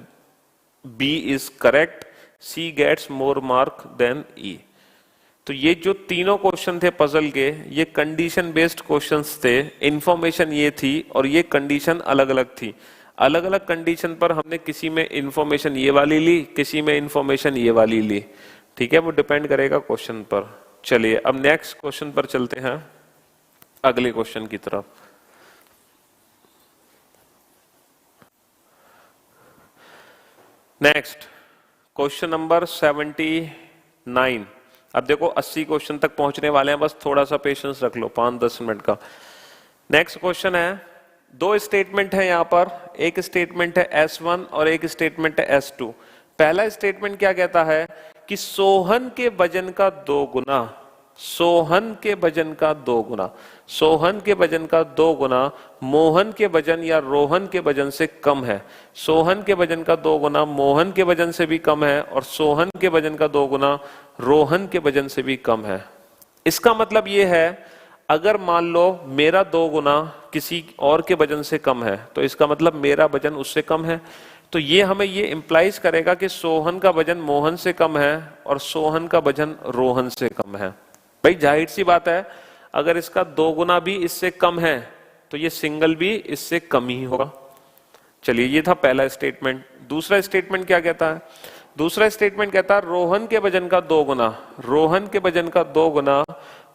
S1: B is correct, C gets more mark than E. तो ये जो तीनों क्वेश्चन थे पजल के, ये कंडीशन बेस्ड क्वेश्चंस थे, इंफॉर्मेशन ये थी और ये कंडीशन अलग अलग थी। अलग अलग कंडीशन पर हमने किसी में इंफॉर्मेशन ये वाली ली, किसी में इंफॉर्मेशन ये वाली ली, ठीक है, वो डिपेंड करेगा क्वेश्चन पर। चलिए अब नेक्स्ट क्वेश्चन पर चलते हैं, अगले क्वेश्चन की तरफ। Next question number 79। अब देखो 80 क्वेश्चन तक पहुंचने वाले हैं, बस थोड़ा सा पेशेंस रख लो, 5-10 मिनट का। नेक्स्ट क्वेश्चन है, दो स्टेटमेंट है यहां पर, एक स्टेटमेंट है S1 और एक स्टेटमेंट है S2। पहला स्टेटमेंट क्या कहता है कि सोहन के वजन का 2 गुना, सोहन के वजन का 2 गुना, सोहन के वजन का 2 गुना मोहन के वजन या रोहन के वजन से कम है। सोहन के वजन का 2 गुना मोहन के वजन से भी कम है और सोहन के वजन का 2 गुना रोहन के वजन से भी कम है। इसका मतलब यह है, अगर मान लो मेरा 2 गुना किसी और के वजन से कम है तो इसका मतलब मेरा वजन उससे कम है। तो ये हमें ये इंप्लाइज करेगा कि सोहन का वजन मोहन से कम है और सोहन का वजन रोहन से कम है। भाई जाहिर सी बात है, अगर इसका 2 गुना भी इससे कम है तो ये सिंगल भी इससे कम ही होगा। चलिए, ये था पहला स्टेटमेंट। दूसरा स्टेटमेंट क्या कहता है? दूसरा स्टेटमेंट कहता है रोहन के वजन का 2 गुना, रोहन के वजन का 2 गुना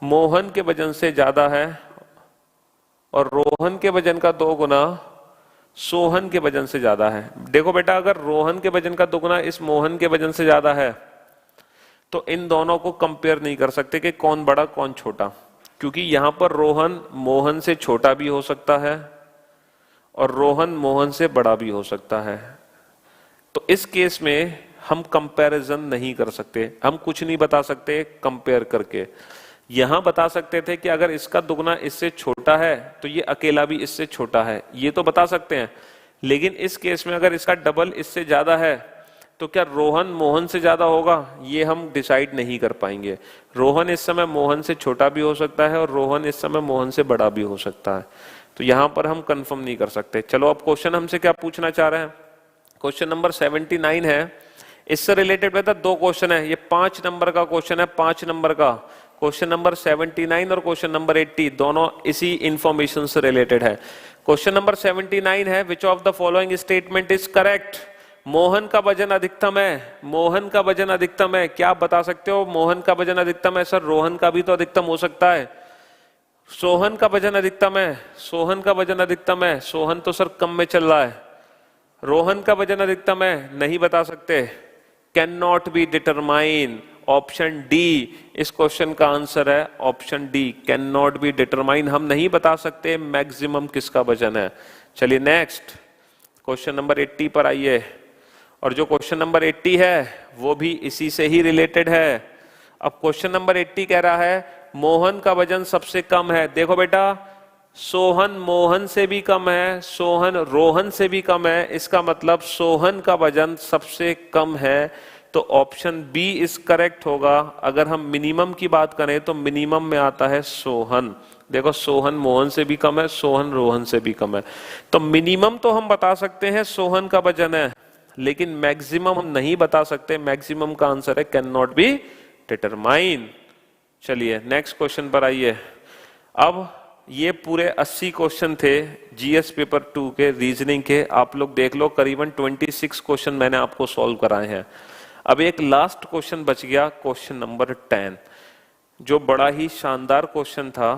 S1: मोहन के वजन से ज्यादा है और रोहन के वजन का 2 गुना सोहन के वजन से ज्यादा है। देखो बेटा, अगर रोहन के वजन का 2 गुना इस मोहन के वजन से ज्यादा है तो इन दोनों को कंपेयर नहीं कर सकते कि कौन बड़ा कौन छोटा, क्योंकि यहां पर रोहन मोहन से छोटा भी हो सकता है और रोहन मोहन से बड़ा भी हो सकता है। तो इस केस में हम कंपैरिजन नहीं कर सकते, हम कुछ नहीं बता सकते कंपेयर करके। यहां बता सकते थे कि अगर इसका दुगना इससे छोटा है तो ये अकेला भी इससे छोटा है, ये तो बता सकते हैं। लेकिन इस केस में अगर इसका डबल इससे ज्यादा है तो क्या रोहन मोहन से ज्यादा होगा, ये हम डिसाइड नहीं कर पाएंगे। रोहन इस समय मोहन से छोटा भी हो सकता है और रोहन इस समय मोहन से बड़ा भी हो सकता है। तो यहां पर हम कंफर्म नहीं कर सकते। चलो, अब क्वेश्चन हमसे क्या पूछना चाह रहे हैं? क्वेश्चन नंबर 79 है। इससे रिलेटेड बेटा 2 क्वेश्चन है, ये 5 नंबर का क्वेश्चन है, 5 नंबर का। क्वेश्चन नंबर 79 और क्वेश्चन नंबर 80 दोनों इसी इंफॉर्मेशन से रिलेटेड है। क्वेश्चन नंबर 79 है, which of the following statement is correct? Mohan का वजन अधिकतम है, मोहन का वजन अधिकतम है। क्या आप बता सकते हो मोहन का वजन अधिकतम है? सर रोहन का भी तो अधिकतम हो सकता है। सोहन का वजन अधिकतम है, सोहन का वजन अधिकतम है, सोहन तो सर कम में चल रहा है। रोहन का वजन अधिकतम है, नहीं बता सकते, can not be determine. Option D इस क्वेश्चन का आंसर है, option D, can not be determine. हम नहीं बता सकते मैक्सिमम किसका वजन है। चलिए नेक्स्ट क्वेश्चन नंबर 80 पर आइए। और जो क्वेश्चन नंबर 80 है वो भी इसी से ही रिलेटेड है। अब क्वेश्चन नंबर 80 कह रहा है मोहन का वजन सबसे कम है। देखो बेटा, सोहन मोहन से भी कम है, सोहन रोहन से भी कम है, इसका मतलब सोहन का वजन सबसे कम है। तो ऑप्शन बी इस करेक्ट होगा। अगर हम मिनिमम की बात करें तो मिनिमम में आता है सोहन। देखो, सोहन मोहन से भी कम है, सोहन रोहन से भी कम है। तो मिनिमम तो हम बता सकते हैं सोहन का वजन है, लेकिन मैक्सिमम हम नहीं बता सकते। मैक्सिमम का आंसर है कैन नॉट बी डिटरमाइन। चलिए नेक्स्ट क्वेश्चन पर आइए। अब ये पूरे 80 क्वेश्चन थे जीएस पेपर 2 के रीजनिंग के। आप लोग देख लो, करीबन 26 क्वेश्चन मैंने आपको सॉल्व कराए हैं। अब एक लास्ट क्वेश्चन बच गया, क्वेश्चन नंबर 10, जो बड़ा ही शानदार क्वेश्चन था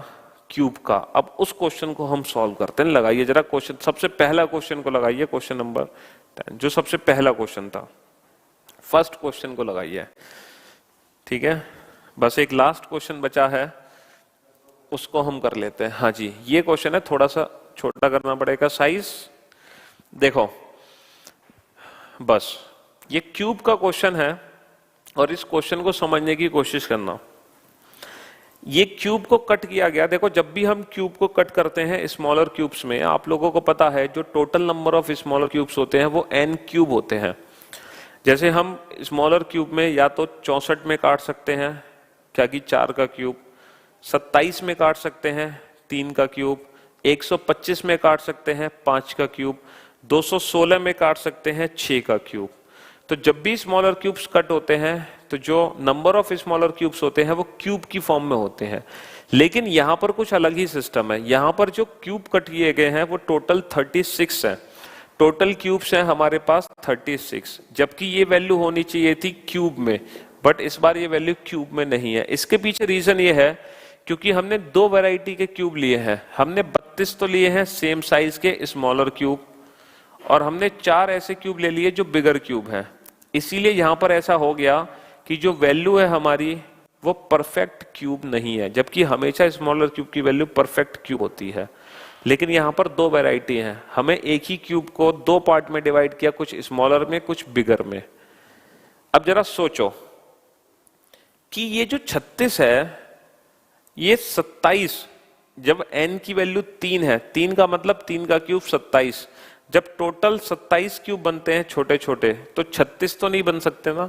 S1: क्यूब का। अब उस क्वेश्चन को हम सॉल्व करते हैं। लगाइए जरा क्वेश्चन, सबसे पहला क्वेश्चन को लगाइए, क्वेश्चन नंबर 10 जो सबसे पहला क्वेश्चन था, फर्स्ट क्वेश्चन को लगाइए। ठीक है, बस एक लास्ट क्वेश्चन बचा है, उसको हम कर लेते हैं। हाँ जी, ये क्वेश्चन है, थोड़ा सा छोटा करना पड़ेगा साइज। देखो बस ये क्यूब का क्वेश्चन है और इस क्वेश्चन को समझने की कोशिश करना। ये क्यूब को कट किया गया। देखो, जब भी हम क्यूब को कट करते हैं स्मॉलर क्यूब्स में, आप लोगों को पता है जो total number of smaller cubes होते हैं वो n क्यूब होते हैं। जैसे हम स्मॉलर क्यूब में या तो 64 में काट सकते हैं, क्या कि 4 का क्यूब, 27 में काट सकते हैं 3 का क्यूब, 125 में काट सकते हैं 5 का क्यूब, 216 में काट सकते हैं 6 का क्यूब। तो जब भी स्मॉलर क्यूब्स कट होते हैं तो जो नंबर ऑफ स्मॉलर क्यूब्स होते हैं वो क्यूब की फॉर्म में होते हैं। लेकिन यहां पर कुछ अलग ही सिस्टम है। यहां पर जो क्यूब कट किए गए हैं वो टोटल 36 है। टोटल क्यूब्स हैं हमारे पास 36, जबकि ये वैल्यू होनी चाहिए थी क्यूब में, बट इस बार ये वैल्यू क्यूब में नहीं है। इसके पीछे रीजन ये है क्योंकि हमने 2 वैरायटी के क्यूब लिए हैं। हमने 32 तो लिए हैं सेम साइज के स्मॉलर क्यूब, और हमने 4 ऐसे क्यूब ले लिए जो बिगर क्यूब हैं। इसीलिए यहां पर ऐसा हो गया कि जो वैल्यू है हमारी वो परफेक्ट क्यूब नहीं है, जबकि हमेशा स्मॉलर क्यूब की वैल्यू परफेक्ट क्यूब होती है। लेकिन यहां पर दो वैरायटी हैं, हमें एक ही क्यूब को दो पार्ट में डिवाइड किया, कुछ स्मॉलर में कुछ बिगर में। अब जरा सोचो कि ये जो 36 है, ये 27, जब n की वैल्यू 3 है, 3 का मतलब 3 का क्यूब 27, जब टोटल 27 क्यूब बनते हैं छोटे छोटे, तो 36 तो नहीं बन सकते ना।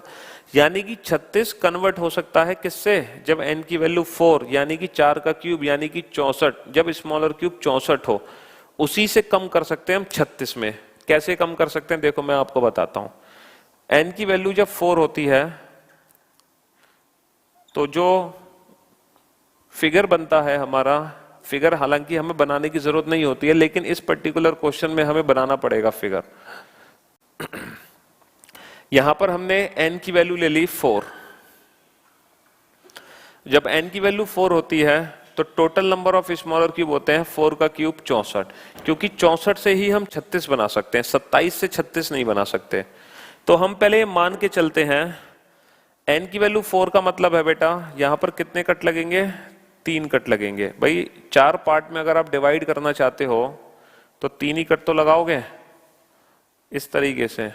S1: यानी कि 36 कन्वर्ट हो सकता है किससे, जब n की वैल्यू 4 यानी कि 4 का क्यूब यानी कि 64, जब स्मॉलर क्यूब 64 हो, उसी से कम कर सकते हैं हम 36 में। कैसे कम कर सकते हैं, देखो मैं आपको बताता हूं। n की वैल्यू जब 4 होती है तो जो फिगर बनता है हमारा, फिगर हालांकि हमें बनाने की जरूरत नहीं होती है, लेकिन इस पर्टिकुलर क्वेश्चन में हमें बनाना पड़ेगा फिगर। यहां पर हमने n की वैल्यू ले ली 4। जब n की वैल्यू 4 होती है तो total number of smaller cube होते हैं 4 का क्यूब 64, क्योंकि 64 से ही हम 36 बना सकते हैं, 27 से 36 नहीं बना सकते। तो हम पहले मान के चलते हैं, n की वैल्यू 4 का मतलब है बेटा यहां पर कितने कट लगेंगे, 3 कट लगेंगे। भाई 4 पार्ट में अगर आप डिवाइड करना चाहते हो तो 3 ही कट तो लगाओगे इस तरीके से।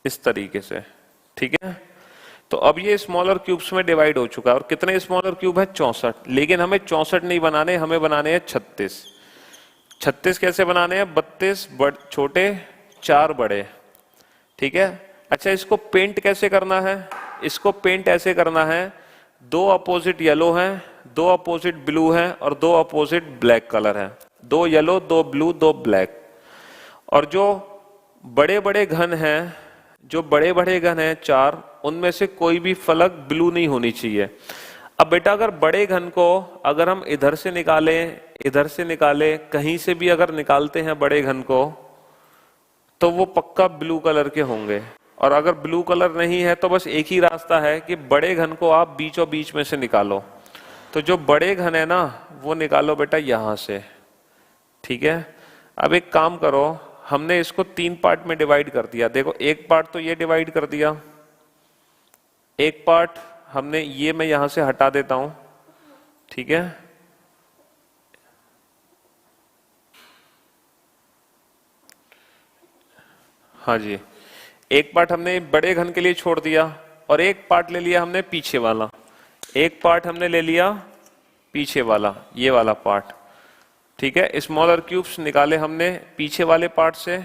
S1: इस तरीके से, ठीक है। तो अब ये स्मॉलर क्यूब्स में डिवाइड हो चुका है, और कितने स्मॉलर क्यूब है, 64। लेकिन हमें 64 नहीं बनाने, हमें बनाने हैं 36। 36 कैसे बनाने हैं, 32 छोटे 4 बड़े, ठीक है। अच्छा, इसको पेंट कैसे करना है, इसको पेंट ऐसे करना है, 2 अपोजिट येलो हैं, 2 अपोजिट ब्लू हैं और 2 अपोजिट ब्लैक कलर हैं। 2 येलो, 2 ब्लू, 2 ब्लैक। और जो बड़े बड़े घन हैं, जो बड़े बड़े घन हैं 4, उनमें से कोई भी फलक ब्लू नहीं होनी चाहिए। अब बेटा अगर बड़े घन को अगर हम इधर से निकालें, इधर से निकालें, कहीं से भी अगर निकालते हैं बड़े घन को, तो वो पक्का ब्लू कलर के होंगे। और अगर ब्लू कलर नहीं है तो बस एक ही रास्ता है कि बड़े घन को आप बीचों बीच में से निकालो। तो जो बड़े घन है ना, वो निकालो बेटा यहां से, ठीक है। अब एक काम करो, हमने इसको 3 पार्ट में डिवाइड कर दिया। देखो एक पार्ट तो ये डिवाइड कर दिया, एक पार्ट हमने ये, मैं यहां से हटा देता हूं, ठीक है। हाँ जी, एक पार्ट हमने बड़े घन के लिए छोड़ दिया और एक पार्ट ले लिया हमने पीछे वाला, एक पार्ट हमने ले लिया पीछे वाला, ये वाला पार्ट, ठीक है। स्मॉलर क्यूब्स निकाले हमने पीछे वाले पार्ट से,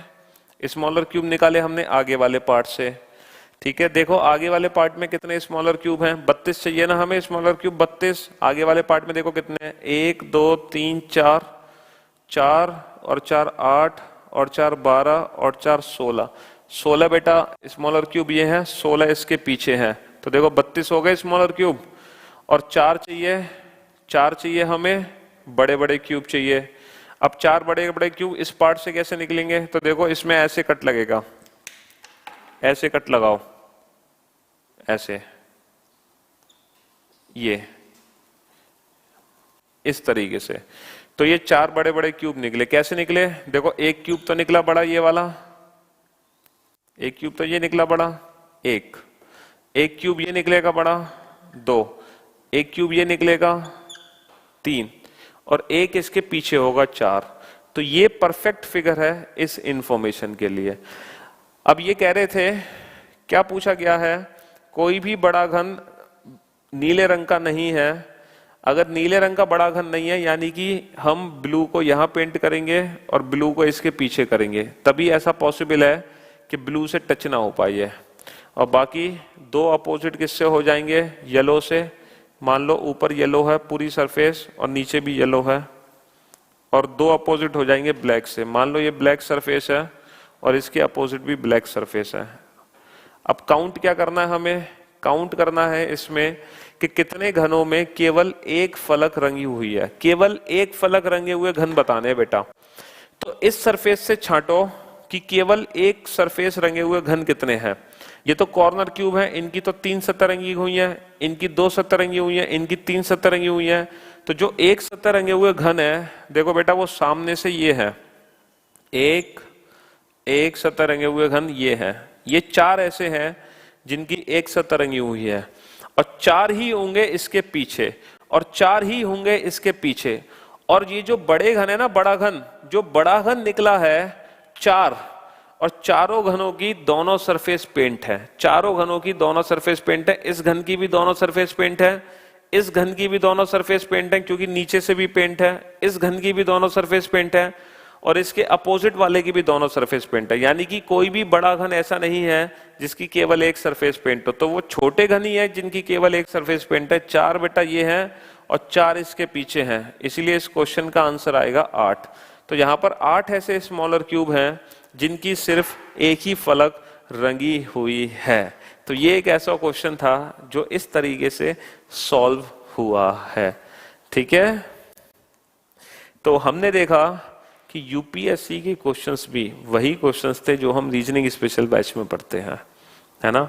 S1: स्मॉलर क्यूब निकाले हमने आगे वाले पार्ट से, ठीक है। देखो आगे वाले पार्ट में कितने स्मॉलर क्यूब हैं, 32 चाहिए ना हमें स्मॉलर क्यूब, 32। आगे वाले पार्ट में देखो कितने हैं, 1 2 3 4, 4 और 4 8 और 4 12 और 4 16, 16 बेटा स्मॉलर क्यूब ये हैं, 16 इसके पीछे हैं। तो देखो 32 हो गए स्मॉलर क्यूब, और 4 चाहिए, 4 चाहिए हमें बड़े बड़े क्यूब चाहिए। अब 4 बड़े बड़े क्यूब इस पार्ट से कैसे निकलेंगे, तो देखो इसमें ऐसे कट लगेगा, ऐसे कट लगाओ, ऐसे, ये इस तरीके से। तो ये 4 बड़े बड़े क्यूब निकले। कैसे निकले, देखो एक क्यूब तो निकला बड़ा, ये वाला एक क्यूब तो ये निकला बड़ा, एक क्यूब ये निकलेगा बड़ा, 2, एक क्यूब ये निकलेगा 3, और एक इसके पीछे होगा 4। तो ये परफेक्ट फिगर है इस इंफॉर्मेशन के लिए। अब ये कह रहे थे, क्या पूछा गया है, कोई भी बड़ा घन नीले रंग का नहीं है। अगर नीले रंग का बड़ा घन नहीं है, यानी कि हम ब्लू को यहां पेंट करेंगे और ब्लू को इसके पीछे करेंगे, तभी ऐसा पॉसिबल है कि ब्लू से टच ना हो पाइए। और बाकी 2 अपोजिट किससे हो जाएंगे, येलो से। मान लो ऊपर येलो है पूरी सरफेस और नीचे भी येलो है, और 2 अपोजिट हो जाएंगे ब्लैक से। मान लो ये ब्लैक सरफेस है और इसके अपोजिट भी ब्लैक सरफेस है। अब काउंट क्या करना है, हमें काउंट करना है इसमें कि कितने घनों में केवल एक फलक रंगी हुई है। केवल एक फलक रंगे हुए घन बताने हैं बेटा। तो इस सरफेस से छांटो कि केवल एक सरफेस रंगे हुए घन कितने हैं। ये तो कॉर्नर क्यूब है, इनकी तो 3 सतह रंगी हुई है, इनकी 2 सतह रंगी हुई है, इनकी 3 सतह रंगी हुई है। तो जो एक सतह रंगे हुए घन है, देखो बेटा वो सामने से ये है, एक सतह रंगे हुए घन ये है, ये 4 ऐसे हैं जिनकी एक सतरंगी हुई है, और 4 ही होंगे इसके पीछे, और 4 ही होंगे इसके पीछे। और ये जो बड़े घन है ना, बड़ा घन, जो बड़ा घन निकला है 4, और चारों घनों की दोनों सरफेस पेंट है, चारों घनों की दोनों सरफेस पेंट है। इस घन की भी दोनों सरफेस पेंट है, इस घन की भी दोनों सरफेस पेंट है, क्योंकि नीचे से भी पेंट है। इस घन की भी दोनों सरफेस पेंट है, और इसके अपोजिट वाले की भी दोनों सरफेस पेंट है। यानी कि कोई भी बड़ा घन ऐसा नहीं है जिसकी केवल एक सरफेस पेंट हो, तो वो छोटे घन ही है जिनकी केवल एक सरफेस पेंट है। 4 बेटा ये हैं, और 4 इसके पीछे हैं, इसीलिए इस क्वेश्चन का आंसर आएगा 8। तो यहां पर 8 ऐसे स्मॉलर क्यूब हैं जिनकी सिर्फ एक ही फलक रंगी हुई है। तो ये एक ऐसा क्वेश्चन था जो इस तरीके से सॉल्व हुआ है। ठीक है, तो हमने देखा कि यूपीएससी के क्वेश्चंस भी वही क्वेश्चंस थे जो हम रीजनिंग स्पेशल बैच में पढ़ते हैं, है ना।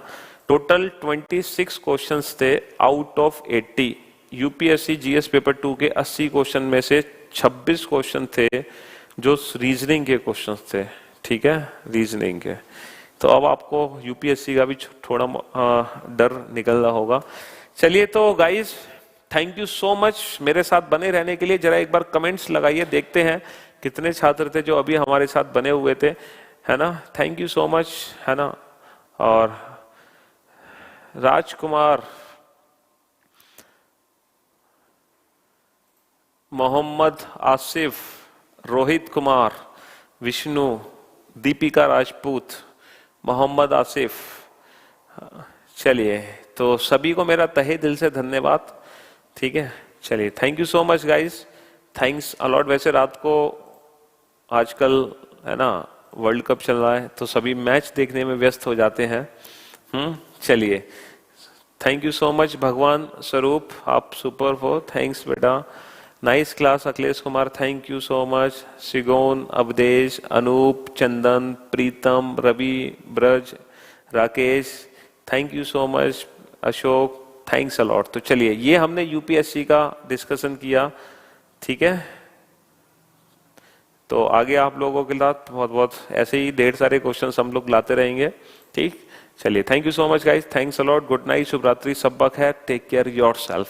S1: टोटल 26 क्वेश्चंस थे out of 80। UPSC GS paper 2 के 80 क्वेश्चन में से 26 क्वेश्चन थे जो रीजनिंग के क्वेश्चंस थे। ठीक है, रीजनिंग के। तो अब आपको यूपीएससी का भी थोड़ा डर निकल रहा होगा। चलिए, तो guys thank you so much मेरे साथ बने रहने के लिए। जरा एक बार कमेंट्स लगाइए, देखते हैं कितने छात्र थे जो अभी हमारे साथ बने हुए थे, है ना। थैंक यू सो मच, है ना। और राजकुमार, मोहम्मद आसिफ, रोहित कुमार, विष्णु, दीपिका राजपूत, मोहम्मद आसिफ। चलिए, तो सभी को मेरा तहे दिल से धन्यवाद। ठीक है, चलिए, thank you so much guys, thanks allot. वैसे रात को आजकल, है ना, वर्ल्ड कप चल रहा है तो सभी मैच देखने में व्यस्त हो जाते हैं। चलिए, थैंक यू सो मच। भगवान स्वरूप, आप सुपर हो, थैंक्स बेटा। Nice class Akhilesh Kumar, thank you so much. सिगोन, Awadhesh, Anoop, Chandan, Preetam, Ravi, Braj, Rakesh, thank you so much. Ashok, thanks a lot. तो चलिए, ये हमने यूपीएससी का डिस्कशन किया। ठीक है, तो आगे आप लोगों के साथ बहुत बहुत ऐसे ही ढेर सारे क्वेश्चंस हम लोग लाते रहेंगे। ठीक, चलिए, thank you so much guys, thanks a lot, good night, शुभ रात्रि, सब बक है, टेक केयर योरसेल्फ।